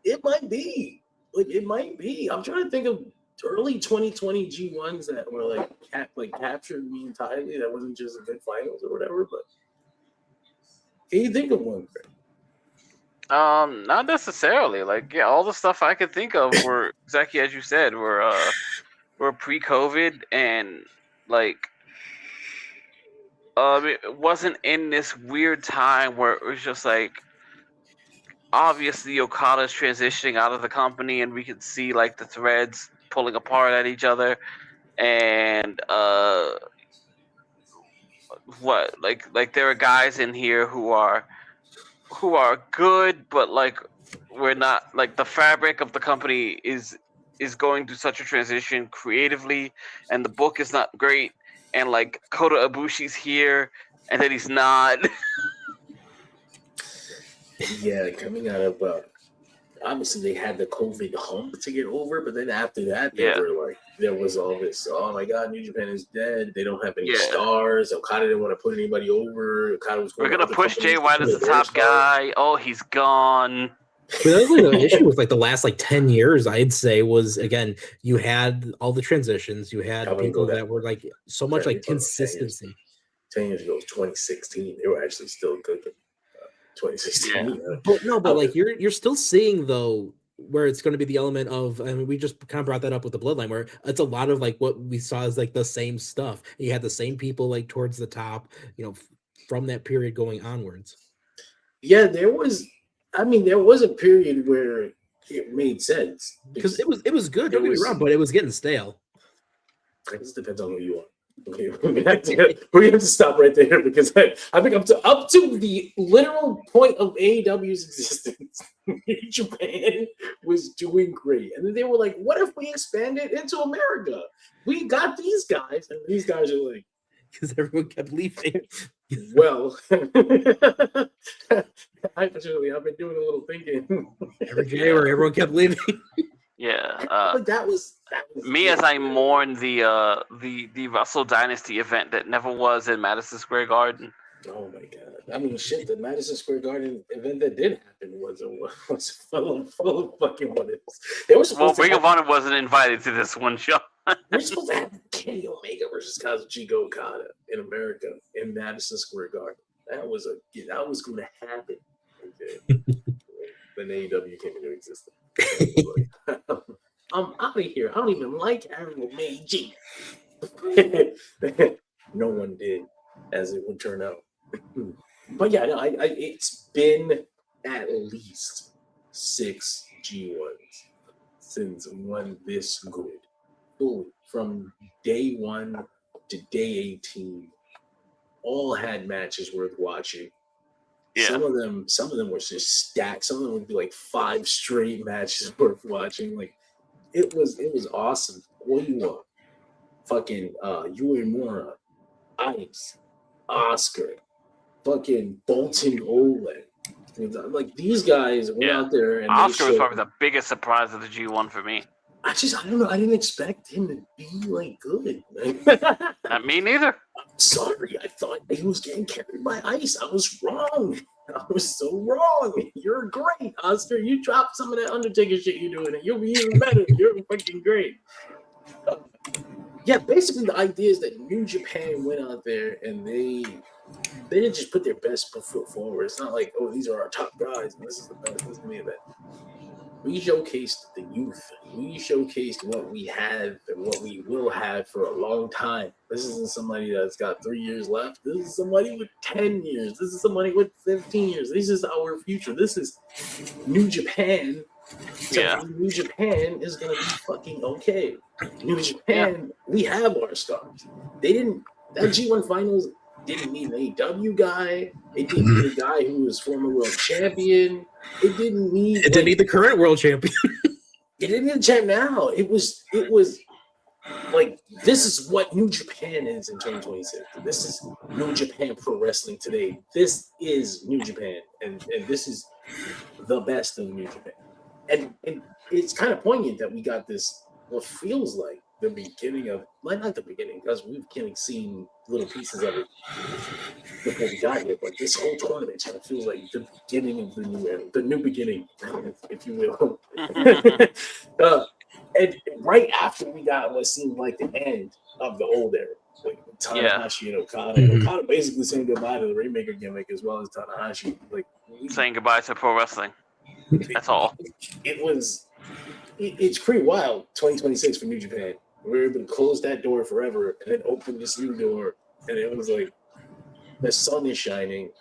it might be. It might be. I'm trying to think of early 2020 G1s that were captured me entirely. That wasn't just a good finals or whatever. But can you think of one? Not necessarily. All the stuff I could think of were exactly as you said. Were pre-COVID and it wasn't in this weird time where it was just like. Obviously, Okada's transitioning out of the company, and we could see the threads pulling apart at each other, and there are guys in here who are good, but we're not the fabric of the company is going through such a transition creatively, and the book is not great, and Kota Ibushi's here, and then he's not. Yeah, coming out of obviously they had the COVID hump to get over, but then after that they were there was all this. Oh my God, New Japan is dead. They don't have any stars. Okada didn't want to put anybody over. Okada was. We're gonna push Jay White as the top guy. Oh, he's gone. But that was the issue with the last 10 years, I'd say, was again you had all the transitions, you had people that were so much consistency. 10 years ago was 2016. They were actually still cooking. 2016. But you're still seeing though where it's going to be the element of, I mean, we just kind of brought that up with the Bloodline, where it's a lot of what we saw is the same stuff. You had the same people towards the top, from that period going onwards. Yeah, there was a period where it made sense because it was good. Don't get me wrong, but it was getting stale. It just depends on who you are. Okay, we have to stop right there because I think up to the literal point of AEW's existence, Japan was doing great, and then they were like, "What if we expand it into America? We got these guys, and these guys are like." Because everyone kept leaving. Well, actually, I've been doing a little thinking. Every day where everyone kept leaving. Yeah, but that was me as I mourn the Russell Dynasty event that never was in Madison Square Garden. Oh my God! I mean, shit. The Madison Square Garden event that did happen was full of fucking what ifs. They were supposed Ring of Honor wasn't invited to this one show. We're supposed to have Kenny Omega versus Kazuchika Okada in America in Madison Square Garden. That was going to happen. Okay. When AEW came into existence. I'm out of here. I don't even like Aaron Meiji. No one did, as it would turn out. But yeah, no, it's been at least 6 G1s since one this good. people from day 1 to day 18 all had matches worth watching. Yeah. Some of them were just stacked. Some of them would be like 5 straight matches worth watching. Like it was awesome. Oiwa, fucking Yuya Uemura, Ice, Oscar, fucking Bolton Oleg. Like these guys went out there and Oscar was probably the biggest surprise of the G1 for me. I don't know. I didn't expect him to be like good. Not me neither. I'm sorry. I thought he was getting carried by Ice. I was wrong. I was so wrong. You're great, Oscar. You dropped some of that Undertaker shit you're doing, and you'll be even better. You're fucking great. Yeah, basically the idea is that New Japan went out there and they didn't just put their best foot forward. It's not like, oh, these are our top guys. And this is the best. This is the main event. We showcased the youth. We showcased what we have and what we will have for a long time. This isn't somebody that's got 3 years left. This is somebody with 10 years. This is somebody with 15 years. This is our future. This is New Japan. New Japan is going to be fucking okay. New Japan, we have our stars. That G1 Finals didn't need an AEW guy. It didn't need a guy who was former world champion. It didn't need the current world champion. It didn't need a champ now. It was like, this is what New Japan is in 2026. This is New Japan Pro Wrestling today. This is New Japan, and this is the best of New Japan. And it's kind of poignant that we got this, what feels like the beginning of, well, not the beginning, because we've kind of seen little pieces of it before we got here, but this whole tournament kind of feels like the beginning of the new era, the new beginning, if you will. And right after we got what seemed like the end of the old era, like Tanahashi and Okada. And Okada basically saying goodbye to the Rainmaker gimmick as well as Tanahashi. Like saying goodbye to pro wrestling. That's all. It's pretty wild. 2026 for New Japan. We're able to close that door forever and then open this new door, and it was like the sun is shining,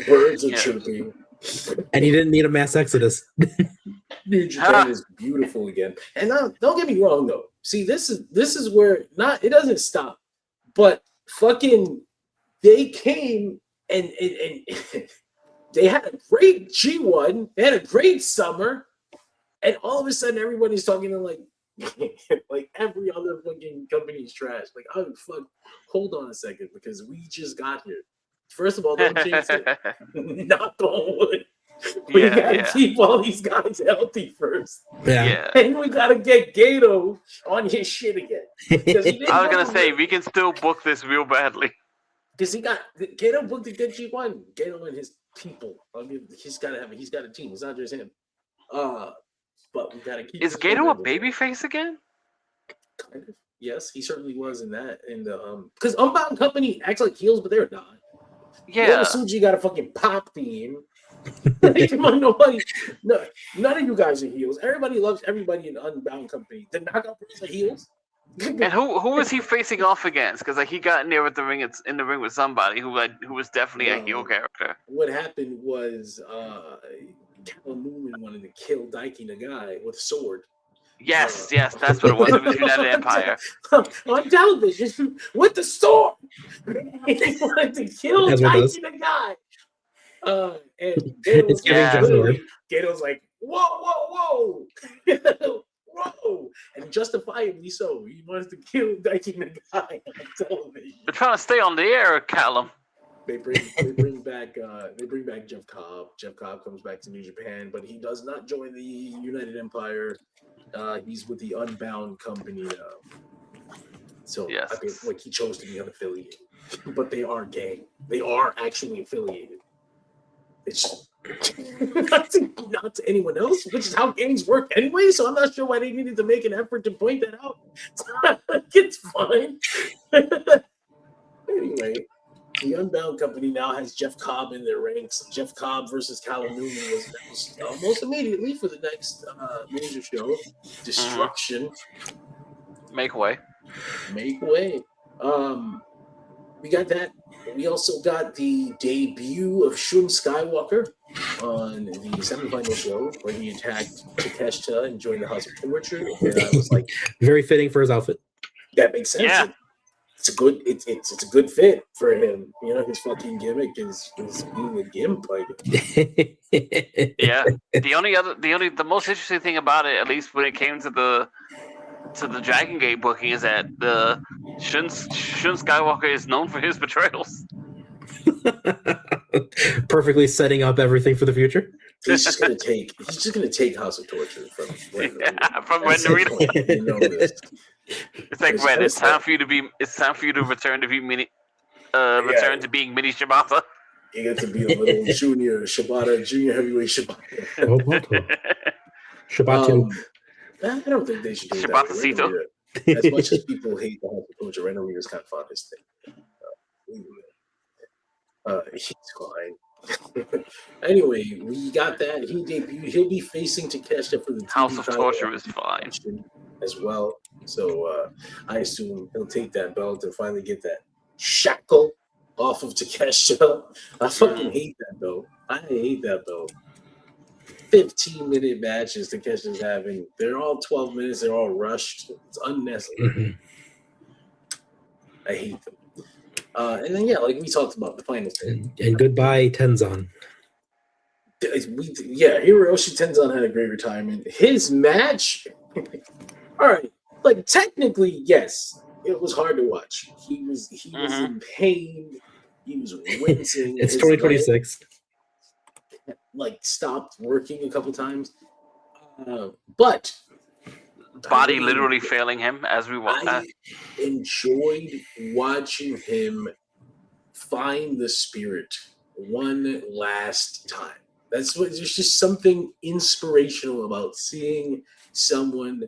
birds are chirping, and he didn't need a mass exodus. New Japan is beautiful again. And now, don't get me wrong though. See, this is where it doesn't stop, but fucking they came and they had a great G1, they had a great summer, and all of a sudden everybody's talking to like every other fucking company's trash. Like, oh fuck, hold on a second, because we just got here. First of all, don't jinx it. Knock on wood. We gotta keep all these guys healthy first. Yeah. And we gotta get Gato on his shit again. I was gonna say we can still book this real badly. Because Gato booked a good G1. Gato and his people. I mean, he's got a team. It's not just him. But we gotta keep. Is Gato a babyface again? Kind of. Yes, he certainly was in that. And because Unbound Company acts like heels, but they're not. Yeah. Suji got a fucking pop theme. Come on, none of you guys are heels. Everybody loves everybody in Unbound Company. The Knockout Brothers are heels. And who was he facing off against? Because like he got in there with in the ring with somebody who was definitely a heel character. What happened was Cal Newman wanted to kill Daiki Nagai with a sword. Yes, that's what it was. It was United Empire. On television with the sword. He wanted to kill Daiki Nagai. And Gato's like, whoa. Whoa. And justifiably so. He wants to kill Daiki Nagai on television. They're trying to stay on the air, Callum. They bring back Jeff Cobb. Jeff Cobb comes back to New Japan, but he does not join the United Empire. He's with the Unbound Company now. So I think like he chose to be unaffiliated. But they are gang. They are actually affiliated. It's not to anyone else, which is how gangs work anyway. So I'm not sure why they needed to make an effort to point that out. It's fine. Anyway, the Unbound Company now has Jeff Cobb in their ranks. Jeff Cobb versus Callum Newman was announced almost immediately for the next major show, Destruction. Make way. We got that. We also got the debut of Shun Skywalker. on the semifinal show where he attacked Takeshita and joined the House of Torture. And I was like, very fitting for his outfit. that makes sense. Yeah. It's a good fit for him. You know, his fucking gimmick is being a gimp. Like, Yeah. The most interesting thing about it, at least when it came to the Dragon Gate booking, is that the Shun Skywalker is known for his betrayals. Perfectly setting up everything for the future. he's just gonna take House of Torture from Ren Narita. You know this. It's like, Ren, it's time for you to return to being mini Shibata. You get to be a little junior heavyweight Shibata. Shabatu. I don't think they should do Shibatacito. that. As much as people hate the House of Torture, Ren Narita's kind of fun his thing. He's fine. Anyway, we got that. He debuted. He'll be facing Takeshita for the TV House of title Torture is fine as well. So I assume he'll take that belt and finally get that shackle off of Takeshita. I fucking hate that belt. I hate that belt. 15-minute matches Takeshita's having. They're all 12 minutes. They're all rushed. It's unnecessary. I hate them. And then, like we talked about, the final thing. And goodbye, Tenzan. Hiroshi Tenzan had a great retirement. His match, all right, like technically, yes, it was hard to watch. He was in pain. He was wincing. It's 2026. Like stopped working a couple times, but body literally failing him as we watch. I enjoyed watching him find the spirit one last time. There's just something inspirational about seeing someone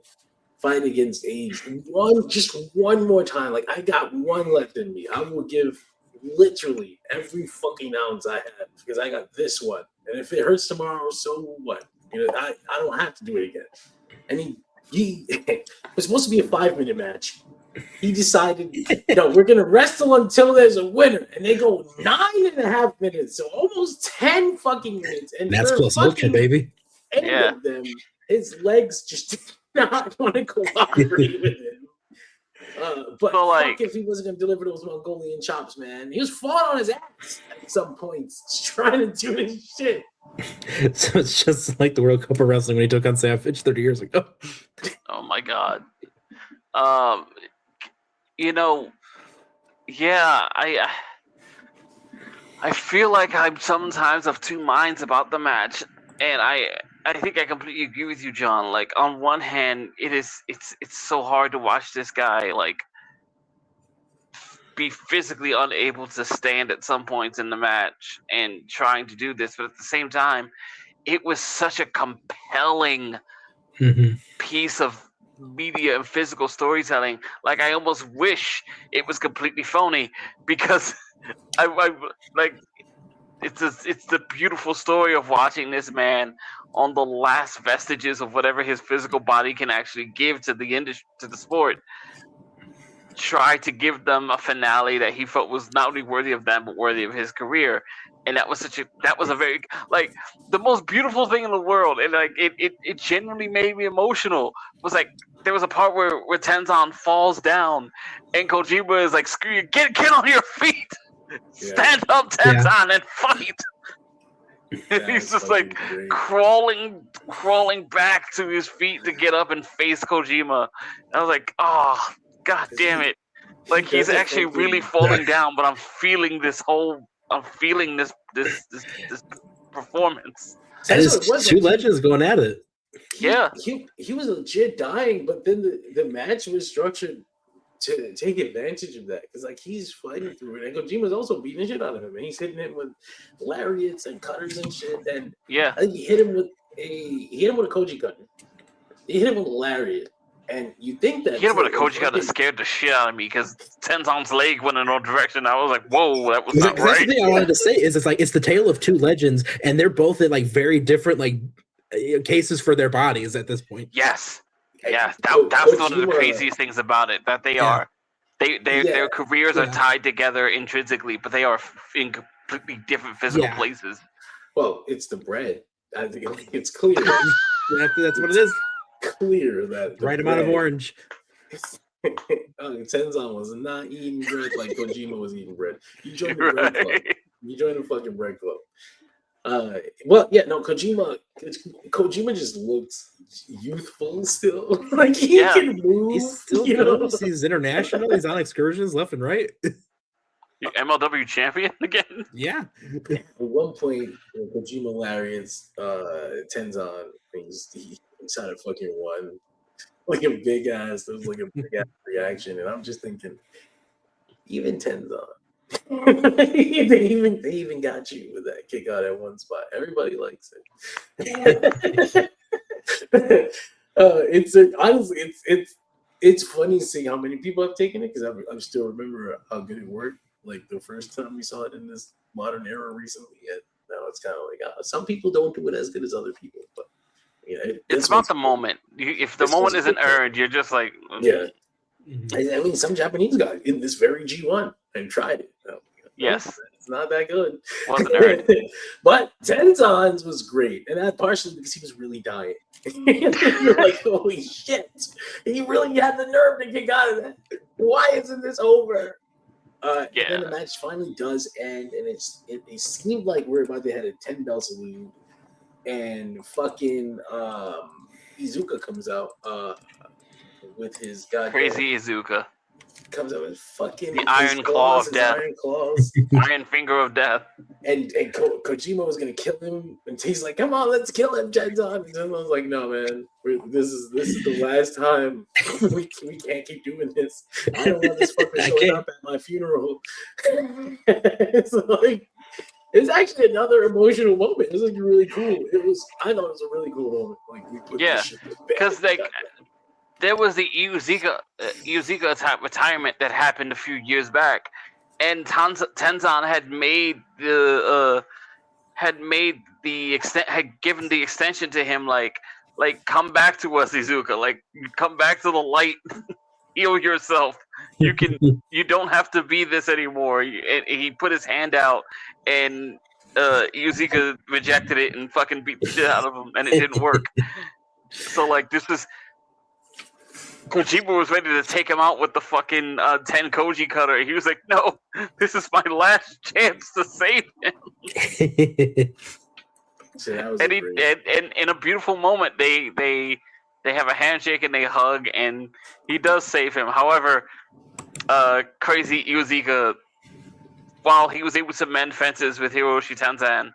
fight against age just one more time. Like, I got one left in me. I will give literally every fucking ounce I have because I got this one. And if it hurts tomorrow, so what? You know, I don't have to do it again. And he it was supposed to be a 5-minute match. He decided, no, we're gonna wrestle until there's a winner, and they go 9.5 minutes, so almost 10 fucking minutes. And that's close ultra, baby. Any of them, his legs just did not want to cooperate with him. But so, like, if he wasn't gonna deliver those Mongolian chops, man, he was falling on his ass at some points, trying to do his shit. So it's just like the World Cup of Wrestling when he took on Savage 30 years ago. Oh my god. You know, yeah, I feel like I'm sometimes of two minds about the match, and I think I completely agree with you, John. Like, on one hand, it's so hard to watch this guy like be physically unable to stand at some points in the match and trying to do this, but at the same time, it was such a compelling piece of media and physical storytelling. Like, I almost wish it was completely phony because I like it's the beautiful story of watching this man on the last vestiges of whatever his physical body can actually give to the industry, to the sport, try to give them a finale that he felt was not only worthy of them but worthy of his career. And that was a very, like, the most beautiful thing in the world. And like it genuinely made me emotional. It was like there was a part where Tenzan falls down and Kojima is like, screw you, get on your feet. Stand up, Tenzan, and fight. He's just like great. crawling back to his feet to get up and face Kojima. I was like, oh, god damn it. Like, he's actually really falling down, but I'm feeling this performance. That is two legends going at it. He was legit dying, but then the match was structured to take advantage of that, because like he's fighting through it, and Kojima's also beating the shit out of him, and he's hitting him with lariats and cutters and shit. And I think he hit him with a Koji cutter. He hit him with a lariat, and you think that he hit him with a Koji cutter scared the shit out of me because Tenzan's leg went in no direction. I was like, whoa, that was not right. That's the thing I wanted to say is it's the tale of two legends, and they're both in like very different like cases for their bodies at this point. Yes. Yeah, that's one of the craziest things about it. That their careers are tied together intrinsically, but they are in completely different physical places. Well, it's the bread. I think it's clear. That's what it is. Clear that the Right amount of bread- orange. Tenzan was not eating bread like Kojima was eating bread. You joined the bread club. You joined the fucking bread club. Well, yeah, no, Kojima just looks youthful still. Like he can move. He still goes. He's international. He's on excursions left and right. MLW champion again. Yeah. At one point, Kojima Lariat's Tenzan, he sounded fucking one. Like a big ass, there was like a big ass reaction, and I'm just thinking, even Tenzan, they even got you with that kick out at one spot. Everybody likes it. Honestly, it's funny seeing how many people have taken it because I still remember how good it worked. Like the first time we saw it in this modern era recently, and now it's kind of like some people don't do it as good as other people, but. Yeah, it's about the moment. If the moment isn't earned, you're just like, yeah. I mean, some Japanese guy in this very G1 and tried it. Yes, it's not that good. Wasn't earned. But Tenzan's was great, and that partially because he was really dying. You're like, holy shit, he really had the nerve to kick out of that. Why isn't this over? And then the match finally does end, and it seemed like we're about to have a 10-bell salute. And fucking Iizuka comes out with his goddamn crazy Iizuka. Comes out with fucking the iron claw of death. Iron claws. Iron finger of death. And Kojima was gonna kill him, and he's like, "Come on, let's kill him, Tenzan." And Tenzan was like, "No, man, this is the last time. we can't keep doing this. I don't want this fucker showing up at my funeral." It's like. It's actually another emotional moment. It was like really cool. I thought it was a really cool moment. Like we put because like there was the Iizuka retirement that happened a few years back, and Tenzan had given the extension to him like come back to us, Iizuka, like come back to the light. Heal yourself. You don't have to be this anymore. And he put his hand out, and Iizuka rejected it and fucking beat the shit out of him, and it didn't work. So like this was Kojima was ready to take him out with the fucking 10 Koji cutter. He was like, "No, this is my last chance to save him." And in a beautiful moment, they have a handshake and they hug, and he does save him. However, crazy Iizuka, while he was able to mend fences with Hiroshi Tenzan,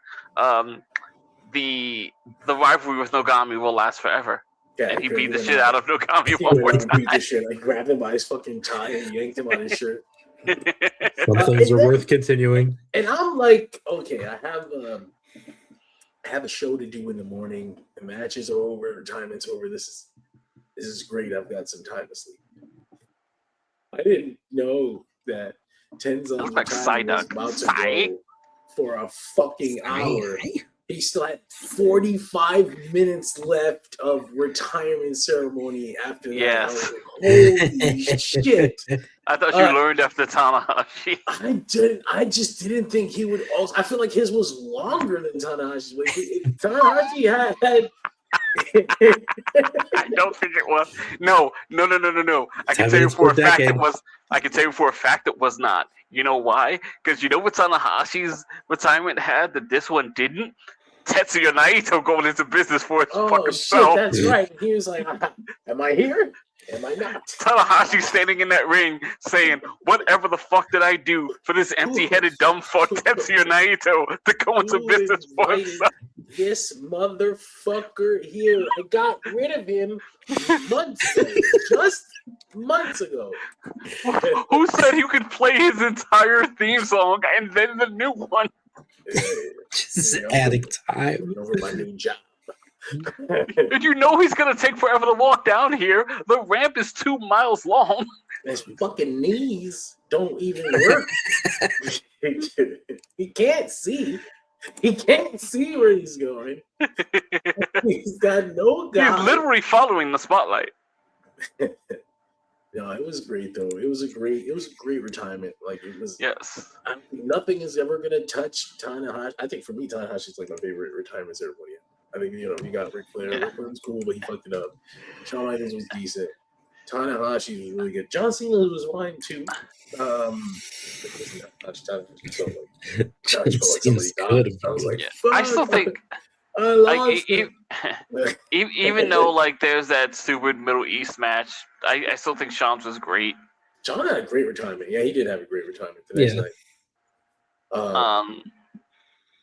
the rivalry with Nogami will last forever. Yeah, and he beat the shit out of Nogami one more time. Beat the shit. I grabbed him by his fucking tie and yanked him out his shirt. Some things are worth continuing. And I'm like, okay, I have a show to do in the morning. The matches are over. Retirement's over. This is great. I've got some time to sleep. I didn't know that Tenzan's was about to go for a fucking hour. He still had 45 minutes left of retirement ceremony after that. Yes. Holy shit. I thought you learned after Tanahashi. I just didn't think he would also. I feel like his was longer than Tanahashi's. Tanahashi had I don't think it was. No. I can tell you for a fact it was. I can tell you for a fact it was not. You know why? Because you know what Tanahashi's retirement had that this one didn't? Tetsuya Naito going into business for his fucking self. That's right. He was like, "Am I here? Am I not?" Tanahashi standing in that ring saying, "Whatever the fuck did I do for this empty-headed dumb fuck Tetsuya Naito to go into business for himself?" This motherfucker here. I got rid of him months ago. Just months ago. Who said you could play his entire theme song and then the new one? Just adding time. Over my new job. Did you know he's gonna take forever to walk down here? The ramp is 2 miles long. His fucking knees don't even work. He can't see. He can't see where he's going. He's got no guide. He's literally following the spotlight. No, it was great though. It was a great retirement. Like it was. Yes. Nothing is ever gonna touch Tanahashi. I think for me, Tanahashi's like my favorite retirement ceremony. I think you got Ric Flair. Ric Flair was cool, but he fucked it up. Shawn Michaels was decent. Tanahashi was really good. John Cena was fine too. Seems good. I was like, I still think. Even though like there's that stupid Middle East match, I still think Shawn's was great. Shawn had a great retirement. Yeah, he did have a great retirement the next night.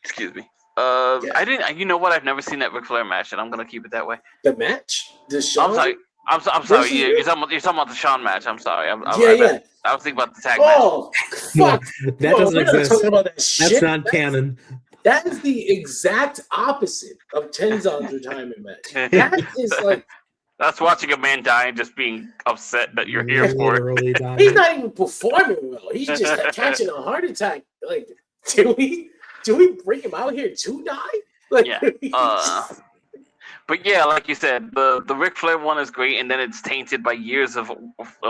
Excuse me. I didn't. You know what? I've never seen that Ric Flair match, and I'm gonna keep it that way. The match? The Shawn? I'm sorry. You're talking about the Shawn match. I'm sorry. I was thinking about the tag match. Oh, fuck! That doesn't exist. About that shit. That's not canon. That is the exact opposite of Tenzon's retirement match. That is like that's watching a man die and just being upset that you're here for it. He's not even performing well. He's just catching a heart attack. Like, do we bring him out here to die? Like, yeah. But yeah, like you said, the Ric Flair one is great, and then it's tainted by years of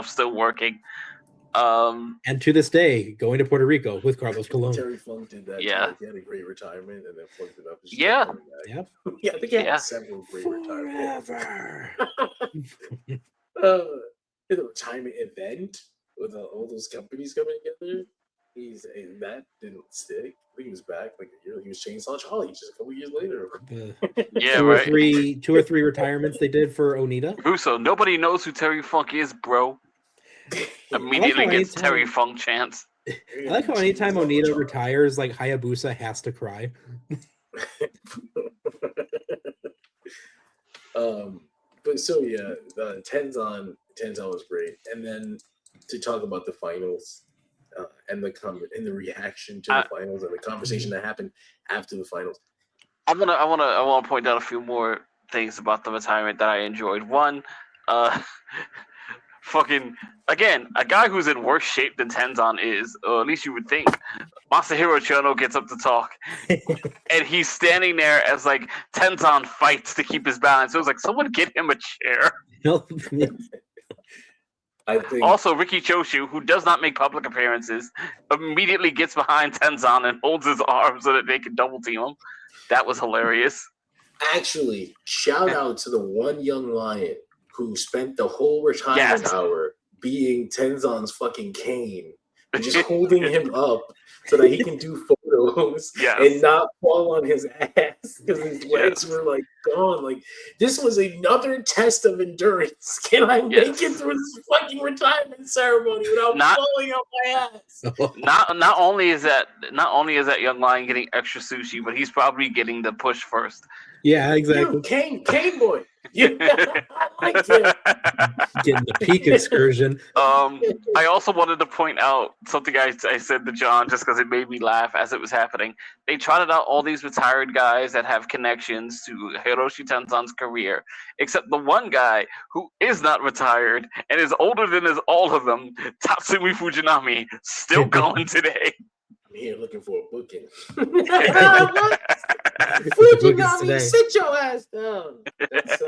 still working. And to this day, going to Puerto Rico with Carlos Colon. Terry Funk did that. Yeah, he had a great retirement, and then flunked it up. Yeah, yep. Yeah, I think he had several great retirements. The retirement event with all those companies coming together. That didn't stick. I think he was back like a year. He was Chainsaw Charlie just a couple years later. Two or three retirements they did for Onita. Russo, nobody knows who Terry Funk is, bro. Immediately gets Terry Funk chance. I like how anytime Onita retires, like Hayabusa has to cry. But so yeah, Tenzon was great, and then to talk about the finals and the reaction to the finals and the conversation that happened after the finals. I wanna point out a few more things about the retirement that I enjoyed. One, fucking again, a guy who's in worse shape than Tenzon is, or at least you would think. Masahiro Chono gets up to talk, and he's standing there as like Tenzon fights to keep his balance. It was like, someone get him a chair. I think also Riki Choshu, who does not make public appearances, immediately gets behind Tenzon and holds his arm so that they can double team him. That was hilarious. Actually, shout out to the one young lion who spent the whole retirement hour being Tenzon's fucking cane and just holding him up so that he can do photos and not fall on his ass because his legs were like gone. Like, this was another test of endurance. Can I make it through this fucking retirement ceremony without falling on my ass? Not only is that young lion getting extra sushi, but he's probably getting the push first. Yeah, exactly. Cane boy. Yeah, I like it. Getting the peak excursion. I also wanted to point out something I said to John just because it made me laugh as it was happening. They trotted out all these retired guys that have connections to Hiroshi Tenzon's career, except the one guy who is not retired and is older than all of them, Tatsumi Fujinami, still going today. I'm here looking for a booking. Fujinami, sit your ass down. That's,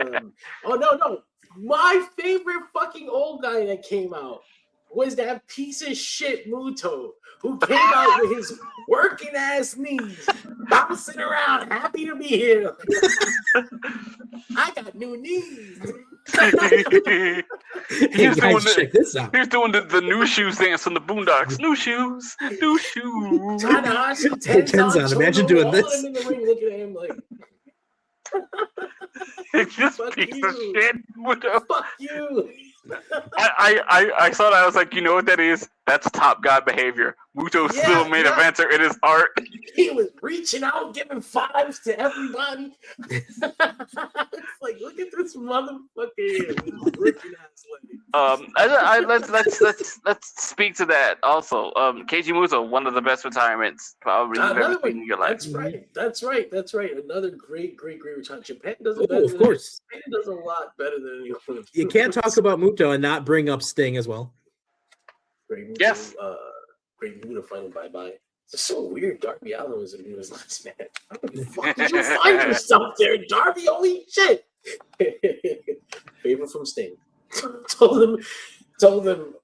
oh no. My favorite fucking old guy that came out was that piece of shit Muto, who came out with his working ass knees, bouncing around, happy to be here. I got new knees. He's doing the new shoes dance on the Boondocks. New shoes. Tanahashi, Tenzon, imagine doing this. In the ring, looking at him like, it's just piece of shit. Fuck you. I saw that. I was like, you know what that is? That's Top God behavior. Muto still made a answer in his heart. He was reaching out, giving fives to everybody. It's like, look at this motherfucker. Let's speak to that also. Keiji Muto, one of the best retirements probably you've ever seen in your life. That's right. Another great retirement. Japan does it better. Of course, Japan does a lot better than anyone. You can't talk about Muto and not bring up Sting as well. Great Muto, Great Muto final bye-bye. It's so weird. Darby Allin was in his last match. How the fuck did you find yourself there, Darby? Holy shit! Favor from Sting. told told him,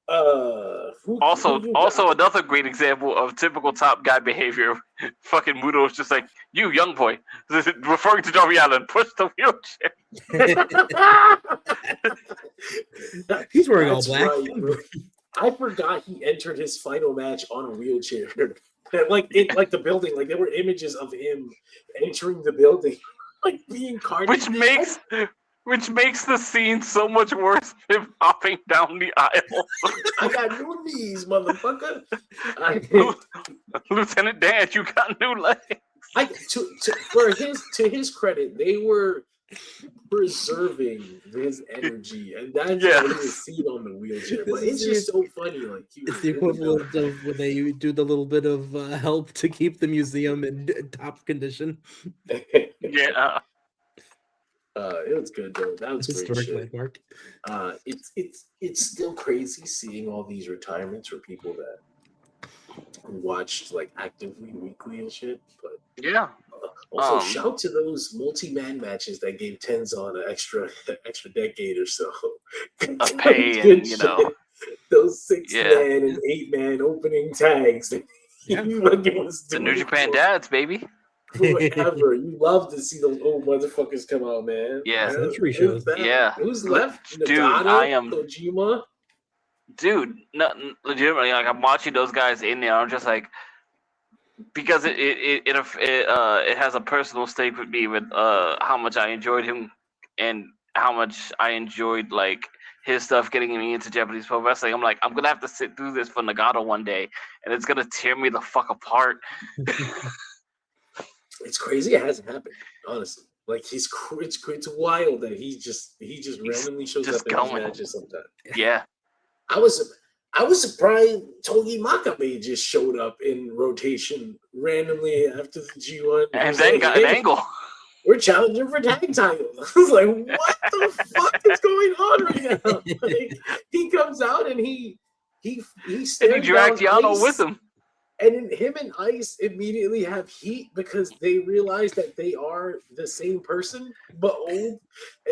Also another great example of typical top guy behavior. Fucking Muto was just like, "You young boy," referring to Darby Allin, push the wheelchair. He's wearing all That's black. right, bro. I forgot he entered his final match on a wheelchair. Like in like the building, like there were images of him entering the building, like being carted. Which makes the scene so much worse. Him hopping down the aisle. I got new knees, motherfucker. Lieutenant Dan, you got new legs. To his credit, they were preserving his energy, and that's why he was seen on the wheelchair. But it's just so funny, like it's the equivalent of when they do the little bit of help to keep the museum in top condition. Yeah. It was good though. That was Historic great landmark. It's still crazy seeing all these retirements for people that watched like actively weekly and shit. But yeah. Also, shout to those multi-man matches that gave Tenzon an extra decade or so. A pay and, you know. Those 6-man and 8-man opening tags. Yeah. The New Japan dads, baby. Forever. You love to see those old motherfuckers come out, man. Yeah. Century shows. Yeah. Who's left? Dude, Nagata, I am. Kojima. Dude, legitimately, like I'm watching those guys in there. I'm just like, because it has a personal stake with me with how much I enjoyed him and how much I enjoyed like his stuff getting me into Japanese pro wrestling. I'm like, I'm gonna have to sit through this for Nagata one day, and it's gonna tear me the fuck apart. It's crazy. It hasn't happened, honestly. Like it's wild that he just randomly shows up in his matches sometimes. Yeah, I was surprised Togi Makabe just showed up in rotation randomly after the G1, and then got an angle. We're challenging for tag titles. I was like, what the fuck is going on right now? Like, he comes out and he dragged Yano with him. And then him and Ice immediately have heat because they realize that they are the same person, but old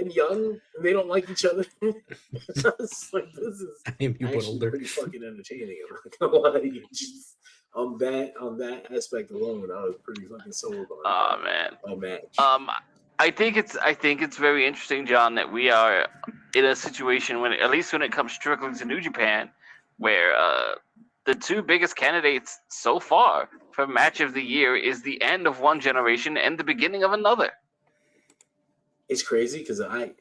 and young, and they don't like each other. It's like, this is actually pretty fucking entertaining. I'm not gonna lie to you. Just on that aspect alone, I was pretty fucking sold on. Oh man. A match. I think it's very interesting, John, that we are in a situation when, at least when it comes strictly to New Japan, where the two biggest candidates so far for match of the year is the end of one generation and the beginning of another. It's crazy because I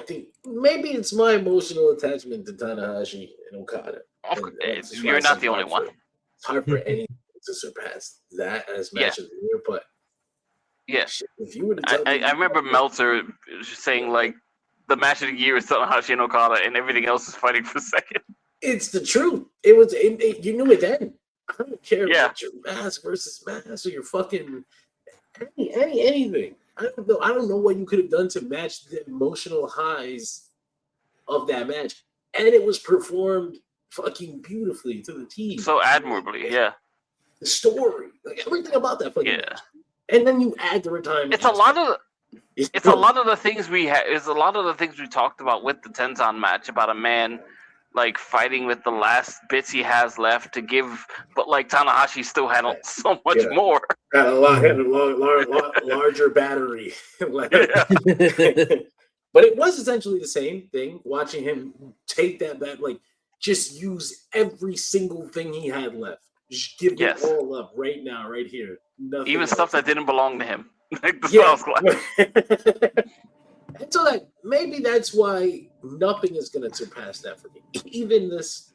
think maybe it's my emotional attachment to Tanahashi and Okada. You're not the only one. It's hard for anything to surpass that as match of the year, but yes, if you were to tell I remember Meltzer saying like the match of the year is Tanahashi and Okada, and everything else is fighting for second. It's the truth. It was. You knew it then. I don't care about your mask versus mask or your fucking anything. I don't know what you could have done to match the emotional highs of that match, and it was performed fucking beautifully to the T. So admirably, yeah. The story, like everything about that fucking match. And then you add the retirement. It's a lot of the things we had. It's a lot of the things we talked about with the Tenzan match about a man like fighting with the last bits he has left to give, but like Tanahashi still had so much more. Had a larger battery. But it was essentially the same thing. Watching him take that like just use every single thing he had left. Just give it all up right now, right here. Nothing even else. Stuff that didn't belong to him, like the South Class. And so that maybe that's why nothing is going to surpass that for me. Even this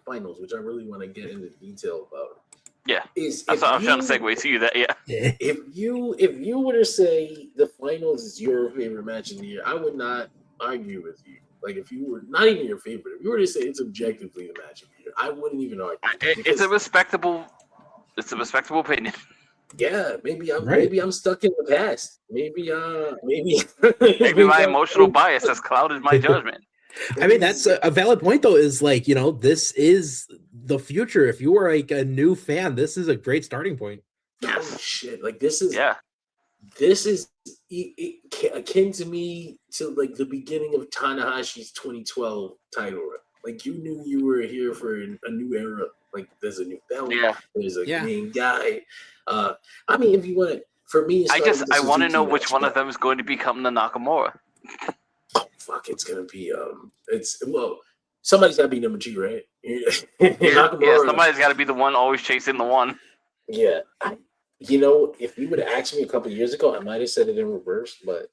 finals, which I really want to get into detail about. Yeah, I'm trying to segue to you that. Yeah, if you were to say the finals is your favorite match of the year, I would not argue with you. Like if you were not even your favorite, if you were to say it's objectively the match of the year, I wouldn't even argue. It's a respectable opinion. Yeah, maybe I'm stuck in the past. Maybe my emotional bias has clouded my judgment. I mean, that's a valid point, though. Is like, you know, this is the future. If you are like a new fan, this is a great starting point. Oh shit! Like this is akin to me to like the beginning of Tanahashi's 2012 title run. Like you knew you were here for a new era. Like there's a new belt. Yeah. There's a main guy. I mean, if you want to, for me, I want to know which one of them is going to become the Nakamura. Oh fuck! It's gonna be somebody's got to be number 2, right? Nakamura, Somebody's got to be the one always chasing the one. Yeah, if you would have asked me a couple of years ago, I might have said it in reverse, but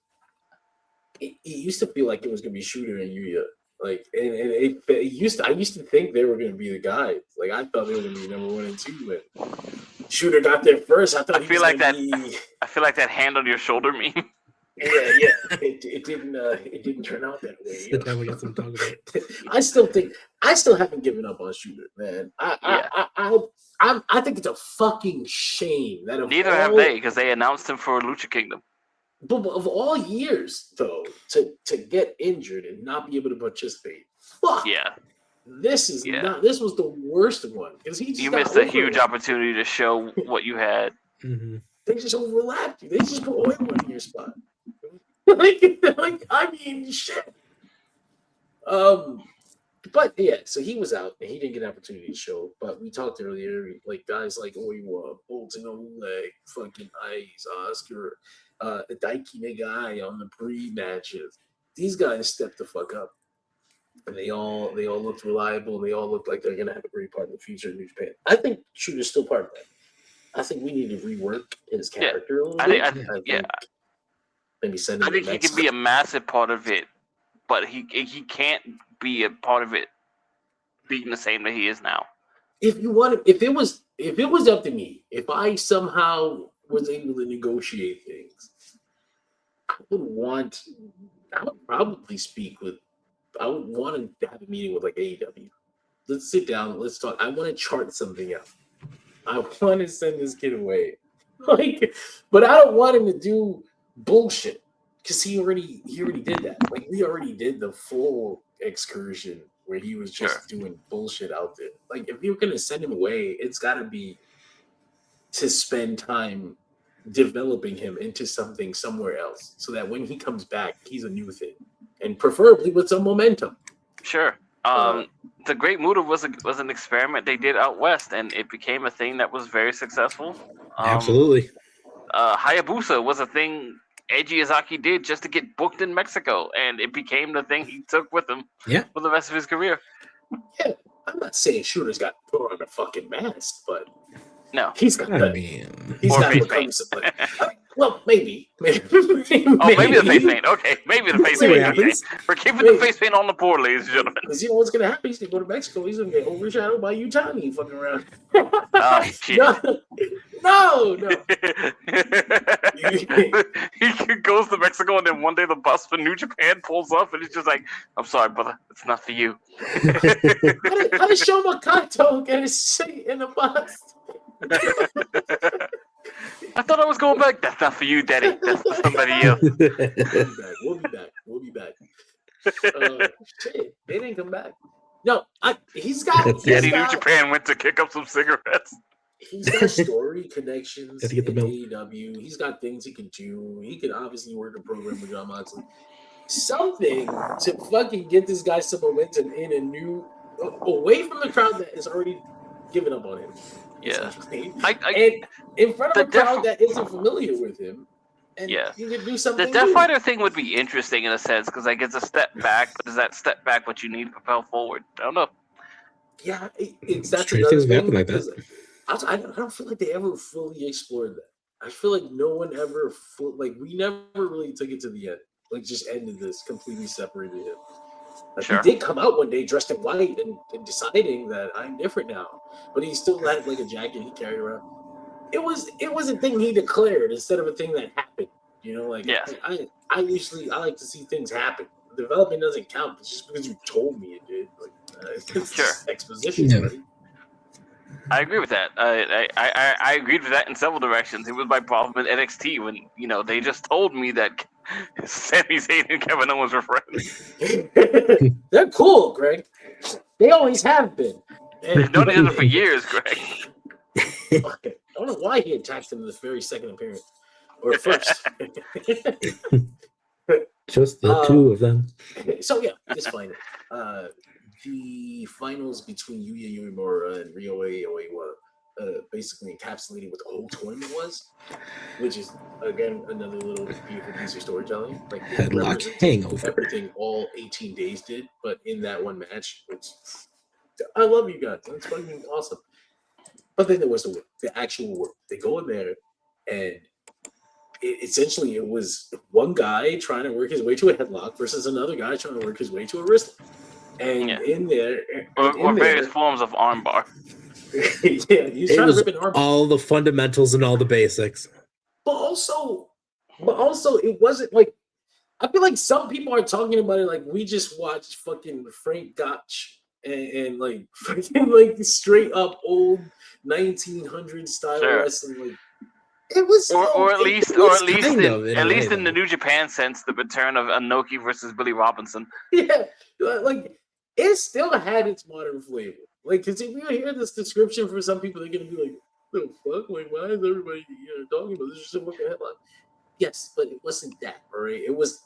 it used to feel like it was gonna be Shooter and Yuya. Like, and I used to think they were gonna be the guys. Like, I thought they were gonna be number 1 and 2, but Shooter got there first. I feel like that hand on your shoulder meme. Yeah. It didn't turn out that way. The time we got some talk about. I still haven't given up on Shooter, man. I think it's a fucking shame that neither have they, because they announced him for Lucha Kingdom. But of all years, though, to get injured and not be able to participate, fuck. Yeah. This was the worst one because you missed a huge opportunity to show what you had. Mm-hmm. They just overlapped you. They just put Oiwa in your spot. I mean, shit. But yeah, so he was out and he didn't get an opportunity to show. But we talked earlier, like guys like Oiwa, Bolton Oleg, fucking Ice, Oscar, Daiki Negai on the pre-matches. These guys stepped the fuck up. And they all looked reliable. They all looked like they're gonna have a great part in the future in New Japan. I think Shooter's still part of that. I think we need to rework his character a little bit. I think maybe send him. I think he can be a massive part of it, but he can't be a part of it being the same that he is now. If it was up to me, if I somehow was able to negotiate things, I would probably speak with. I would want to have a meeting with like AEW. Let's sit down. Let's talk. I want to chart something out. I want to send this kid away, but I don't want him to do bullshit because he already did that. Like we already did the full excursion where he was just doing bullshit out there. Like if you're gonna send him away, it's got to be to spend time developing him into something somewhere else, so that when he comes back, he's a new thing, and preferably with some momentum. Sure. The Great Muta was an experiment they did out west, and it became a thing that was very successful. Absolutely. Hayabusa was a thing Eiji Izaki did just to get booked in Mexico, and it became the thing he took with him for the rest of his career. Yeah, I'm not saying Shooter's got to put on a fucking mask, but no, he's got to become somebody. Well, maybe. Maybe the face paint. Okay, maybe the face paint. Okay. We're keeping the face paint on the board, ladies and gentlemen. Because you know what's going to happen? He's going to go to Mexico. He's going to get overshadowed by Utani fucking around. Shit. No. He goes to Mexico, and then one day the bus for New Japan pulls up, and he's just like, I'm sorry, brother. It's not for you. How did Shoma Kato get his seat in the bus? I thought I was going back. That's not for you, Daddy. That's for somebody else. We'll be back. Shit, they didn't come back. No, he's got. Daddy New Japan went to kick up some cigarettes. He's got story connections in get the AEW. He's got things he can do. He can obviously work a program with John Moxley. Something to fucking get this guy some momentum in a new, away from the crowd that is already given up on him. Yeah, and in front of a crowd that isn't familiar with him, and you can do something. The Death Fighter thing would be interesting in a sense because like it's a step back, but is that step back what you need to propel forward? I don't know. Yeah, that's another thing. Like that. I don't feel like they ever fully explored that. I feel like no one ever we never really took it to the end. Like just ended this, completely separated him. Like he did come out one day dressed in white and deciding that I'm different now, but he still had like a jacket he carried around. It was a thing he declared instead of a thing that happened. You know, like I like to see things happen. Development doesn't count just because you told me it did. Like it's exposition. Yeah. I agree with that. I agreed with that in several directions. It was my problem with NXT when they just told me that Sami Zayn and Kevin Owens were friends. They're cool, Greg. They always have been. They've known each other for years, Greg. Okay. I don't know why he attacked him in this very second appearance or first. Just the two of them. So yeah, this final. The finals between Yuya Uemura and Ryohei Oiwa basically encapsulated what the whole tournament was, which is again another little beautiful piece of storytelling. Like Headlock hangover. Everything all 18 days did, but in that one match, which I love you guys. That's fucking awesome. But then there was the work, the actual work. They go in there, and essentially it was one guy trying to work his way to a headlock versus another guy trying to work his way to a wrist lock. And in there, or various forms of armbar. Yeah, he's trying to rip an armbar. All the fundamentals and all the basics. But also, it wasn't like, I feel like some people are talking about it like we just watched fucking Frank Gotch and like fucking like straight up old 1900 style wrestling. Like it was, or at least in the New Japan sense, the return of Inoki versus Billy Robinson. Yeah, like it still had its modern flavor. Like, because if you hear this description for some people, they're gonna be like, "The fuck? Like, why is everybody talking about this? It's just a fucking headline." Yes, but it wasn't that, all right? It was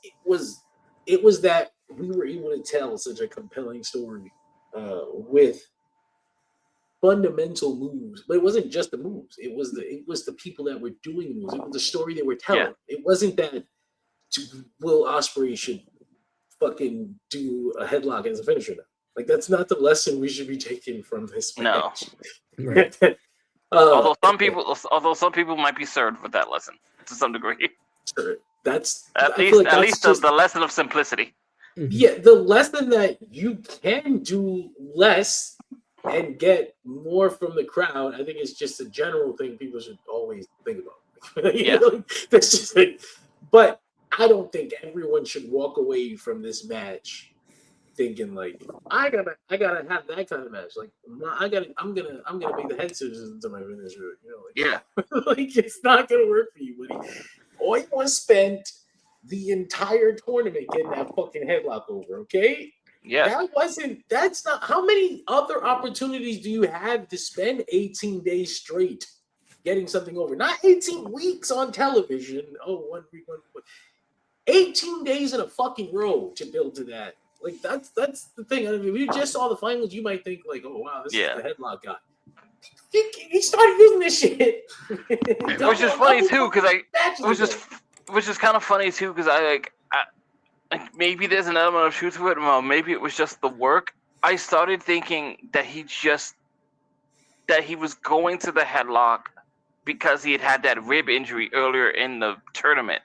that we were able to tell such a compelling story with fundamental moves, but it wasn't just the moves. It was the people that were doing the moves. It was the story they were telling. Yeah. It wasn't that Will Ospreay should fucking do a headlock as a finisher now. Like that's not the lesson we should be taking from this match. No. Right. Although some people might be served with that lesson to some degree. Sure. That's at least the lesson of simplicity. Yeah, the lesson that you can do less and get more from the crowd. I think it's just a general thing people should always think about. Yeah, that's just like. But I don't think everyone should walk away from this match thinking like I gotta have that kind of match. Like I'm gonna make the head scissors into my finisher. Like it's not gonna work for you, buddy. Oiwa spent the entire tournament getting that fucking headlock over. Okay. Yeah. That's not how many other opportunities do you have to spend 18 days straight getting something over? Not 18 weeks on television. Oh, 1 week, 18 days in a fucking row to build to that. Like that's the thing. I mean, if you just saw the finals, you might think like, oh wow, this is the headlock guy. He started using this shit. Which is funny too, because which is kind of funny too, because I maybe there's an element of truth to it. Well, maybe it was just the work. I started thinking that he was going to the headlock because he had that rib injury earlier in the tournament.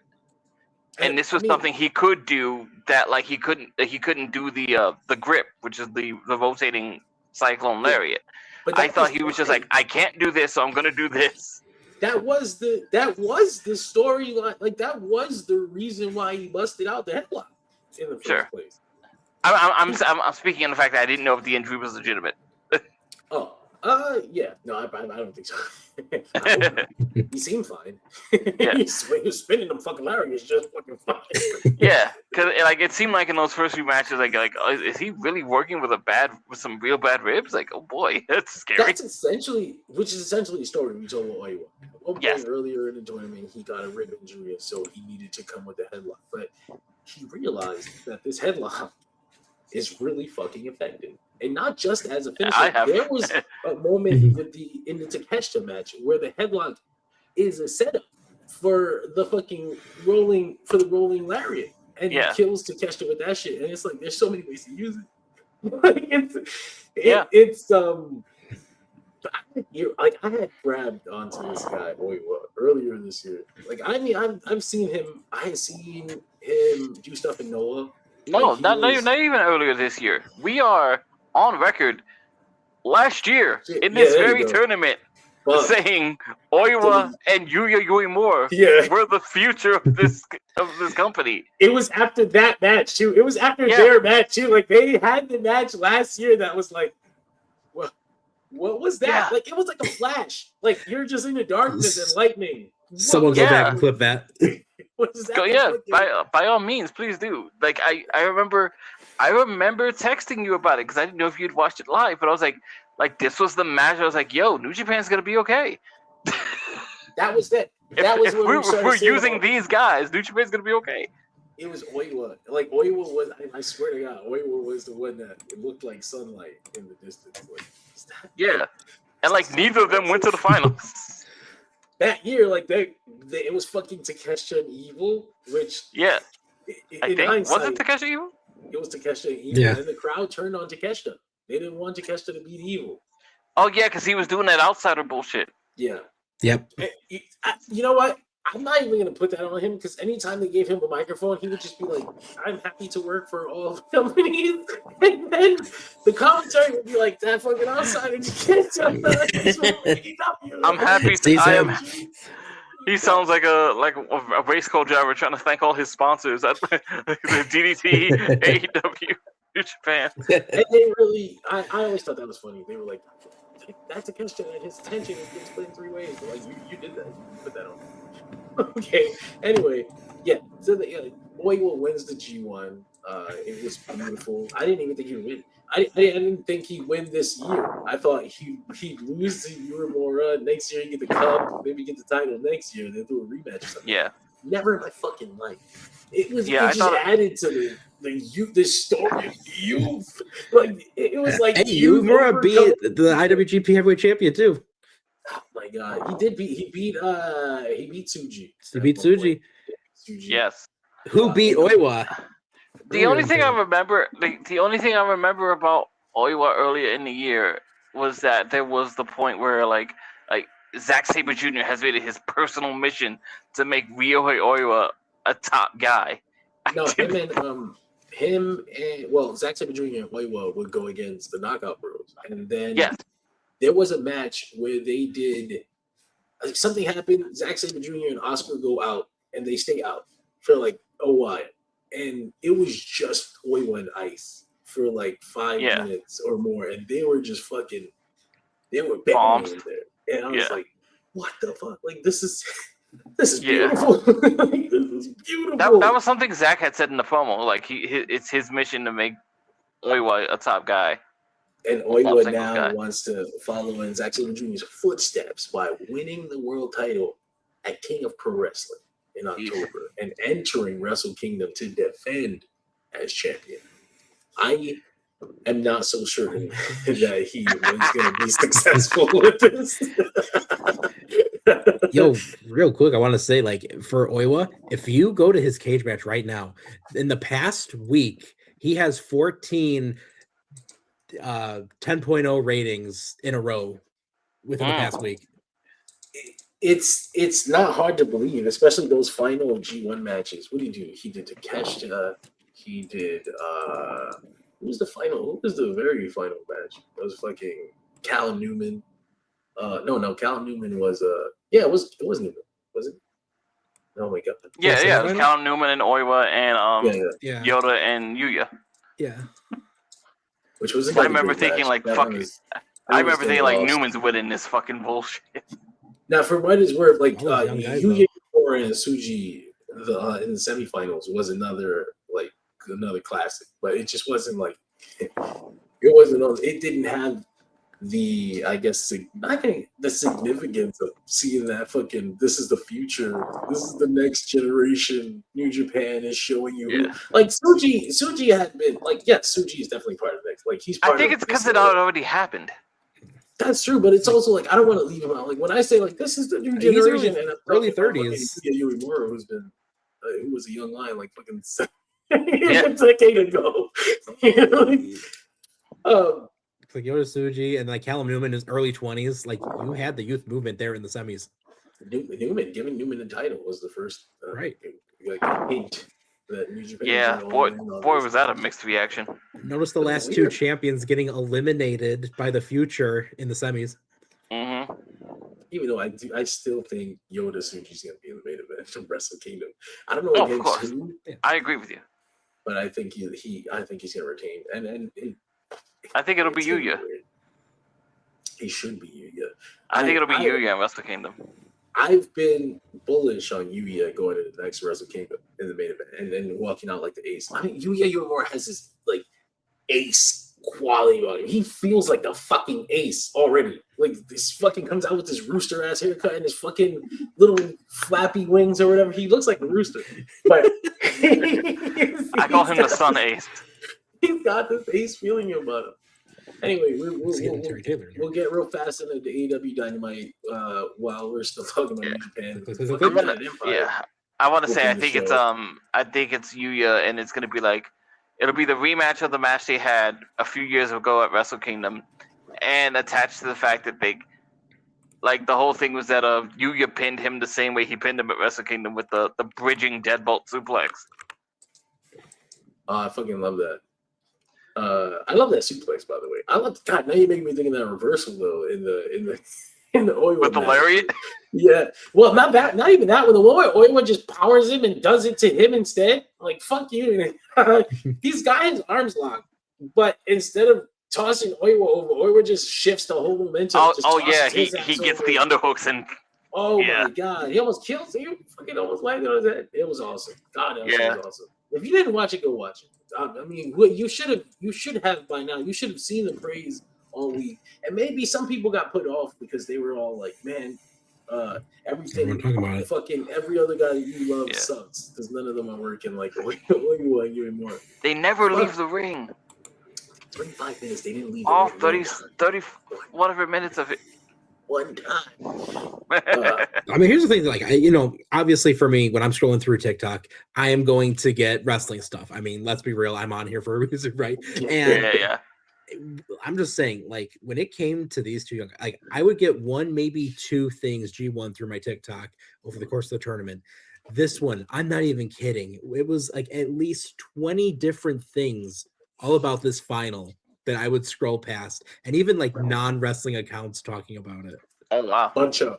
And this was something he could do that like he couldn't do the grip, which is the rotating cyclone lariat. But I thought he was just like, I can't do this, so I'm gonna do this. That was the storyline. Like that was the reason why he busted out the headlock in the first place. I'm speaking on the fact that I didn't know if the injury was legitimate. Yeah, no, I don't think so. He seemed fine. Yeah, he was spinning them fucking lariats just fucking fine. Yeah, because like it seemed like in those first few matches, like is he really working with some real bad ribs? Like, oh boy, that's scary. Which is essentially the story we told Oiwa. At one point earlier in the tournament, he got a rib injury, so he needed to come with a headlock. But he realized that this headlock is really fucking effective. And not just as a finisher. There was a moment in the Takeshita match where the headlock is a setup for the fucking rolling lariat, and he kills Takeshita with that shit. And it's like there's so many ways to use it. I had grabbed onto this guy Oiwa earlier this year. Like I mean, I've seen him. I had seen him do stuff in Noah. No, not even earlier this year. We are on record last year in this very tournament saying Oiwa and Yuya Uemura were the future of this company. It was after that match too. It was after their match too. Like they had the match last year that was like, what was that? Yeah. Like it was like a flash. Like you're just in the darkness and lightning. Someone go back and clip that. What is that? By all means, please do. Like I remember texting you about it because I didn't know if you'd watched it live, but I was like this was the match. I was like, yo, New Japan's gonna be okay. That was it. That was if we're using these guys, New Japan's gonna be okay. it was Oiwa. Like Oiwa was, I swear to God, Oiwa was the one that it looked like sunlight in the distance. Like, Yeah, and like neither of them went to the finals. That year, like it was fucking Takeshita and Evil, which Yeah, I in think hindsight, was it Takeshi Evil? it was Takeshita and Evil, Yeah. and the crowd turned on Takeshita. They didn't want Takeshita to beat Evil. Oh yeah, because he was doing that outsider bullshit. Yeah. Yep. You know what? I'm not even going to put that on him because anytime they gave him a microphone, he would just be like, I'm happy to work for all companies. And then the commentary would be like, that fucking outsider just can't jump out. I'm happy. Sees him. He sounds like a race car driver trying to thank all his sponsors at the DDT, AEW, New Japan. And they really, I always thought that was funny. They were like, that's a question and his attention is getting split in 3 ways. But like, you did that. You put that on. Okay. Anyway, yeah. So Oiwa wins the G1. It was beautiful. I didn't even think he would win. I didn't think he'd win this year. I thought he'd lose to Uemura. Next year, he'd get the Cobb. Maybe get the title next year. Then do a rematch or something. Yeah. Never in my fucking life. It was. Yeah, it just added to the youth. The story of youth. Like it was like. Hey, Uemura beat the IWGP Heavyweight Champion too. Oh my God, he beat Tsuji. He beat Tsuji. Yes. Who beat Oiwa? The only thing I remember, the only thing I remember about Oiwa earlier in the year was that there was the point where like Zack Sabre Jr. has made it his personal mission to make Ryohei Oiwa a top guy. No, him and Zack Sabre Jr. and Oiwa would go against the Knockout Bros, and then there was a match where they did something happened. Zack Sabre Jr. and Oscar go out, and they stay out for like a while. And it was just Oiwa and Ice for like 5 minutes or more, and they were just fucking. They were bombs in there, and I was like, "What the fuck? Like this is beautiful. Like, this is beautiful." That was something Zach had said in the promo. Like it's his mission to make Oiwa a top guy. And Oiwa now wants to follow in Zack Sabre Jr.'s footsteps by winning the world title at King of Pro Wrestling in October and entering Wrestle Kingdom to defend as champion. I am not so certain that he was going to be successful with this. Yo, real quick, I want to say, like, for Oiwa, if you go to his cage match right now, in the past week, he has 14 10.0 ratings in a row within the past week. It's not hard to believe, especially those final G1 matches. What did he do? He did Takeshita. He did who was the very final match? It was fucking Callum Newman. No, Callum Newman was it was Newman, was it? Oh my God. Yeah, it was Callum Newman and Oiwa and Yoda and Yuya. Yeah. Which was I remember thinking like Newman's winning this fucking bullshit. Now, for what it's worth, like Yuya Uemura and Tsuji in the semifinals was another classic, but it just wasn't like it didn't have the the significance of seeing that fucking this is the future, this is the next generation. New Japan is showing you like Tsuji had been like Tsuji is definitely part of the next. Like he's part I think it's because it already happened. That's true, but it's also like I don't want to leave him out. Like when I say like this is the new generation, and early 30s. Yuya Uemura, who was a young lion, like fucking a decade ago. Like Yoda Tsuji and like Callum Newman is early 20s. Like you had the youth movement there in the semis. Newman giving Newman the title was the first hint that New Japan. Yeah, boy, was that a mixed reaction. Notice the last two champions getting eliminated by the Future in the semis. Mm-hmm. Even though I still think Yoda Tsuji's going to be in the main event from Wrestle Kingdom. I don't know against who. I agree with you, but I think he's going to retain, and I think it'll be Yuya. He should be Yuya. I think it'll be Yuya in Wrestle Kingdom. I've been bullish on Yuya going into the next Wrestle Kingdom in the main event and then walking out like the ace. I mean, Yuya Uemura has this like ace quality about him. He feels like the fucking ace already. Like this fucking comes out with this rooster ass haircut and his fucking little flappy wings or whatever. He looks like a rooster, but I call him the Sun Ace. He's got this ace feeling about him. Anyway, we'll get real fast into the AEW Dynamite while we're still talking about New Japan. I want to say I think it's Yuya, and it's gonna be like it'll be the rematch of the match they had a few years ago at Wrestle Kingdom, and attached to the fact that they like the whole thing was that Yuya pinned him the same way he pinned him at Wrestle Kingdom with the bridging deadbolt suplex. I fucking love that. I love that suplex, by the way. I love God. Now you make me think of that reversal though in the Oiwa with the lariat. Yeah. Well, not that. Not even that. When the Oiwa just powers him and does it to him instead. Like fuck you. He's got his arms locked, but instead of tossing Oiwa over, Oiwa just shifts the whole momentum. He gets the underhooks and. Oh my God! He almost kills him. Fucking almost landed on his head. It was awesome. God, that was awesome. If you didn't watch it, go watch it. I mean, you should have by now. You should have seen the praise all week, and maybe some people got put off because they were all like, "Man, everything, fucking every other guy that you love sucks," because none of them are working like Oiwa and Uemura. They never leave the ring. 25 minutes. They didn't leave. All 30 whatever minutes of it. One time. I mean, here's the thing. Like, obviously for me, when I'm scrolling through TikTok, I am going to get wrestling stuff. I mean, let's be real. I'm on here for a reason, right? And I'm just saying, like, when it came to these two, like, I would get one, maybe two things G1 through my TikTok over the course of the tournament. This one, I'm not even kidding. It was like at least 20 different things all about this final that I would scroll past, and even like non-wrestling accounts talking about it. Oh wow! Bunch of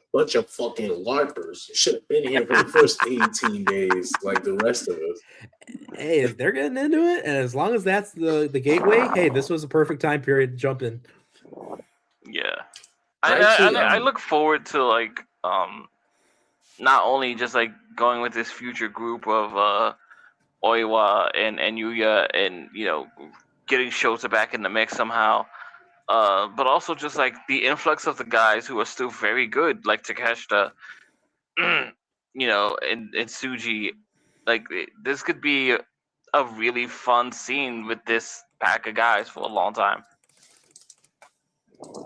fucking LARPers should have been here for the first 18 days, like the rest of us. Hey, if they're getting into it, and as long as that's the gateway, hey, this was a perfect time period to jump in. Yeah, I look forward to like not only just like going with this future group of Oiwa and Yuya, and getting Shota back in the mix somehow, but also just like the influx of the guys who are still very good, like Takeshita, and Tsuji. Like this could be a really fun scene with this pack of guys for a long time.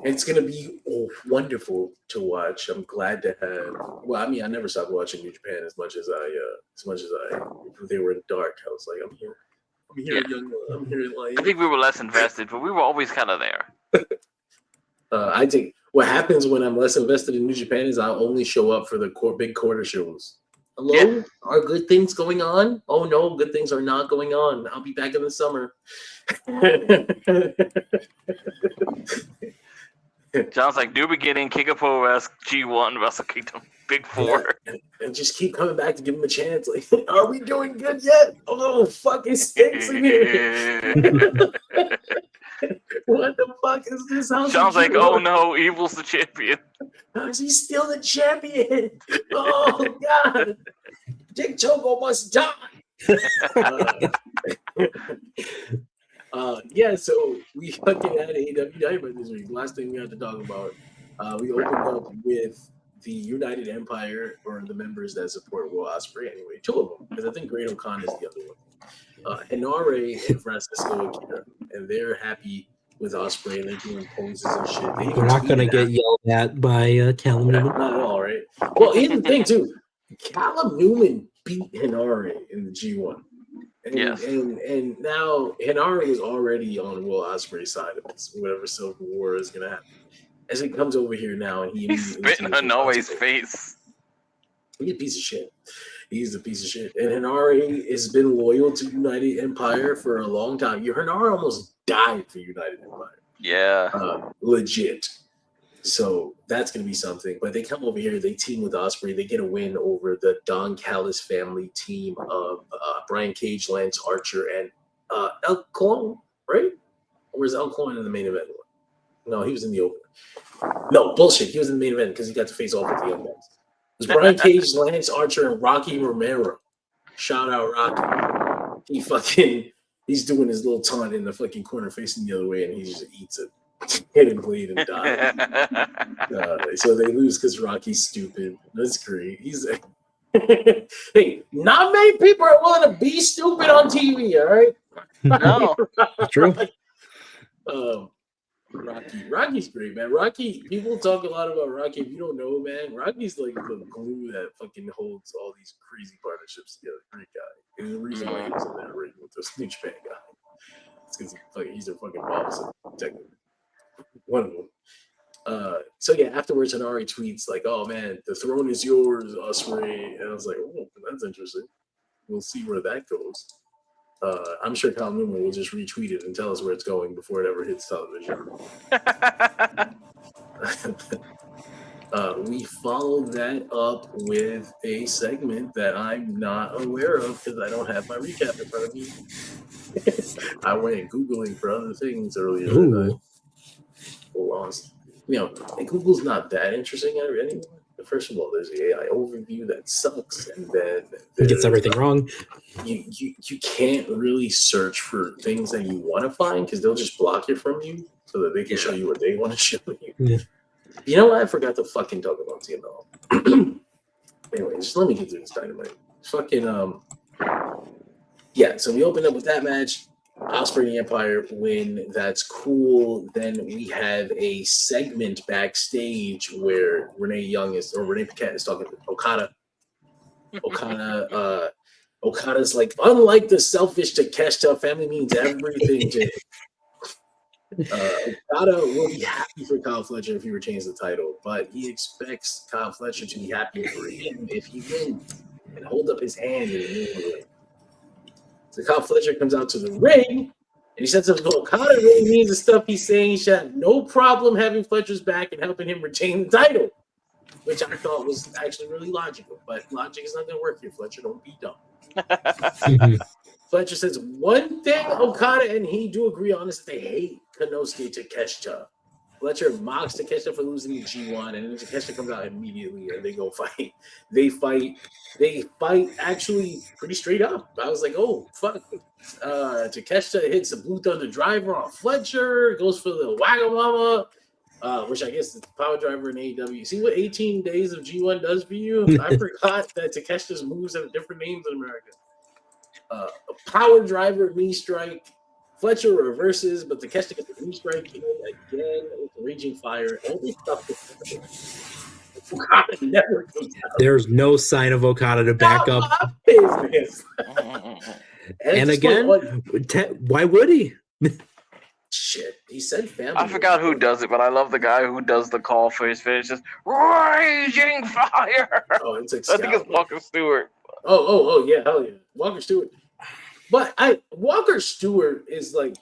It's gonna be wonderful to watch. I'm glad to have. Well, I mean, I never stopped watching New Japan as much as they were in dark. I was like, I'm here. I'm here in life. I think we were less invested, but we were always kind of there. I think what happens when I'm less invested in New Japan is I'll only show up for the big quarter shows. Hello? Are good things going on? Oh no, good things are not going on. I'll be back in the summer. John's like, new beginning, King of Pro Wrestling, G1, Wrestle Kingdom, Big Four. And just keep coming back to give him a chance. Like, are we doing good yet? Oh, fucking stinks in here. What the fuck is this? John's like, oh no, Evil's the champion. How is he still the champion? Oh, God. Dick Togo must die. So we fucking had AEW Dynamite this week. Last thing we had to talk about. We opened up with the United Empire, or the members that support Will Ospreay anyway. Two of them, because I think Great O'Con is the other one. Hinare and Francisco Akira. And they're happy with Ospreay, and they're doing poses and shit. They're not going to get yelled at by Callum Newman. Not at all, right? Well, here's the thing, too. Callum Newman beat Hinare in the G1. And now Hinare was already on Will Ospreay's side of this, whatever Civil War is going to happen. As he comes over here now, and he's spitting in Hinare's face. He's a piece of shit. He's a piece of shit. And Hinare has been loyal to United Empire for a long time. Hinare almost died for United Empire. Yeah. Legit. So that's going to be something. But they come over here, they team with Ospreay. They get a win over the Don Callis family team of Brian Cage, Lance Archer, and El Clone, right? Or is El Clone in the main event? No, he was in the opener. No, bullshit. He was in the main event because he got to face off with the Young Bucks. It was Brian Cage, Lance Archer, and Rocky Romero. Shout out Rocky. He's doing his little taunt in the fucking corner facing the other way, and he just eats it. Hit and bleed and die. So they lose because Rocky's stupid. That's great. Hey, not many people are willing to be stupid on TV, all right? No. True. Rocky's great, man. Rocky, people talk a lot about Rocky. If you don't know, man, Rocky's like the glue that fucking holds all these crazy partnerships together. Great guy. And the reason why he was in that ring with this New Japan guy. It's because he's a fucking boss. Technically. One of them. So yeah, afterwards, Hanari tweets like, "Oh man, the throne is yours, Ospreay," and I was like, "Oh, that's interesting. We'll see where that goes." I'm sure Kyle Newman will just retweet it and tell us where it's going before it ever hits television. We followed that up with a segment that I'm not aware of because I don't have my recap in front of me. I went Googling for other things earlier tonight. Lost. And Google's not that interesting anymore. First of all, there's the AI overview that sucks, and then It gets everything wrong. You can't really search for things that you want to find because they'll just block it from you so that they can show you what they want to show you. Yeah. You know what? I forgot to fucking talk about CMLL. Anyway, just let me get through this Dynamite. Fucking yeah. So we opened up with that match. Ospreay and Empire win. That's cool. Then we have a segment backstage where Renee Paquette is talking to Okada. Okada's like, unlike the selfish Takeshita, family means everything to him. Okada will be happy for Kyle Fletcher if he retains the title, but he expects Kyle Fletcher to be happy for him if he wins and hold up his hand in the middle of the ring. So Kyle Fletcher comes out to the ring, and he says to Okada really means the stuff he's saying. He should have no problem having Fletcher's back and helping him retain the title, which I thought was actually really logical. But logic is not going to work here, Fletcher. Don't be dumb. Fletcher says one thing Okada and he do agree on is that they hate Konosuke Takeshita. Fletcher mocks Takeshita for losing the G1, and then Takeshita comes out immediately, and they go fight. They fight actually pretty straight up. I was like, oh, fuck. Takeshita hits the Blue Thunder driver on Fletcher, goes for the Wagamama, which I guess is the power driver in AEW. See what 18 days of G1 does for you? I forgot that Takeshita's moves have different names in America. A power driver, knee strike. Fletcher reverses, but Takeshita gets the knee strike in again with the Raging Fire. All this stuff. Okada never comes out. There's no sign of Okada to back up. Business. And again, why would he? Shit, he said family. I forgot who does it, but I love the guy who does the call for his finish. Just Raging Fire. Oh, it's like I think it's Walker Stewart. Oh, yeah, hell yeah, Walker Stewart. But Walker Stewart is like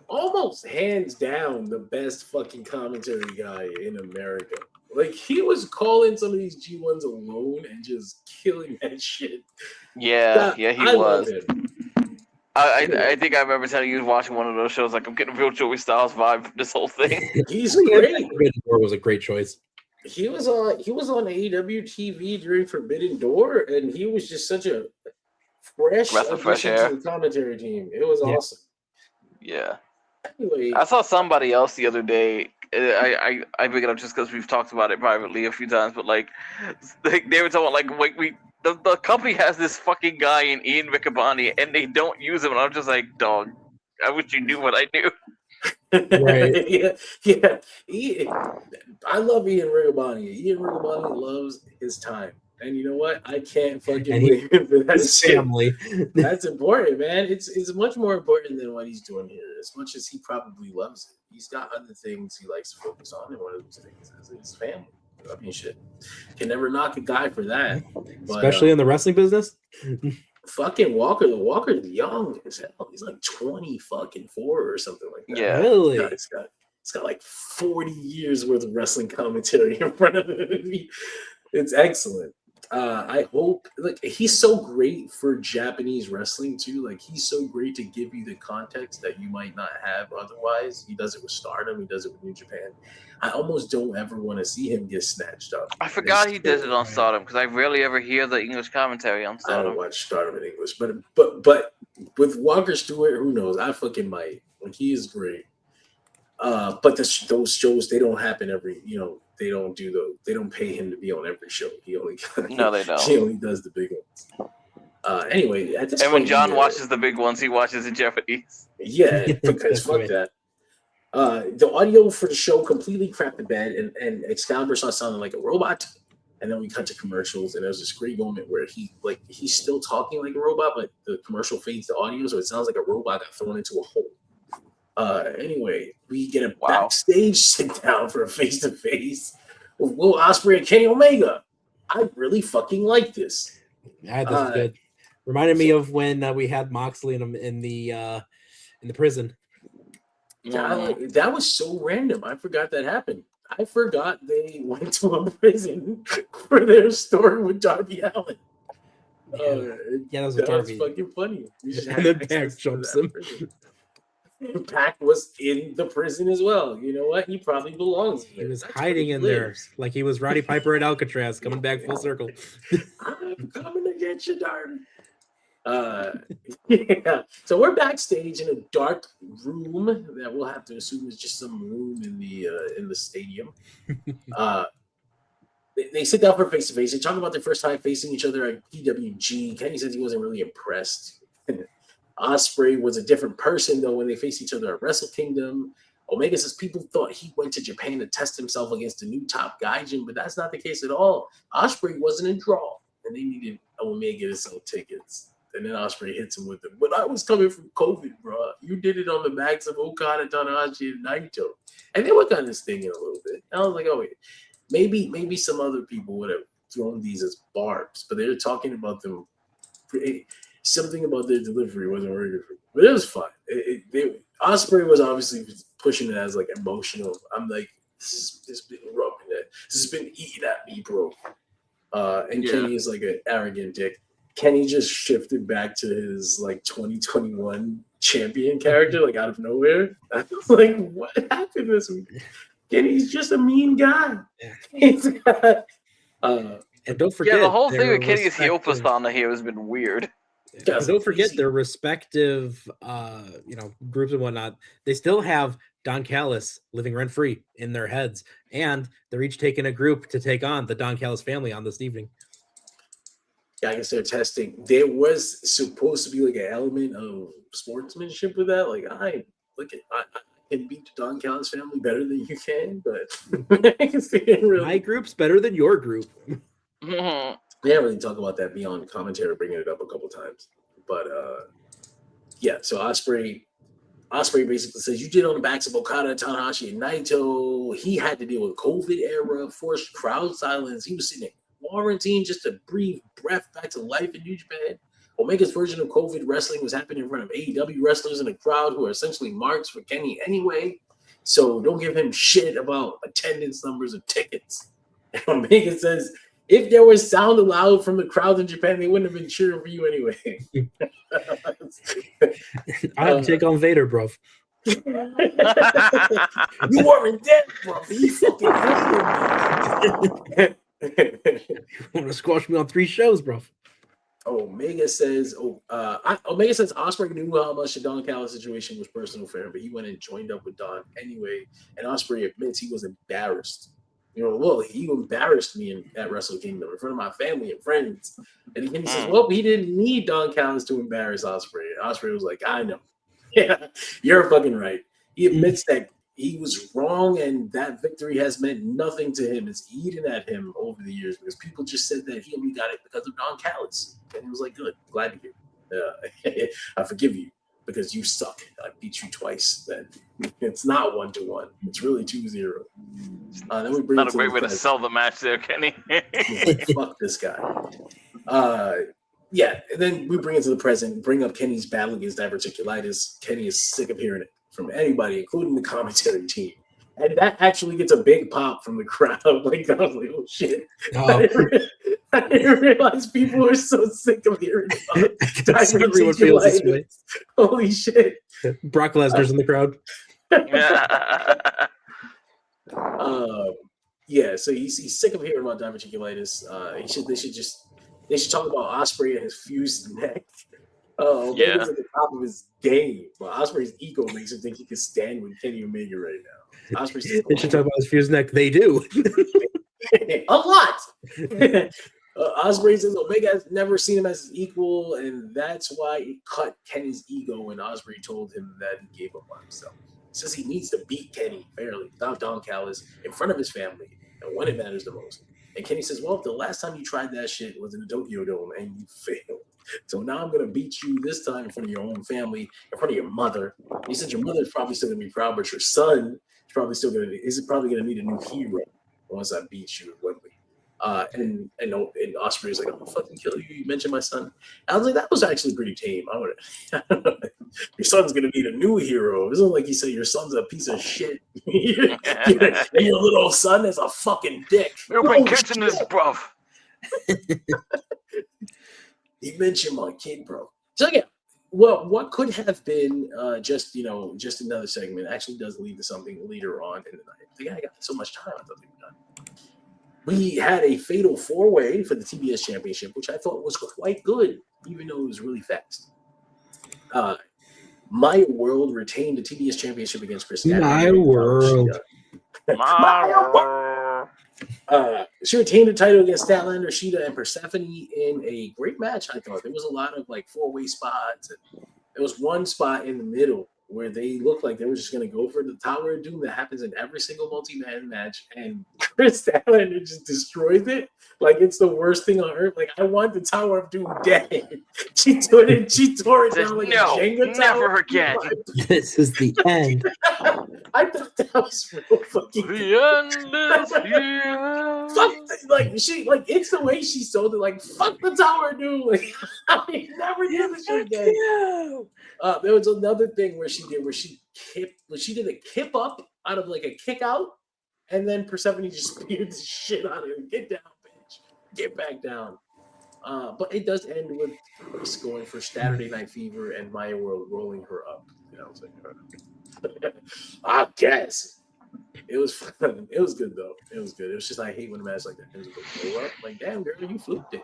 almost hands down the best fucking commentary guy in America. Like he was calling some of these G1s alone and just killing that shit. Yeah, he was. Love him. I think I remember telling you watching one of those shows. Like I'm getting a real Joey Styles vibe from this whole thing. He's great. Forbidden Door was a great choice. He was on AEW TV during Forbidden Door, and he was just such a fresh addition to the commentary team. It was awesome. Yeah. Anyway, I saw somebody else the other day. I bring it up just because we've talked about it privately a few times, but like they were talking like the company has this fucking guy in Ian Riccaboni and they don't use him, and I'm just like, dog, I wish you knew what I knew. Right. yeah. I love Ian Riccaboni. Ian Riccaboni loves his time. And you know what? I can't fucking blame him for that. His family. That's important, man. It's much more important than what he's doing here. As much as he probably loves it, he's got other things he likes to focus on, and one of those things is his family. I mean, shit. Can never knock a guy for that. Especially in the wrestling business. Fucking Walker's young as hell. He's like 24 or something like that. Yeah. Really? God, it's got like 40 years worth of wrestling commentary in front of him. It's excellent. I hope, like, he's so great for Japanese wrestling too. Like, he's so great to give you the context that you might not have otherwise. He does it with Stardom. He does it with New Japan. I almost don't ever want to see him get snatched up. I forgot he does it on Stardom because I rarely ever hear the English commentary on I Stardom. don't watch Stardom in English, but with Walker Stewart, who knows? I fucking might. Like, he is great. But those shows, they don't happen every, they don't do they don't pay him to be on every show. He only No, they don't. he only does the big ones. Anyway, at this And when point, John watches the big ones, he watches in Japanese. yeah, because fuck right. that. The audio for the show completely crapped the bed, and Excalibur starts sounding like a robot. And then we cut to commercials, and there's this great moment where he's still talking like a robot, but the commercial fades the audio, so it sounds like a robot got thrown into a hole. Anyway, we get a backstage sit down for a face to face with Will Ospreay and Kenny Omega. I really fucking like this. Yeah, this is good. Reminded me of when we had Moxley in the prison. Yeah, that was so random. I forgot that happened. I forgot they went to a prison for their story with Darby Allin. Yeah, that was Darby. Fucking funny. And then Pac jumps him. Pac was in the prison as well. You know what? He probably belongs in there. He was hiding in there like he was Roddy Piper at Alcatraz, coming back full circle. I'm coming to get you, Darby. Yeah. So we're backstage in a dark room that we'll have to assume is just some room in the stadium. They sit down for face to face. They talk about their first time facing each other at PWG. Kenny says he wasn't really impressed. Ospreay was a different person though when they faced each other at Wrestle Kingdom. Omega says people thought he went to Japan to test himself against the new top gaijin, but that's not the case at all. Ospreay wasn't a draw, and they needed Omega to sell tickets. And then Ospreay hits him with them. But I was coming from COVID, bro. You did it on the backs of Okada, Tanahashi, and Naito. And they were kind of stinging a little bit. And I was like, oh, wait. Maybe some other people would have thrown these as barbs, but they were talking about them. Something about their delivery wasn't very good. But it was fun. Ospreay was obviously pushing it as like emotional. I'm like, this has been rubbing it. This has been eating at me, bro. And Kenny is like an arrogant dick. Kenny just shifted back to his like 2021 champion character, like out of nowhere. I was like, what happened this week? Kenny's just a mean guy. And don't forget, the whole thing with Kenny's heel persona here has been weird. Yeah, don't forget their respective, groups and whatnot. They still have Don Callis living rent free in their heads, and they're each taking a group to take on the Don Callis family on this evening. Yeah, I guess they're testing. There was supposed to be like an element of sportsmanship with that. Like, I can beat the Don Callis family better than you can, but my group's better than your group. Mm-hmm. We haven't really talked about that beyond commentary, bringing it up a couple times. But yeah, so Ospreay basically says you did on the backs of Okada, Tanahashi, and Naito. He had to deal with COVID era, forced crowd silence. He was sitting in quarantine just to breathe breath back to life in New Japan. Omega's version of COVID wrestling was happening in front of AEW wrestlers in a crowd who are essentially marks for Kenny anyway. So don't give him shit about attendance numbers of tickets. And Omega says, if there was sound allowed from the crowd in Japan, they wouldn't have been cheering for you anyway. I had to take on Vader, bro. You weren't dead, bro. You fucking you want to squash me on 3 shows, bro. Omega says Ospreay knew how much the Don Callis situation was personal for him, but he went and joined up with Don anyway. And Ospreay admits he was embarrassed. He embarrassed me at Wrestle Kingdom in front of my family and friends. And he says, he didn't need Don Callis to embarrass Ospreay. And Ospreay was like, I know. Yeah, you're fucking right. He admits that he was wrong and that victory has meant nothing to him. It's eaten at him over the years because people just said that he only got it because of Don Callis. And he was like, good, glad to hear. I forgive you because you suck. I beat you twice. Then it's not 1-1. It's really 2-0. Then we bring not a great way to sell the match there, Kenny. Fuck this guy. Yeah, and then we bring it to the present, bring up Kenny's battle against diverticulitis. Kenny is sick of hearing it from anybody, including the commentary team. And that actually gets a big pop from the crowd. Like, I was like, oh shit. I didn't realize people were so sick of hearing about everyone feels this way. Holy shit. Brock Lesnar's in the crowd. Yeah, so he's sick of hearing about diverticulitis. They should talk about Ospreay and his fused neck. Omega's at the top of his game, but Ospreay's ego makes him think he can stand with Kenny Omega right now. Ospreay's They should talk about his fused neck. They do. a lot. Ospreay says Omega has never seen him as his equal, and that's why it cut Kenny's ego when Ospreay told him that he gave up on himself. He says he needs to beat Kenny fairly without Don Callis in front of his family and when it matters the most. And Kenny says, well, the last time you tried that shit was in the Tokyo Dome and you failed. So now I'm going to beat you this time in front of your own family, in front of your mother. He said your mother's probably still going to be proud, but your son is probably still going to need a new hero once I beat you at Wembley. And Ospreay's like, I'm gonna fucking kill you. You mentioned my son. I was like, that was actually pretty tame. I don't know. Your son's gonna need a new hero. It wasn't like you said your son's a piece of shit. your little son is a fucking dick. You've been catching this, bruv. He mentioned my kid, bro. So yeah, well, what could have been just another segment actually does lead to something later on in the night. The guy got so much time. I thought they were done. We had a fatal four-way for the TBS Championship, which I thought was quite good, even though it was really fast. My World retained the TBS Championship against Chris Cannon. My World. She retained the title against Statlander, Shida, and Persephone in a great match, I thought. There was a lot of like four-way spots. And there was one spot in the middle where they looked like they were just going to go for the Tower of Doom that happens in every single multi-man match, and Chris Statlander just destroys it like it's the worst thing on earth. Like, I want the Tower of Doom dead. She tore it down like a Jenga tower. Never again. This is the end. I thought that was real fucking The end is here. Fuck, it's the way she sold it. Like, fuck the Tower of Doom. Like, I never do this shit again. There was another thing where she did a kip up out of like a kick out, and then Persephone just speared the shit out of her. Get down, bitch. Get back down. But it does end with Chris going for Saturday Night Fever and Maya World rolling her up. You know, I guess it was fun. It was good though. It was good. It was just I hate when a match like that ends with a roll up. Like, damn girl, you fluked it.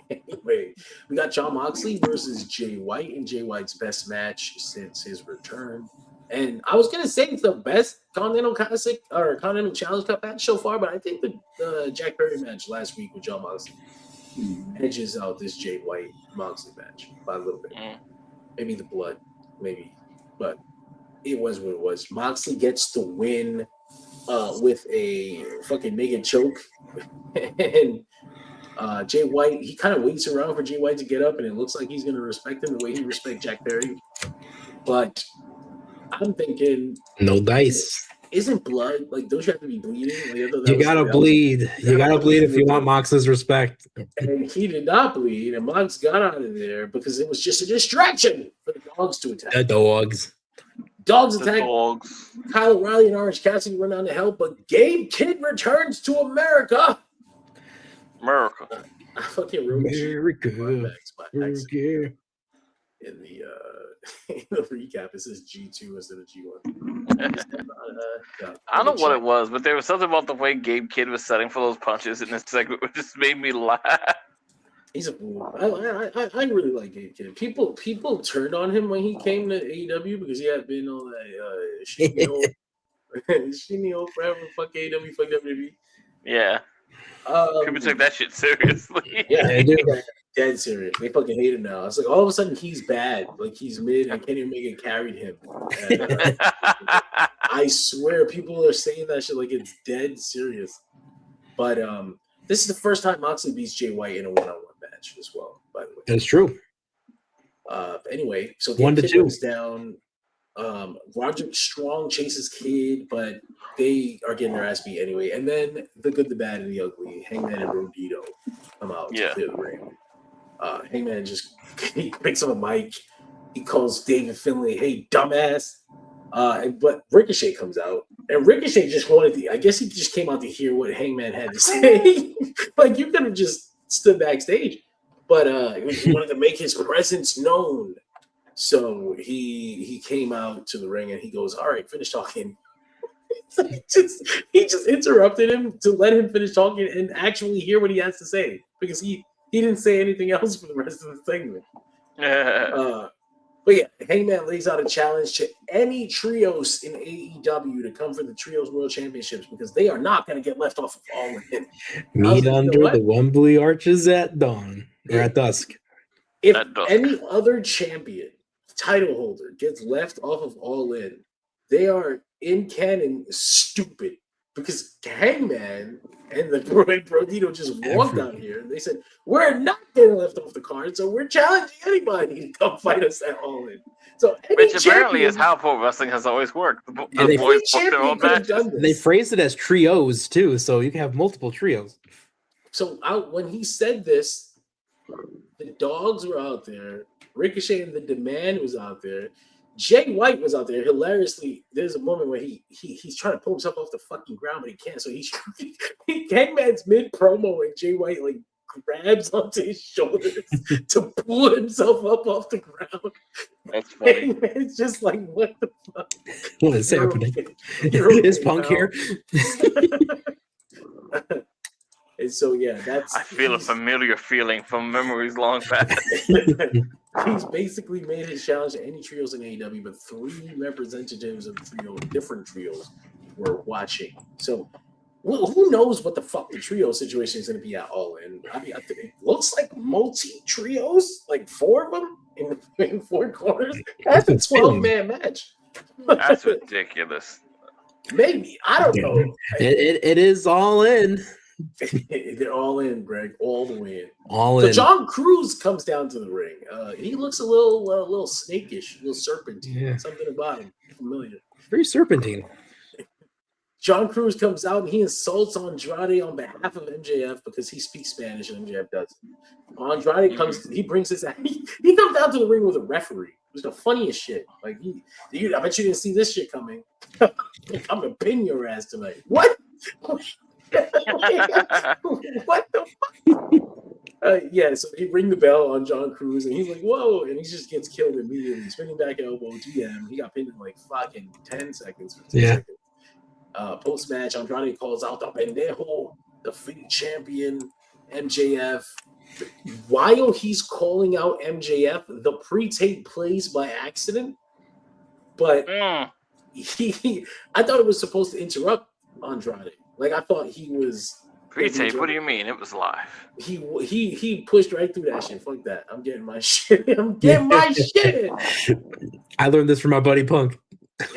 Anyway, we got Jon Moxley versus Jay White in Jay White's best match since his return. And I was gonna say it's the best Continental Classic or Continental Challenge Cup match so far, but I think the Jack Perry match last week with Jon Moxley edges out this Jay White Moxley match by a little bit. Maybe the blood, maybe, but it was what it was. Moxley gets the win with a fucking naked choke, and Jay White, he kind of waits around for Jay White to get up, and it looks like he's going to respect him the way he respects Jack Perry. But I'm thinking, no dice. Isn't blood like? Don't you have to be bleeding? Like, you gotta bleed. You gotta bleed if you want Mox's respect. And he did not bleed, and Mox got out of there because it was just a distraction for the Dogs to attack. The Dogs. Dogs attack. Kyle O'Reilly and Orange Cassidy run down to help, but Gabe Kidd returns to America. I fucking wrote America. In the recap, it says G2 instead of G1. I don't know what it was, but there was something about the way Gabe Kidd was setting for those punches in this segment which just made me laugh. He's a fool. I really like Gabe Kidd. People turned on him when he came to AEW because he had been on that Shinio forever, fuck AEW, fuck WWE. Yeah. People took that shit seriously. Yeah, they do. Dead serious. They fucking hate him now. It's like all of a sudden he's bad. Like he's mid and Kenny Omega carried him. And, I swear people are saying that shit like it's dead serious. But this is the first time Moxley beats Jay White in a one-on-one match as well, by the way. That's true. Anyway, so 1-2 goes down. Roderick Strong chases Kid, but they are getting their ass beat anyway. And then the good, the bad, and the ugly, Hangman and Rodito come out to the ring. Hangman just he picks up a mic. He calls David Finlay, "Hey, dumbass." But Ricochet comes out, and Ricochet just wanted to. I guess he just came out to hear what Hangman had to say. Like you could have just stood backstage, but he wanted to make his presence known. So he came out to the ring and he goes, "All right, finish talking." he just interrupted him to let him finish talking and actually hear what he has to say because he He didn't say anything else for the rest of the segment. But yeah, Hangman lays out a challenge to any trios in AEW to come for the Trios World Championships because they are not going to get left off of All In. Meet under the Wembley arches at dawn or at dusk. If any other champion, title holder, gets left off of All In, they are in canon stupid because Hangman and the Brodito just walked out here and they said, we're not getting left off the card, so we're challenging anybody to come fight us at All In. So which apparently is how pro wrestling has always worked. The boys book their own matches. They phrased it as trios too, so you can have multiple trios. So when he said this, the Dogs were out there, Ricochet and the Demand was out there, Jay White was out there. Hilariously, there's a moment where he's trying to pull himself off the fucking ground, but he can't. So Hangman's mid promo and Jay White like grabs onto his shoulders to pull himself up off the ground. That's funny. It's just like, what the fuck? What is happening? Is Punk here? And so yeah, I feel a familiar feeling from memories long past. He's basically made his challenge to any trios in AEW, but 3 representatives of different trios were watching. So who knows what the fuck the trio situation is going to be at All In? I mean, it looks like multi-trios, like 4 of them in 4 corners. That's a 12-man match. That's ridiculous. Maybe. I don't know. It is All In. They're all in, Greg, all the way in. All so in. John Cruz comes down to the ring. He looks a little snakish, a little serpentine. Yeah. Something about him familiar. Very serpentine. John Cruz comes out and he insults Andrade on behalf of MJF because he speaks Spanish and MJF doesn't. Andrade comes, he brings his he comes down to the ring with a referee. It was the funniest shit. Like I bet you didn't see this shit coming. I'm gonna pin your ass tonight. What? What the fuck? Yeah, so he ring the bell on John Cruz and he's like, whoa, and he just gets killed immediately. Spinning back elbow, GM. He got pinned in like fucking 10 seconds, 15 seconds. Post-match, Andrade calls out the pendejo, the defeated champion, MJF. While he's calling out MJF, the pre-tape plays by accident, but I thought it was supposed to interrupt Andrade. Like, I thought he was pre-tape. What do you mean? It was live. He pushed right through that shit. Fuck that. I'm getting my shit. I'm getting my shit. I learned this from my buddy Punk.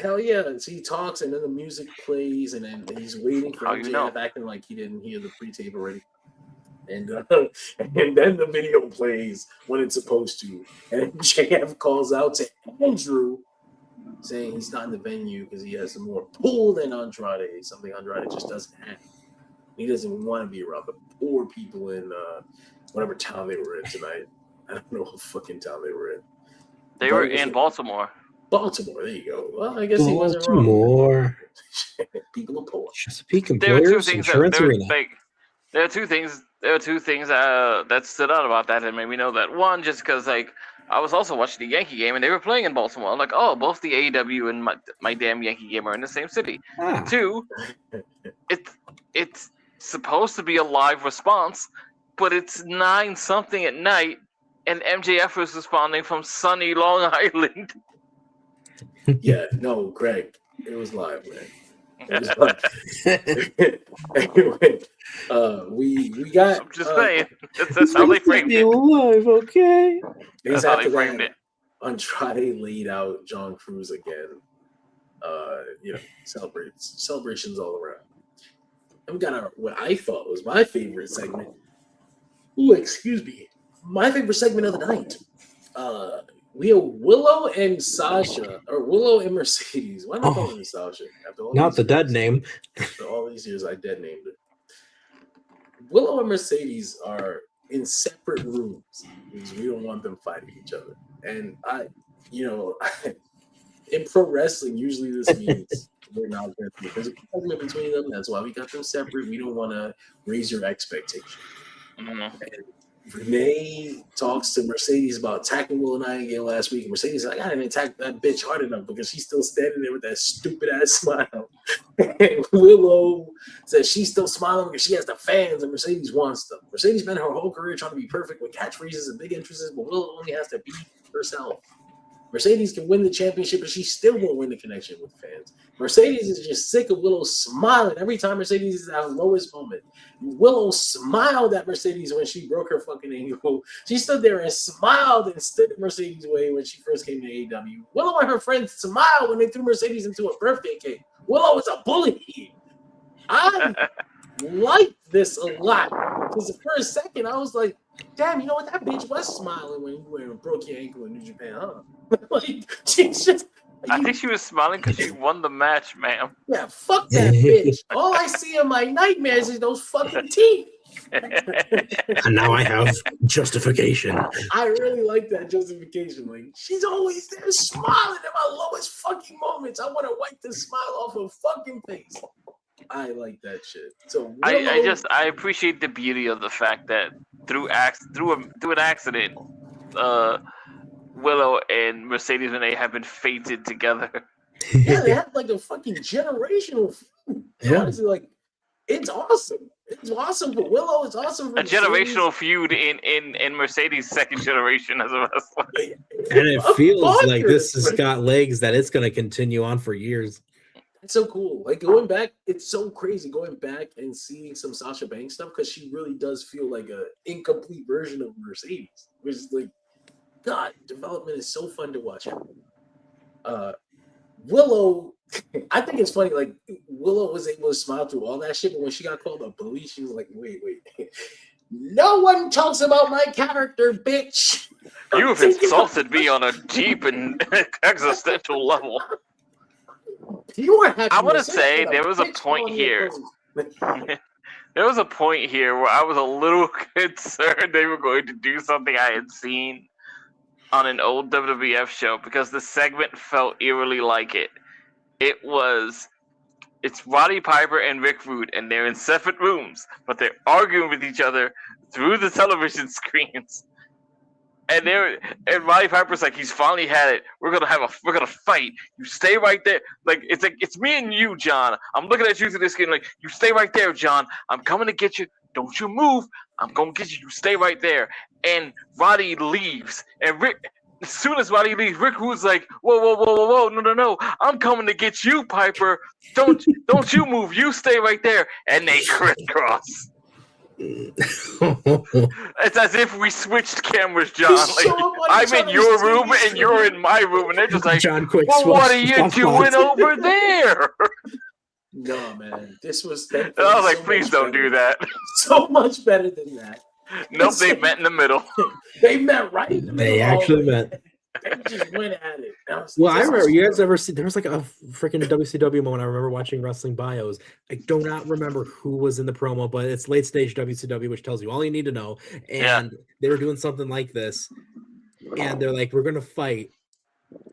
Hell yeah. So he talks and then the music plays and then he's waiting for MJF acting like he didn't hear the pre-tape already. And then the video plays when it's supposed to. And MJF calls out to Andrew saying he's not in the venue because he has some more pull than Andrade, something Andrade just doesn't have. He doesn't want to be around the poor people in whatever town they were in tonight. I don't know what fucking town they were in. They were in Baltimore. Baltimore, there you go. Well, I guess he wasn't wrong. Baltimore. People are poor. Chesapeake There were two Employers things Insurance Arena. There are two things that stood out about that and made me know that. One, just because I was also watching the Yankee game and they were playing in Baltimore. I'm like, oh, both the AEW and my damn Yankee game are in the same city. Two, it's supposed to be a live response, but it's 9-something at night, and MJF was responding from sunny Long Island. Yeah, no, Greg, it was live, man. It was live. Anyway, we got. I'm just saying. That's how they framed it. Live, okay. That's how they framed it. Andrade laid out John Cruz again. Celebrations all around. And we got what I thought was my favorite segment. Ooh, excuse me. My favorite segment of the night. We have Willow and Sasha, or Willow and Mercedes. Why am I calling her Sasha? Not the dead name. After all these years, I dead named it. Willow and Mercedes are in separate rooms because we don't want them fighting each other. And in pro wrestling, usually this means we're not going to be physical argument between them. That's why we got them separate. We don't want to raise your expectation. Mm-hmm. And Renee talks to Mercedes about attacking Willow Nightingale last week. And Mercedes is like, I didn't attack that bitch hard enough because she's still standing there with that stupid ass smile. And Willow says she's still smiling because she has the fans and Mercedes wants them. Mercedes spent her whole career trying to be perfect with catchphrases and big entrances, but Willow only has to be herself. Mercedes can win the championship, but she still won't win the connection with fans. Mercedes is just sick of Willow smiling every time Mercedes is at her lowest moment. Willow smiled at Mercedes when she broke her fucking ankle. She stood there and smiled and stood in Mercedes' way when she first came to AEW. Willow and her friends smiled when they threw Mercedes into a birthday cake. Willow is a bully. I like this a lot because for a second I was like, damn, you know what? That bitch was smiling when you broke your ankle in New Japan, huh? Like, she's just. I think she was smiling because she won the match, ma'am. Yeah, fuck that bitch. All I see in my nightmares is those fucking teeth. And now I have justification. I really like that justification. Like, she's always there smiling at my lowest fucking moments. I want to wipe the smile off her fucking face. I like that shit. So I appreciate the beauty of the fact that through an accident, Willow and Mercedes Renee have been fated together. Yeah, they have like a fucking generational feud. Yeah. Honestly, like, it's awesome. It's awesome for Willow. It's awesome for A generational feud in Mercedes' second generation as a wrestler. And it feels like this has got legs that it's going to continue on for years. It's so cool. Like, going back, it's so crazy going back and seeing some Sasha Banks stuff because she really does feel like a incomplete version of Mercedes, which is like, God, development is so fun to watch. Willow, I think it's funny. Like, Willow was able to smile through all that shit, but when she got called a bully, she was like, "Wait, no one talks about my character, bitch. You've insulted me on a deep and existential level." I want to say there was a point here. There was a point here where I was a little concerned they were going to do something I had seen on an old WWF show because the segment felt eerily like it. It's Roddy Piper and Rick Rude, and they're in separate rooms, but they're arguing with each other through the television screens. And Roddy Piper's like, he's finally had it. We're gonna fight. You stay right there. It's me and you, John. I'm looking at you through this screen. Like, you stay right there, John. I'm coming to get you. Don't you move. I'm gonna get you. You stay right there. And Roddy leaves. And as soon as Roddy leaves, Rick Rude's like, whoa, no. I'm coming to get you, Piper. Don't you move. You stay right there. And they crisscross. It's as if we switched cameras, John. Like, I'm in your room and you're in my room, and they're just like, John, quick, well, what are you doing over there? No, man, this was. And I was like, please don't do that. So much better than that. Nope, they met in the middle. They met right in the middle. They actually met. They just went at it. Well, I remember, you guys ever see, there was like a freaking WCW moment. I remember watching Wrestling Bios. I do not remember who was in the promo, but it's late stage WCW, which tells you all you need to know. And they were doing something like this. And they're like, we're going to fight.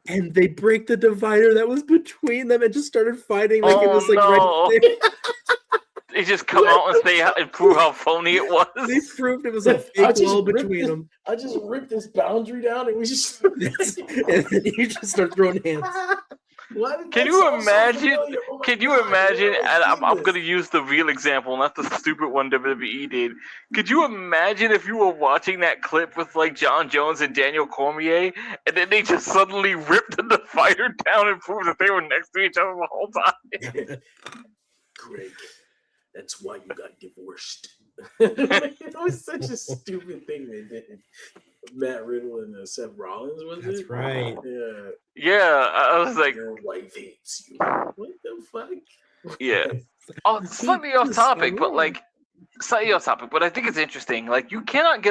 And they break the divider that was between them and just started fighting like it was like right there. They just come out and prove how phony it was. They proved it was a fake wall between them. I just ripped this boundary down and we just and then you just start throwing hands. Can you imagine? Can you imagine? And I'm going to use the real example, not the stupid one WWE did. Could you imagine if you were watching that clip with like John Jones and Daniel Cormier, and then they just suddenly ripped the fighter down and proved that they were next to each other the whole time? Greg, that's why you got divorced. It was such a stupid thing they did. Matt Riddle and Seth Rollins, was That's it? right. Yeah. Yeah, I was like, your wife hates you. What the fuck? Yeah. Oh, slightly off topic, but I think it's interesting. Like, you cannot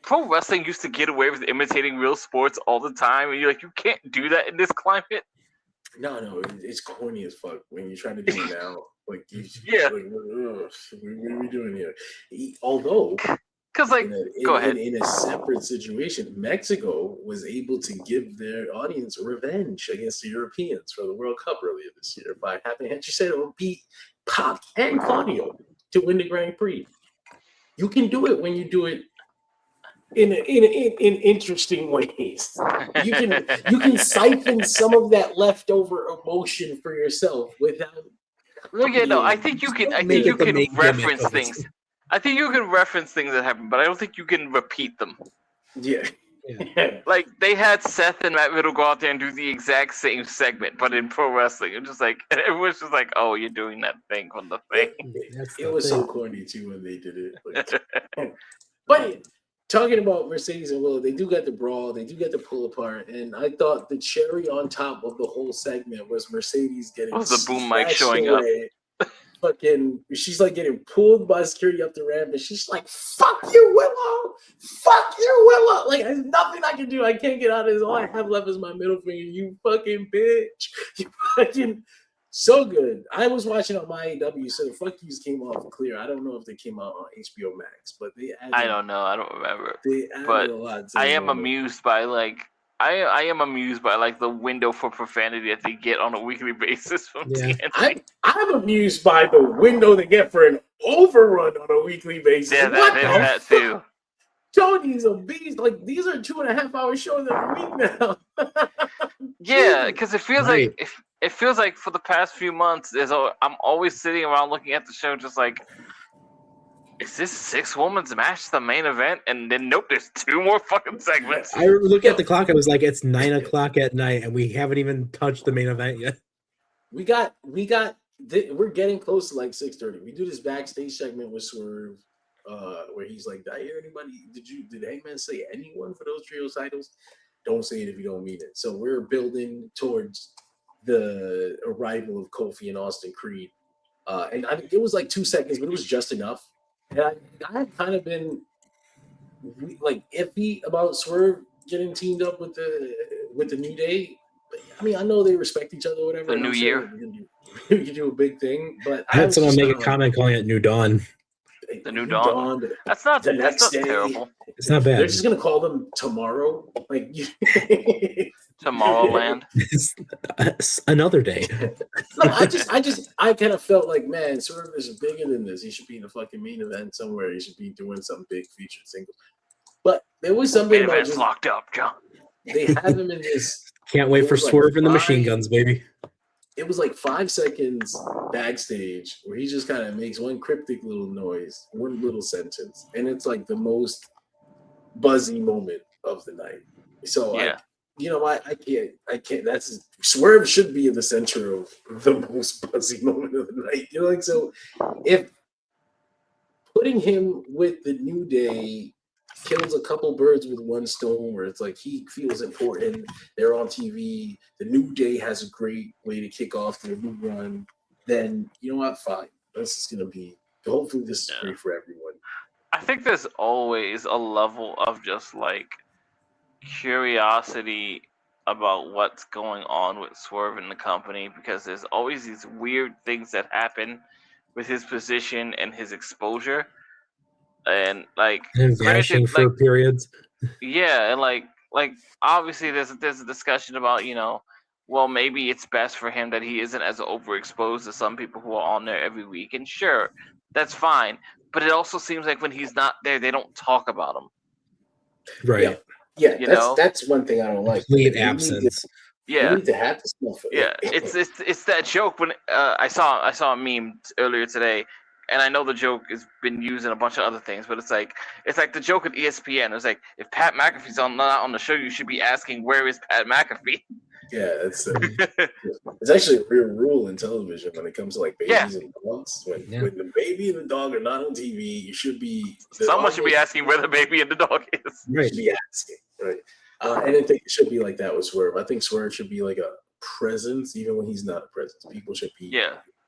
pro wrestling used to get away with imitating real sports all the time, and you can't do that in this climate. No, it's corny as fuck when you try to do it now. What are we doing here? Although, because go ahead. In a separate situation, Mexico was able to give their audience revenge against the Europeans for the World Cup earlier this year by having Hechicero beat Pac and Claudio to win the Grand Prix. You can do it when you do it in interesting ways. You can siphon some of that leftover emotion for yourself without. Well, yeah, no, I think you can. I Make think you it the can main gimmick reference of it. things. I think you can reference things that happen, but I don't think you can repeat them. Yeah. Like they had Seth and Matt Riddle go out there and do the exact same segment, but in pro wrestling. It's just like everyone's just like, "Oh, you're doing that thing from the thing." It was so corny too when they did it. But talking about Mercedes and Willow, they do get the brawl, they do get the pull apart, and I thought the cherry on top of the whole segment was Mercedes getting the boom mic smashed showing away. Fucking, she's like getting pulled by security up the ramp, and she's like, "Fuck you, Willow! Fuck you, Willow!" Like, there's nothing I can do. I can't get out of this. All I have left is my middle finger. You fucking bitch! You fucking so good. I was watching on my AEW, so the fuck yous came off clear. I don't know if they came out on HBO Max, but they added. I don't know. I don't remember. They added But a lot. I am amused by I am amused by like the window for profanity that they get on a weekly basis from TNA. I'm amused by the window they get for an overrun on a weekly basis. Yeah, that too. Tony's a beast. Like, these are 2.5 hour shows every week now. Yeah, because it feels like it feels like for the past few months, I'm always sitting around looking at the show, just like, is this 6-woman's match the main event? And then nope, there's 2 more fucking segments. I look at the clock. I was like, it's 9 o'clock at night, and we haven't even touched the main event yet. We're getting close to like 6:30. We do this backstage segment with Swerve, where he's like, "Did I hear anybody? Did Hangman say anyone for those trios titles? Don't say it if you don't mean it." So we're building towards the arrival of Kofi and Austin Creed, and it was like 2 seconds, but it was just enough. And I had kind of been like iffy about Swerve getting teamed up with the New Day. I mean, I know they respect each other, or whatever. The New Year. You can do a big thing, but I had someone make a comment calling it New Dawn. The New Dawn. That's not terrible. It's not bad. They're just gonna call them Tomorrow, like Tomorrowland. It's another day. No, I kind of felt like, man, Swerve is bigger than this. He should be in a fucking main event somewhere. He should be doing some big featured singles. But there was something Main about event's locked up, John. They have him in this. Can't wait for Swerve and the Machine Guns, baby. It was like 5 seconds backstage where he just kind of makes one cryptic little noise, one little sentence, and it's like the most buzzy moment of the night. So yeah. I can't. That's Swerve should be in the center of the most buzzy moment of the night. You know, like, so if putting him with the New Day kills a couple birds with one stone, where it's like he feels important, they're on TV, the New Day has a great way to kick off their new run, then you know what? Fine. This is gonna be. Hopefully, this is great for everyone. I think there's always a level of just like curiosity about what's going on with Swerve in the company, because there's always these weird things that happen with his position and his exposure, and like vanishing for periods. Yeah, and like obviously there's a discussion about, you know, well, maybe it's best for him that he isn't as overexposed as some people who are on there every week, and sure, that's fine. But it also seems like when he's not there, they don't talk about him. Right. Yeah, that's one thing I don't like. Complete absence. You need to have the stuff. Yeah, it's that joke when I saw a meme earlier today, and I know the joke has been used in a bunch of other things, but it's like the joke at ESPN. It's like, if Pat McAfee's not on the show, you should be asking, where is Pat McAfee? Yeah, it's actually a real rule in television when it comes to like babies and dogs. When the baby and the dog are not on TV, you should be. Someone should be asking where the baby and the dog is. Right. Should be asking, right? And I think it should be like that with Swerve. I think Swerve should be like a presence, even when he's not a presence. People should be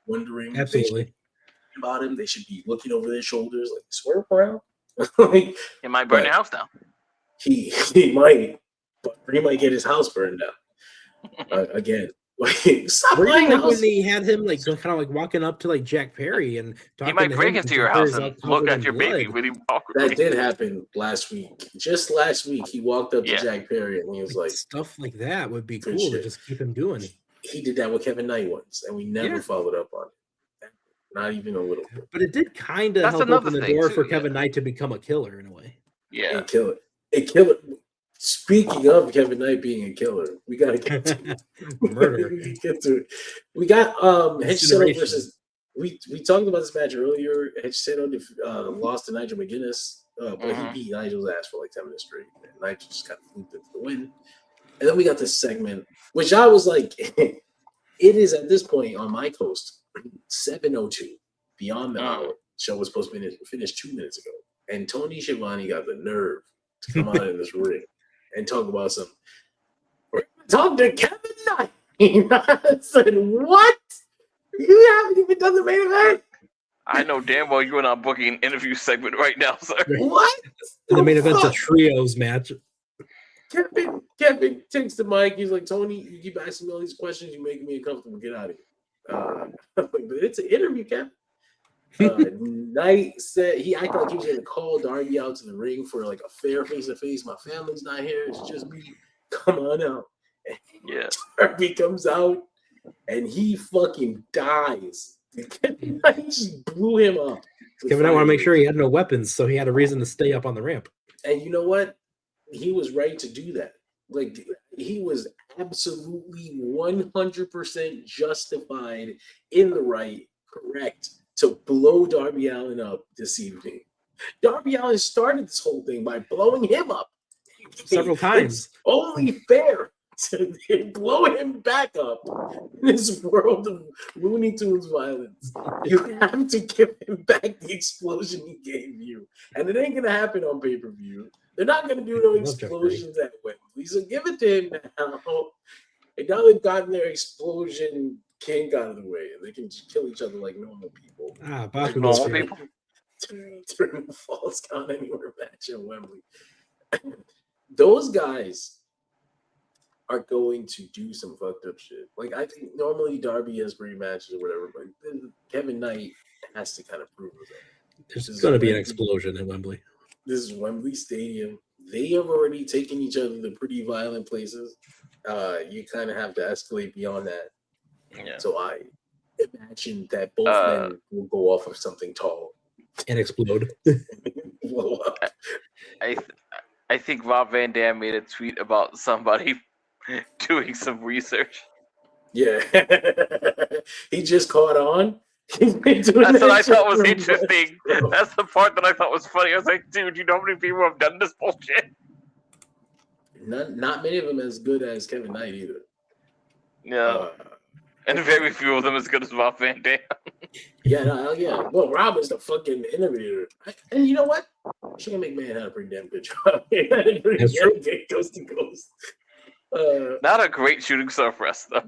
wondering about him. They should be looking over their shoulders, like, Swerve around. He might burn your house down. He might, but he might get his house burned down. Again, stop like when they had him like kind of like walking up to like Jack Perry and talking. He might to break him into your house and look at your baby when he walks. That did happen last week. Just last week, he walked up to Jack Perry and he was like, stuff like that would be cool to just keep him doing. He did that with Kevin Knight once, and we never followed up on it. Not even a little bit. But it did kind of help open the door for Kevin Knight to become a killer in a way. Yeah, and kill it. A killer. Speaking of Kevin Knight being a killer, we gotta get to Murder. we get to it. We got Hedgeseto Incineration. versus we talked about this match earlier. Hedgeseto lost to Nigel McGuinness, but he beat Nigel's ass for like 10 minutes straight. And Nigel just kind of fluked it for the win. And then we got this segment, which I was like, it is at this point on my coast 7:02 beyond the hour. Show was supposed to finish 2 minutes ago, and Tony Schiavone got the nerve to come out in this ring and talk about some. We're gonna talk to Kevin Knight. I said, "What? You haven't even done the main event." I know damn well you're not booking an interview segment right now, sir. What? The main event's a trios match. Kevin takes the mic. He's like, "Tony, you keep asking me all these questions. You're making me uncomfortable. Get out of here." But it's an interview, Kevin. Knight said he acted like he was going to call Darby out to the ring for like a fair face-to-face. My family's not here. It's just me. Come on out. And Yeah. Darby comes out and he fucking dies. Kevin Knight just blew him up. Kevin Knight want to make sure he had no weapons, so he had a reason to stay up on the ramp. And you know what? He was right to do that. Like, he was absolutely 100% justified in the right, correct, to blow Darby Allin up this evening. Darby Allin started this whole thing by blowing him up Several times. It's only fair to blow him back up in this world of Looney Tunes violence. You have to give him back the explosion he gave you. And it ain't going to happen on pay-per-view. They're not going to do no explosions that way. So give it to him now. And now they've gotten their explosion kink out of the way. They can just kill each other like normal people. Baku Normal people. Turn the Falls Count Anywhere match at Wembley. Those guys are going to do some fucked up shit. Like, I think normally Darby has great matches or whatever, but Kevin Knight has to kind of prove that. There's going to be an explosion in Wembley. This is Wembley Stadium. They have already taken each other to pretty violent places. You kind of have to escalate beyond that. Yeah. So I imagine that both men will go off of something tall and explode. Blow up. I think Rob Van Dam made a tweet about somebody doing some research. Yeah. He just caught on. He's been doing That's what I shit thought was for interesting. months. That's the part that I thought was funny. I was like, dude, you know how many people have done this bullshit? Not many of them as good as Kevin Knight either. Yeah. And very few of them as good as Rob Van Dam. Yeah. Well, Rob is the fucking innovator. And you know what? Shane McMahon had a pretty damn good job. That's true. Coast to coast. Not a great shooting star press, though.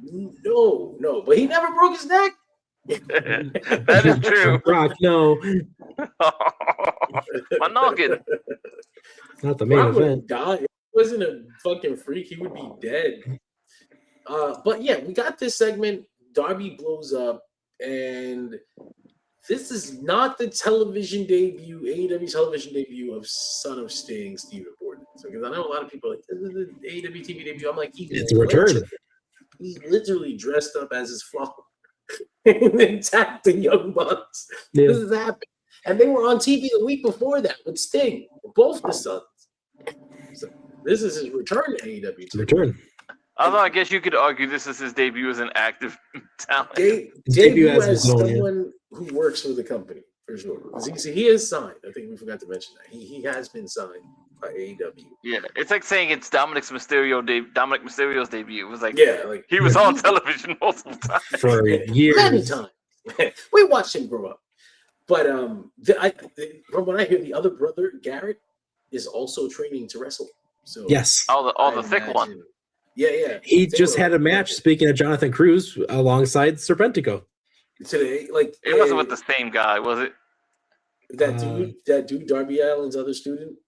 No. But he never broke his neck. That is true. Brock, no. My noggin. Not the main Rob would event. die. If he wasn't a fucking freak, he would be dead. But yeah, we got this segment. Darby blows up, and this is not the television debut, AEW television debut of Son of Sting, Steve Borden. So, because I know a lot of people are like, this is the AEW TV debut. I'm like, It's a return. He literally dressed up as his father and then attacked the Young Bucks. Yeah. This has happened. And they were on TV the week before that with Sting, both the sons. So this is his return to AEW. It's a return. Although I guess you could argue this is his debut as an active talent. Debut as as his own, someone who works for the company, for sure. Because he is signed. I think we forgot to mention that. He has been signed by AEW. Yeah, it's like saying it's Dominic Mysterio's debut. It was like, like he was on television multiple times. For many years. times. We watched him grow up. But from what I hear, the other brother, Garrett, is also training to wrestle. So Yes. The thick one. Yeah. He just had a match, speaking of Jonathan Cruz, alongside Serpentico. Today, like It wasn't with the same guy, was it? That dude, Darby Allin's other student.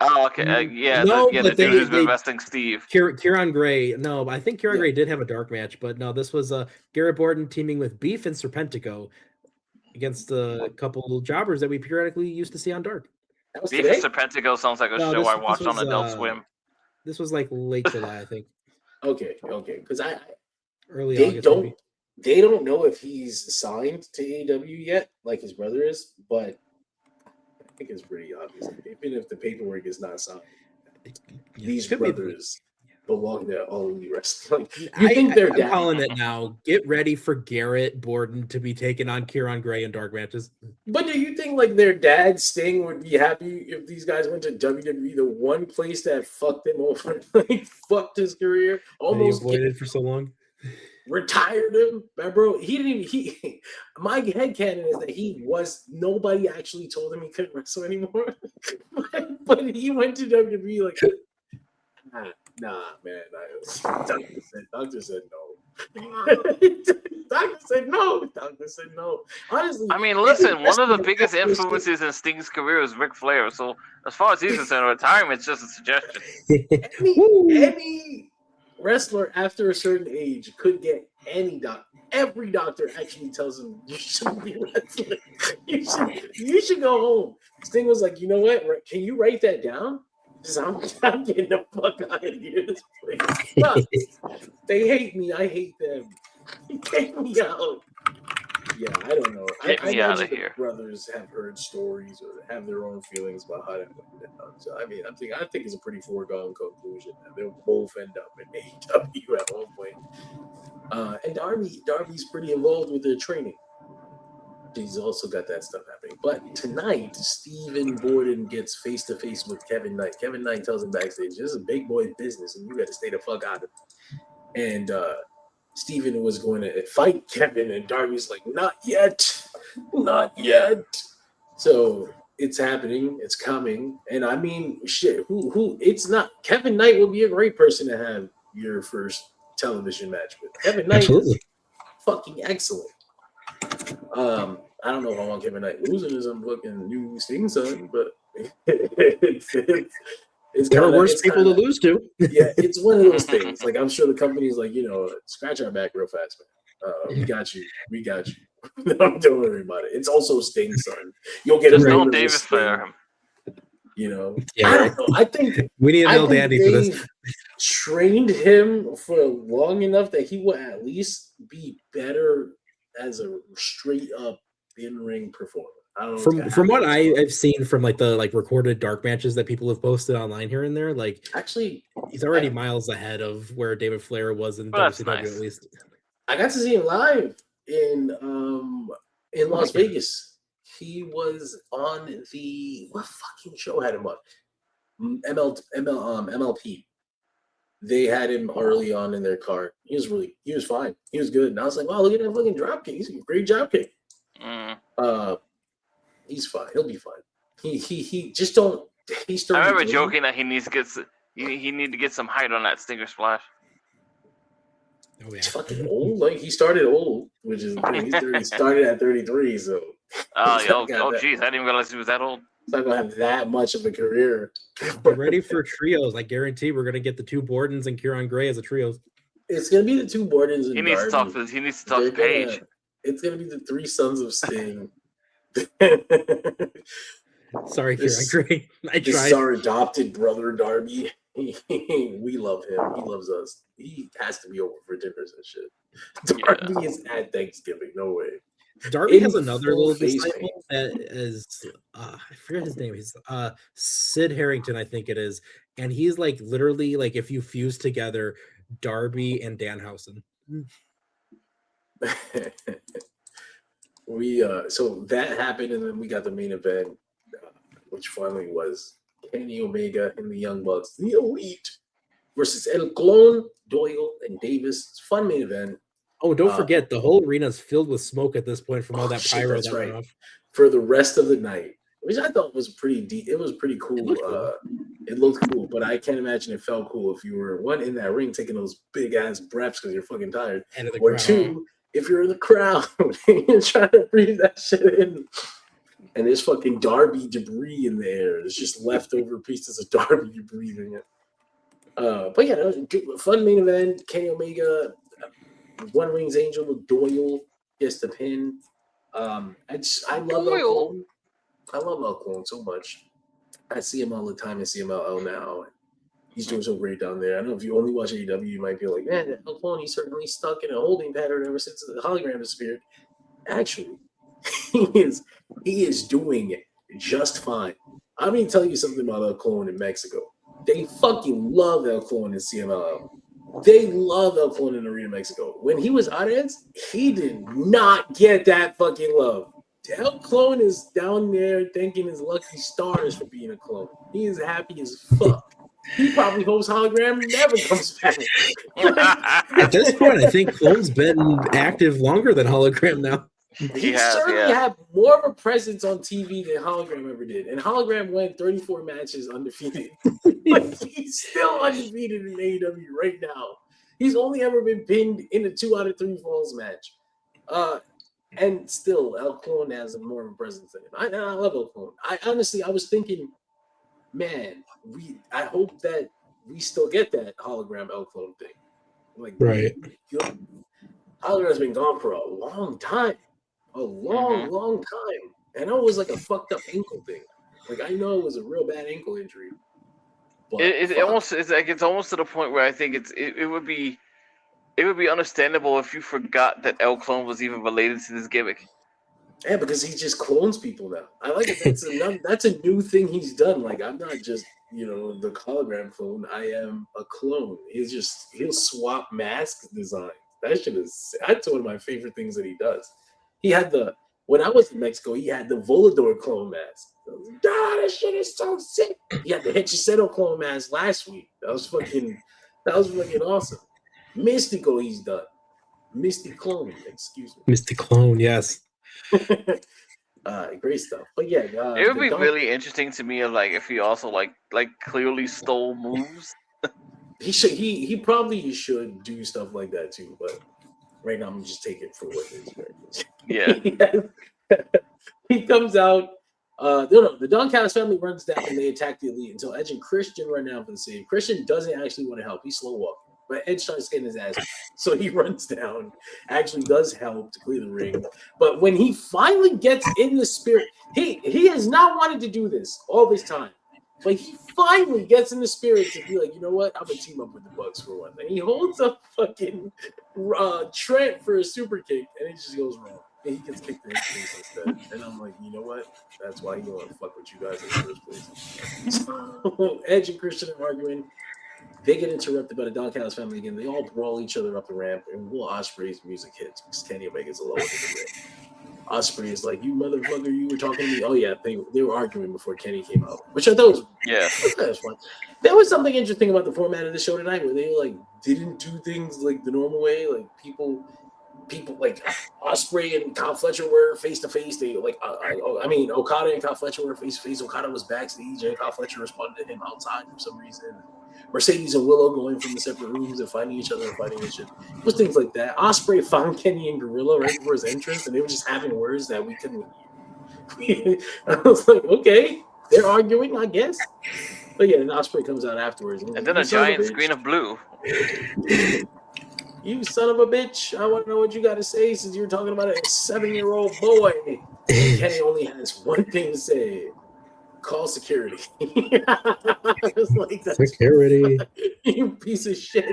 Oh, okay. The dude who's been wrestling Steve. Kieran Gray. No, I think Kieran Gray did have a dark match, but no, this was Garrett Borden teaming with Beef and Serpentico against a couple jobbers that we periodically used to see on Dark. Beef and Serpentico sounds like a show I watched on Adult Swim. This was like late July, I think. Okay. Because Early they August. don't Maybe. they don't know if he's signed to AEW yet, like his brother is, but I think it's pretty obvious. Even if the paperwork is not signed, these Could be. brothers belong to All Elite Wrestling. You think they're I'm dad? calling it now. Get ready for Garrett Borden to be taking on Kieran Gray in dark matches. But do you think like their dad Sting would be happy if these guys went to WWE, the one place that fucked him over, like fucked his career, almost He avoided for so long. retired him, bro. He didn't even. My headcanon is that nobody actually told him he couldn't wrestle anymore. but he went to WWE like, nah, man. Doctor said no. Doctor said no. Honestly, I mean, listen, one of the biggest influences in Sting's career is Ric Flair. So as far as he's concerned, retirement's just a suggestion. any wrestler after a certain age could get any doctor. Every doctor actually tells him you shouldn't be wrestling. You should go home. Sting was like, you know what? Can you write that down? I'm getting the fuck out of here. This place. They hate me. I hate them. Get me out. Yeah, I don't know. Get me out of here. Brothers have heard stories or have their own feelings about how that went down. So I mean, I think it's a pretty foregone conclusion that they'll both end up in AEW at one point. And Darby's pretty involved with their training. He's also got that stuff happening. But tonight, Stephen Borden gets face to face with Kevin Knight. Kevin Knight tells him backstage, "This is a big boy business, and you got to stay the fuck out of it." And Stephen was going to fight Kevin, and Darby's like, "Not yet, not yet." So it's happening, it's coming, and I mean, shit. Who? It's not. Kevin Knight would be a great person to have your first television match with. Kevin Knight is fucking excellent. I don't know if I want Kevin Knight losing as I'm fucking new Sting son, but it's there are worse people to lose to. Yeah, it's one of those things. Like I'm sure the company's like, scratch our back real fast, man. We got you. Don't worry about it. It's also Sting's son. You'll get just don't Davis Flair him. Yeah, I don't know. I think we need an old Andy for this. Trained him for long enough that he will at least be better as a straight up in-ring performer. I don't know from what I've seen from the recorded dark matches that people have posted online here and there, actually he's already miles ahead of where David Flair was in WCW at least. I got to see him live in Las Vegas. He was on what fucking show had him on? MLP. They had him early on in their card. He was fine. He was good. And I was like, wow, look at that fucking drop kick. He's a great drop kick. He's fine. He'll be fine. He just don't. He's I remember joking that he needs to get he need to get some height on that Stinger Splash. Oh, yeah. He's fucking old. Like he started old, which is he started at 33. So geez, I didn't even realize he was that old. He's not gonna have that much of a career. Get ready for trios. I guarantee we're gonna get the two Bordens and Kieran Gray as a trios. It's gonna be the two Bordens. He needs to talk to Paige. It's gonna be the three sons of Sting. Sorry, Kieran Gray. I tried. This is our adopted brother, Darby. We love him. He loves us. He has to be over for dinners and shit. Darby is at Thanksgiving. No way. Darby has another little disciple that is I forget his name. He's Sid Harrington, I think it is, and he's literally if you fuse together Darby and Danhausen. So that happened, and then we got the main event, which finally was Kenny Omega and the Young Bucks, the Elite, versus El Clone, Doyle, and Davis. It's a fun main event. Oh, don't forget, the whole arena is filled with smoke at this point from all that pyro that went off. For the rest of the night, which I thought was pretty deep. It was pretty cool. It looked cool, but I can't imagine it felt cool if you were one in that ring taking those big ass breaths because you're fucking tired, or two if you're in the crowd and you're trying to breathe that shit in. And there's fucking Darby debris in the air. It's just leftover pieces of Darby you're breathing it. But yeah, that was a good, fun main event. Kenny Omega, One Rings Angel with Doyle gets the pin. I love El Clone. I love El Clone so much. I see him all the time in CMLL now. He's doing so great down there. I know if you only watch AEW, you might be like, man, El Clone, he's certainly stuck in a holding pattern ever since the hologram disappeared. Actually, he is doing just fine. I'm going to tell you something about El Clone in Mexico. They fucking love El Clone in CMLL. They love El Clone in Arena Mexico. When he was Arez, he did not get that fucking love. El Clone is down there thanking his lucky stars for being a clone. He is happy as fuck. He probably hopes Hologram never comes back. At this point, I think Clone's been active longer than Hologram now. He certainly had more of a presence on TV than Hologram ever did. And Hologram went 34 matches undefeated. Like, he's still undefeated in AEW right now. He's only ever been pinned in a 2 out of 3 falls match. And still, El Clone has more of a presence than him. I love El Clone. I was thinking, man, I hope that we still get that hologram El Clone thing. Like, right. Hologram's been gone for a long time. A long time. And it was like a fucked up ankle thing. Like, I know it was a real bad ankle injury. But it's almost to the point where I think it would be understandable if you forgot that El Clone was even related to this gimmick. Yeah, because he just clones people now. I like it. That's a new thing he's done. Like, I'm not just, the hologram clone. I am a clone. He'll swap mask design. That's one of my favorite things that he does. He had when I was in Mexico, he had the Volador clone mask. This shit is so sick. He had the Hechiceto clone mask last week. That was fucking awesome. Mystico he's done. Mystic Clone, excuse me. Mystic Clone, yes. Great stuff. But yeah, it would be really interesting to me, like, if he also like clearly stole moves. He probably should do stuff like that too, but right now I'm just taking it for what it is. Yeah. He comes out. The Don Callis family runs down and they attack the Elite until Edge and Christian run down for the save. Christian doesn't actually want to help. He's slow walking. But Edge starts getting his ass. So he runs down, actually does help to clear the ring. But when he finally gets in the spirit, he has not wanted to do this all this time. But he finally gets in the spirit to be like, you know what? I'm going to team up with the Bucks for one. And he holds up fucking Trent for a super kick, and it just goes wrong. And he gets kicked in his face instead. And I'm like, you know what? That's why he don't want to fuck with you guys in the first place. So Edge and Christian are arguing. They get interrupted by the Don Callis family again. They all brawl each other up the ramp, and Will Ospreay's music hits because Kenny Omega's alone in the ring. Ospreay is like, "You motherfucker, you were talking to me." Oh yeah, they were arguing before Kenny came out, which I thought was fun. There was something interesting about the format of the show tonight, where they like didn't do things like the normal way. Like people like Ospreay and Kyle Fletcher were face to face. They like, Okada and Kyle Fletcher were face to face. Okada was backstage, and Kyle Fletcher responded to him outside for some reason. Mercedes and Willow going from the separate rooms and finding each other and fighting and shit. It was things like that. Ospreay found Kenny and Gorilla right before his entrance, and they were just having words that we couldn't hear. I was like, okay, they're arguing, I guess. But yeah, and Ospreay comes out afterwards. And then a giant screen of blue. You son of a bitch. I want to know what you got to say since you're talking about a 7-year-old boy. And Kenny only has one thing to say. Call security. Like, security. You piece of shit.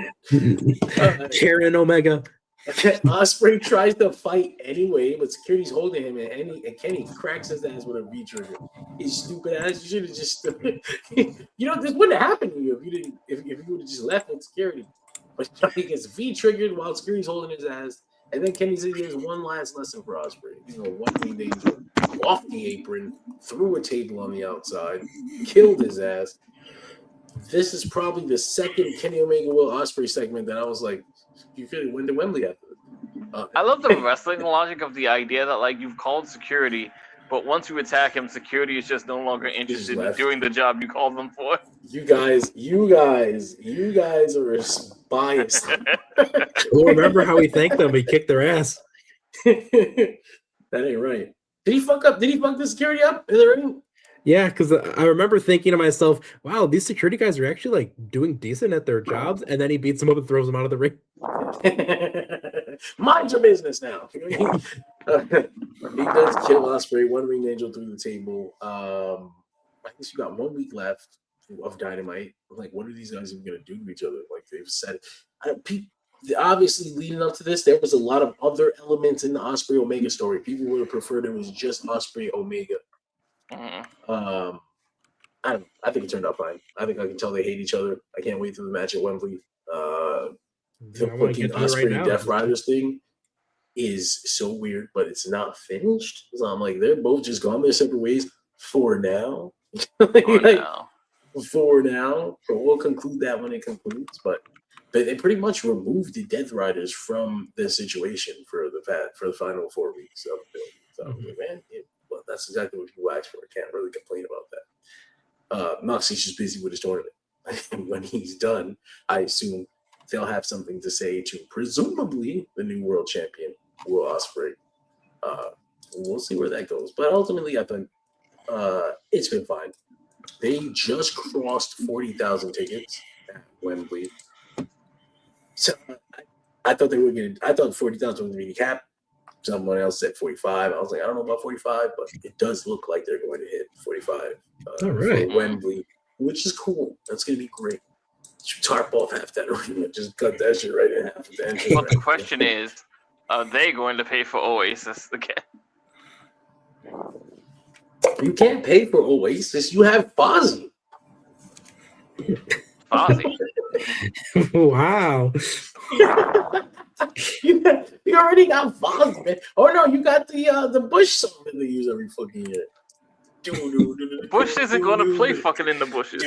Karen Omega. Ospreay tries to fight anyway, but security's holding him, and Kenny cracks his ass with a V trigger. His stupid ass. You should have just, this wouldn't have happened to you if you would have just left with security. But he gets V triggered while security's holding his ass, and then Kenny says there's one last lesson for Ospreay. One thing they do. Off the apron, threw a table on the outside, killed his ass. This is probably the second Kenny Omega Will Ospreay segment that I was like, you could have went to Wembley after this. I love the wrestling logic of the idea that, like, you've called security, but once you attack him, security is just no longer interested in doing the job you called them for. You guys are biased. Well, remember how he thanked them? He kicked their ass. That ain't right. Did he fuck the security up in the ring? Yeah, because I remember thinking to myself, wow, these security guys are actually like doing decent at their jobs, and then he beats them up and throws them out of the ring. Mind your business now. He does kill Ospreay, one ring angel through the table. I guess you got 1 week left of Dynamite. Like, what are these guys even gonna do to each other? Like, they've said obviously leading up to this, there was a lot of other elements in the Ospreay Omega story. People would have preferred it was just Ospreay Omega. I don't know. I think it turned out fine. I think I can tell they hate each other. I can't wait for the match at Wembley. The I want to fucking get to it right Osprey now. Death Riders thing is so weird, but it's not finished. So I'm like, they're both just gone their separate ways for now. For now. But we'll conclude that when it concludes. But they pretty much removed the Death Riders from the situation for the final 4 weeks of the film. So man, well, that's exactly what people asked for. I can't really complain about that. Moxie's just busy with his tournament. And when he's done, I assume they'll have something to say to presumably the new world champion, Will Ospreay. We'll see where that goes. But ultimately, I think it's been fine. They just crossed 40,000 tickets at Wembley. So I thought they were going to. I thought 40,000 was going to be the cap. Someone else said 45. I was like, I don't know about 45, but it does look like they're going to hit 45 for Wembley, which is cool. That's going to be great. You tarp off half that arena, just cut that shit right in half. But the question is, are they going to pay for Oasis again? You can't pay for Oasis. You have Fozzy. Fozzy. Wow. You already got Fozzy, man. Oh no, you got the Bush song that they use every fucking year. Bush isn't going to play fucking in the bushes.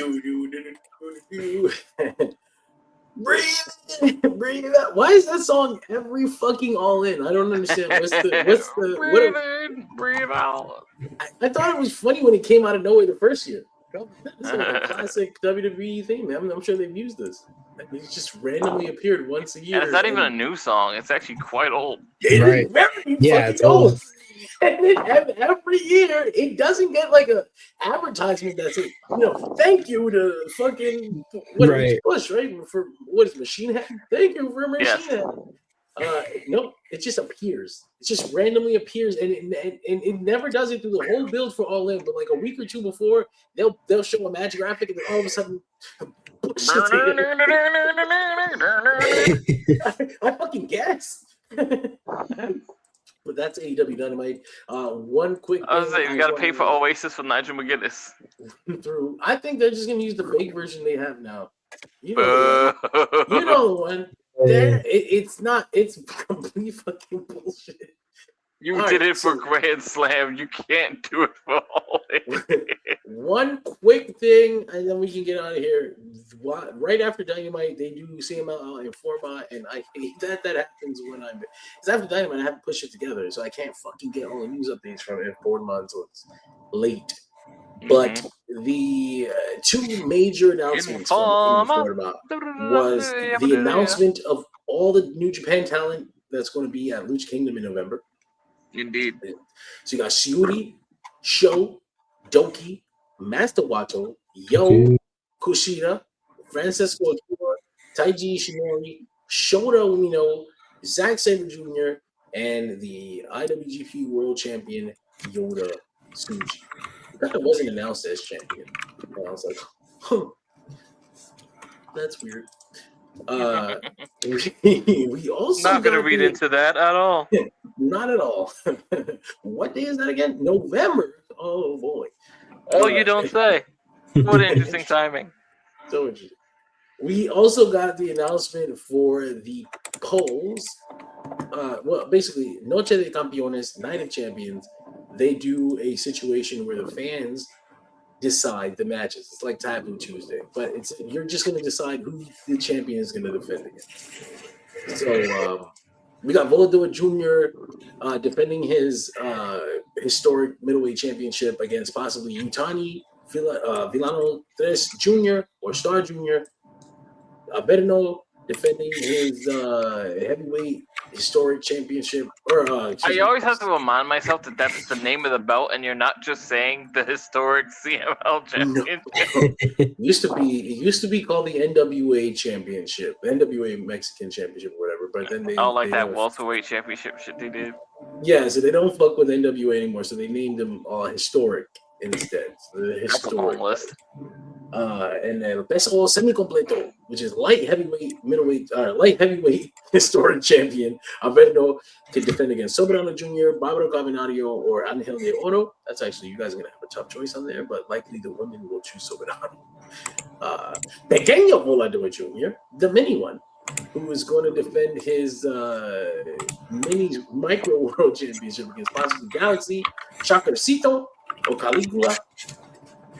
Breathe out. Why is that song every fucking All In? I don't understand. Breathe out. I thought it was funny when it came out of nowhere the first year. This is like a classic WWE theme. I'm sure they've used this. It just randomly appeared once a year. And it's not even a new song. It's actually quite old. Right. It's old. And then every year, it doesn't get like a advertisement that's it. Thank you to fucking Bush, right? For what is Machine Head? Thank you for Machine Head. No, it just appears. It just randomly appears, and it never does it through the whole build for All In. But like a week or two before, they'll show a match graphic, and then all of a sudden, I fucking guess. But that's AEW Dynamite. One quick. I was saying, we got to pay for Oasis with Nigel McGuinness. I think they're just gonna use the fake version they have now. You know the one. It's not. It's complete fucking bullshit. You did it for Grand Slam. You can't do it for Oasis. One quick thing, and then we can get out of here. Right after Dynamite, they do CMLL and Format, and I hate that happens when I'm. Because after Dynamite, I have to push it together, so I can't fucking get all the news updates from Format until it's late. But the two major announcements from Format was the announcement of all the New Japan talent that's going to be at Lucha Kingdom in November. Indeed. So you got Shiuri, Sho, Doki, Master Wato, Yo, Kushida, Francesco Akira, Taiji Ishimori, Shota Umino, Zack Sabre Jr., and the IWGP World Champion Yota Tsuji. That wasn't announced as champion. And I was like, huh, that's weird. We also not gonna read into that at all. Not at all. What day is that again? November. Oh boy. Oh, you don't say. What interesting timing. So interesting. We also got the announcement for the polls. Well, basically, Noche de Campeones, Night of Champions. They do a situation where the fans decide the matches. It's like Taboo Tuesday, but you're just going to decide who the champion is going to defend against. So we got Volador Jr. Defending his historic middleweight championship against possibly Yutani, Villano Tres Jr. or Star Jr. Berno defending his heavyweight historic championship. I always have to remind myself that that's the name of the belt, and you're not just saying the historic CML championship. No. It used to be called the NWA championship, the NWA Mexican championship, or whatever. But then they that welterweight championship shit they did. Yeah, so they don't fuck with NWA anymore. So they named them historic instead. So the historic list. And then peso semi-completo, which is light heavyweight, light heavyweight historic champion. Alberto can defend against Soberano Jr., Barbaro Cavernario, or Angel de Oro. That's actually, you guys are going to have a tough choice on there, but likely the women will choose Soberano. Pequeño Volador Jr., the mini one, who is going to defend his mini micro world championship against possibly Galaxy, Chacarcito, or Caligula.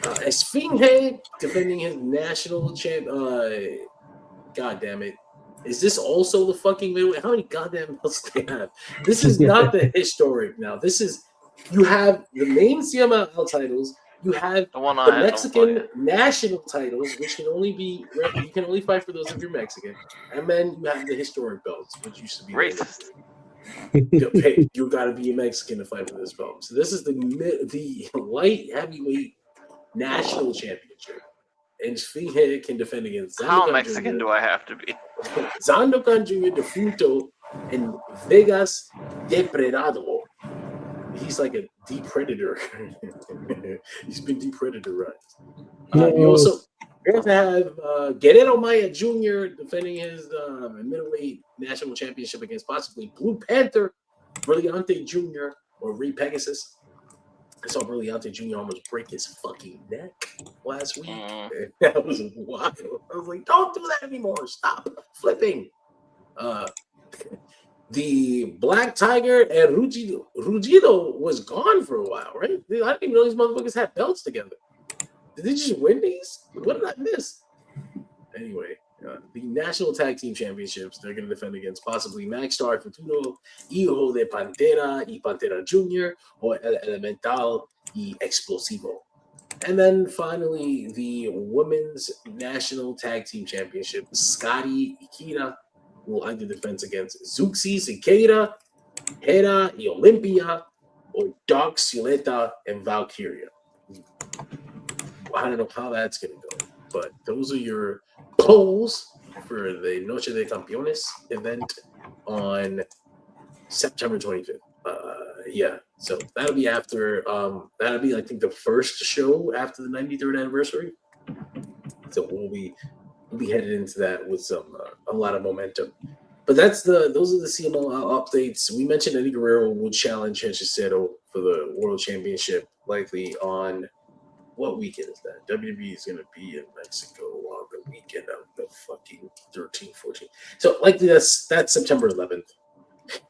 Esfinge defending his national champ. God damn it. Is this also the fucking middleweight? How many goddamn belts do they have? This is not the historic now. This is, you have the main CMLL titles. You have the Mexican national titles, which can only be, you can only fight for those if you're Mexican. And then you have the historic belts, which used to be racist. Hey, you got to be a Mexican to fight for this belt. So this is the light heavyweight national championship. And Esfinge can defend against Zandokan How Mexican Jr., do I have to be? Zandokan Jr., Defunto, and Vegas Depredador. He's like a depredator. He's been depredatorrized. You also have to have Guerrero Maya Jr. defending his middleweight national championship against possibly Blue Panther, Brillante Jr., or Rey Pegasus. I saw Brillante Jr. almost break his fucking neck last week. That was wild. I was like, don't do that anymore. Stop flipping. The Black Tiger and Rugido was gone for a while, right? I didn't even know these motherfuckers had belts together. Did they just win these? What did I miss? Anyway, the National Tag Team Championships, they're going to defend against possibly Max Star Futuro, Hijo de Pantera y Pantera Jr., or El Elemental y Explosivo. And then finally, the Women's National Tag Team Championship, Scotty Ikeda will either defend against Zuxi Siqueira, Hera y Olympia, or Dogg, Sileta, and Valkyria. I don't know how that's going to go, but those are your polls for the Noche de Campeones event on September 25th. Yeah, so that'll be after, that'll be, I think, the first show after the 93rd anniversary. So we'll be headed into that with a lot of momentum. But those are the CMLL updates. We mentioned Eddie Guerrero will challenge Henshiro for the World Championship, likely on what weekend is that? WWE is going to be in Mexico on the weekend of the fucking 13th, 14th. So likely that's September 11th.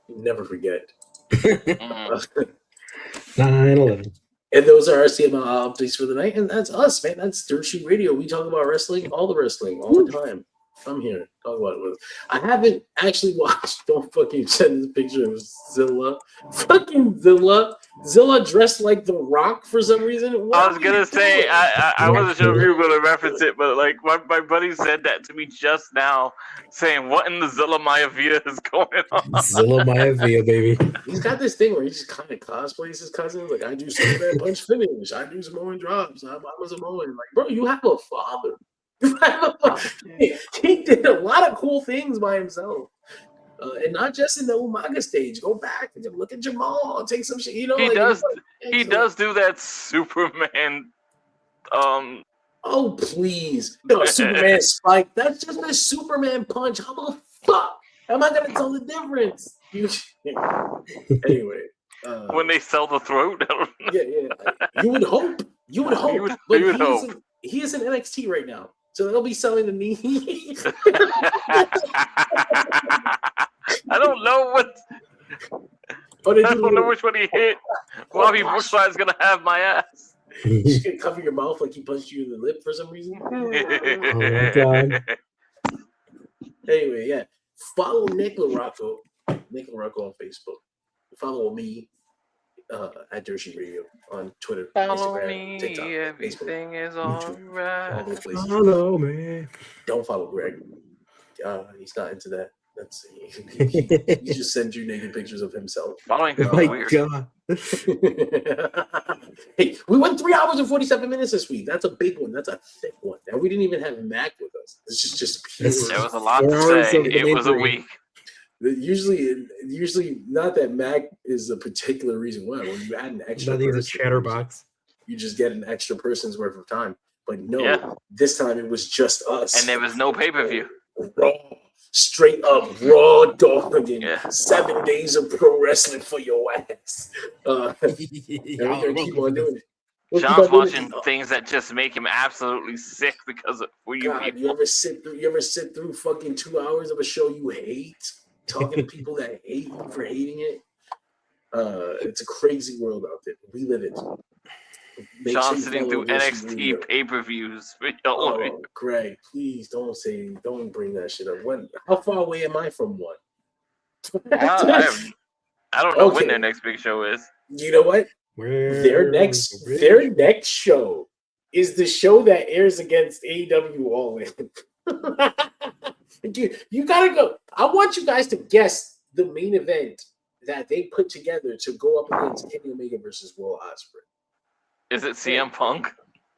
Never forget. 9/11. And those are our CMLL updates for the night. And that's us, man. That's Dirt Sheet Radio. We talk about wrestling, all the time. I'm here. Talk about it. I haven't actually watched. Don't fucking send this picture of Zilla. Fucking Zilla. Zilla dressed like The Rock for some reason. I was gonna say I wasn't sure if you were gonna reference it, but like my buddy said that to me just now, saying what in the Zilla Maya Via is going on. Zilla Maya Via, baby. He's got this thing where he just kind of cosplays his cousin. Like, I do Superman punch finish. I do Samoan drops. I'm a Samoan. Like, bro, you have a father. He did a lot of cool things by himself, and not just in the Umaga stage. Go back and look at Jamal. Take some shit. You know, he does do that Superman. Oh please, no Superman spike. That's just a Superman punch. How the fuck am I gonna tell the difference? Anyway, when they sell the throat. yeah. You would hope. He is in NXT right now. So they'll be selling the knee. I don't know what. I don't know which one he hit. Bobby Bushline's gonna have my ass. You just gonna cover your mouth like he punched you in the lip for some reason. Oh my god. Anyway, yeah. Follow Nick LaRocco on Facebook. Follow me at Dirt Sheet Radio on Twitter, Instagram, TikTok, everything Facebook, is YouTube, alright. all those places. Follow me. Don't follow Greg. He's not into that. He just sends you naked pictures of himself. Following Oh people is my weird. god. Hey, we went 3 hours and 47 minutes this week. That's a big one. That's a thick one. And we didn't even have Mac with us. It's just pure. There was a lot to say. It was a week. Usually not that Mac is a particular reason why. When you add an extra Not even a person, chatterbox. you just get an extra person's worth of time. But no, this time it was just us. And there was no pay-per-view. Raw, straight up raw dogging. 7 days of pro wrestling for your ass. We're gonna keep on doing it. Sean's watching things that just make him absolutely sick because of God, you ever sit through fucking 2 hours of a show you hate, talking to people that hate you for hating it? It's a crazy world out there. We live it. Sean's sitting through NXT pay-per-views. Oh, Greg, please don't bring that shit up. How far away am I from one? I don't know when their next big show is. You know what? Their next show is the show that airs against AEW All In. You gotta go. I want you guys to guess the main event that they put together to go up against Kenny Omega versus Will Ospreay. Is it CM Punk?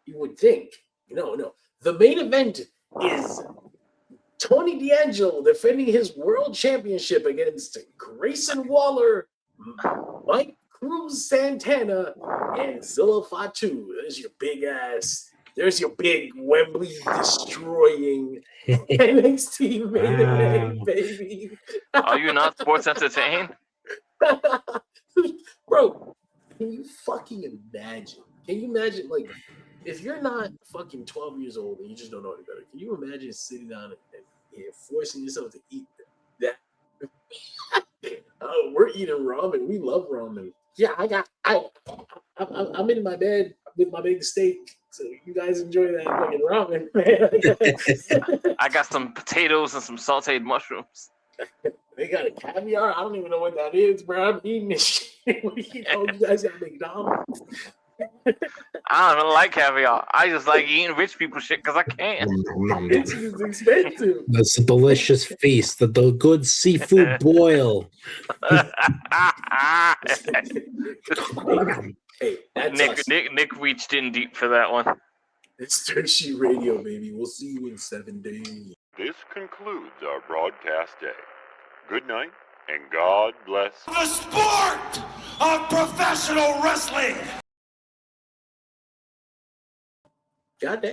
You would think. No. The main event is Tony D'Angelo defending his world championship against Grayson Waller, Mike Cruz Santana, and Zilla Fatu. There's your big ass. There's your big Wembley destroying NXT main event, baby. Are you not sports entertained? Bro, can you fucking imagine? Can you imagine, like, if you're not fucking 12 years old and you just don't know any better, can you imagine sitting down and forcing yourself to eat that? We're eating ramen. We love ramen. Yeah, I'm in my bed with my big steak. So you guys enjoy that fucking ramen, man. I got some potatoes and some sauteed mushrooms. They got a caviar. I don't even know what that is, bro. I'm eating this shit. What do you know? You guys got McDonald's. I don't even like caviar. I just like eating rich people shit because I can. It's expensive. That's a delicious feast. The good seafood boil. Hey, Nick reached in deep for that one. It's Dirt Sheet Radio, baby. We'll see you in 7 days. This concludes our broadcast day. Good night, and God bless The sport of professional wrestling. Goddamn.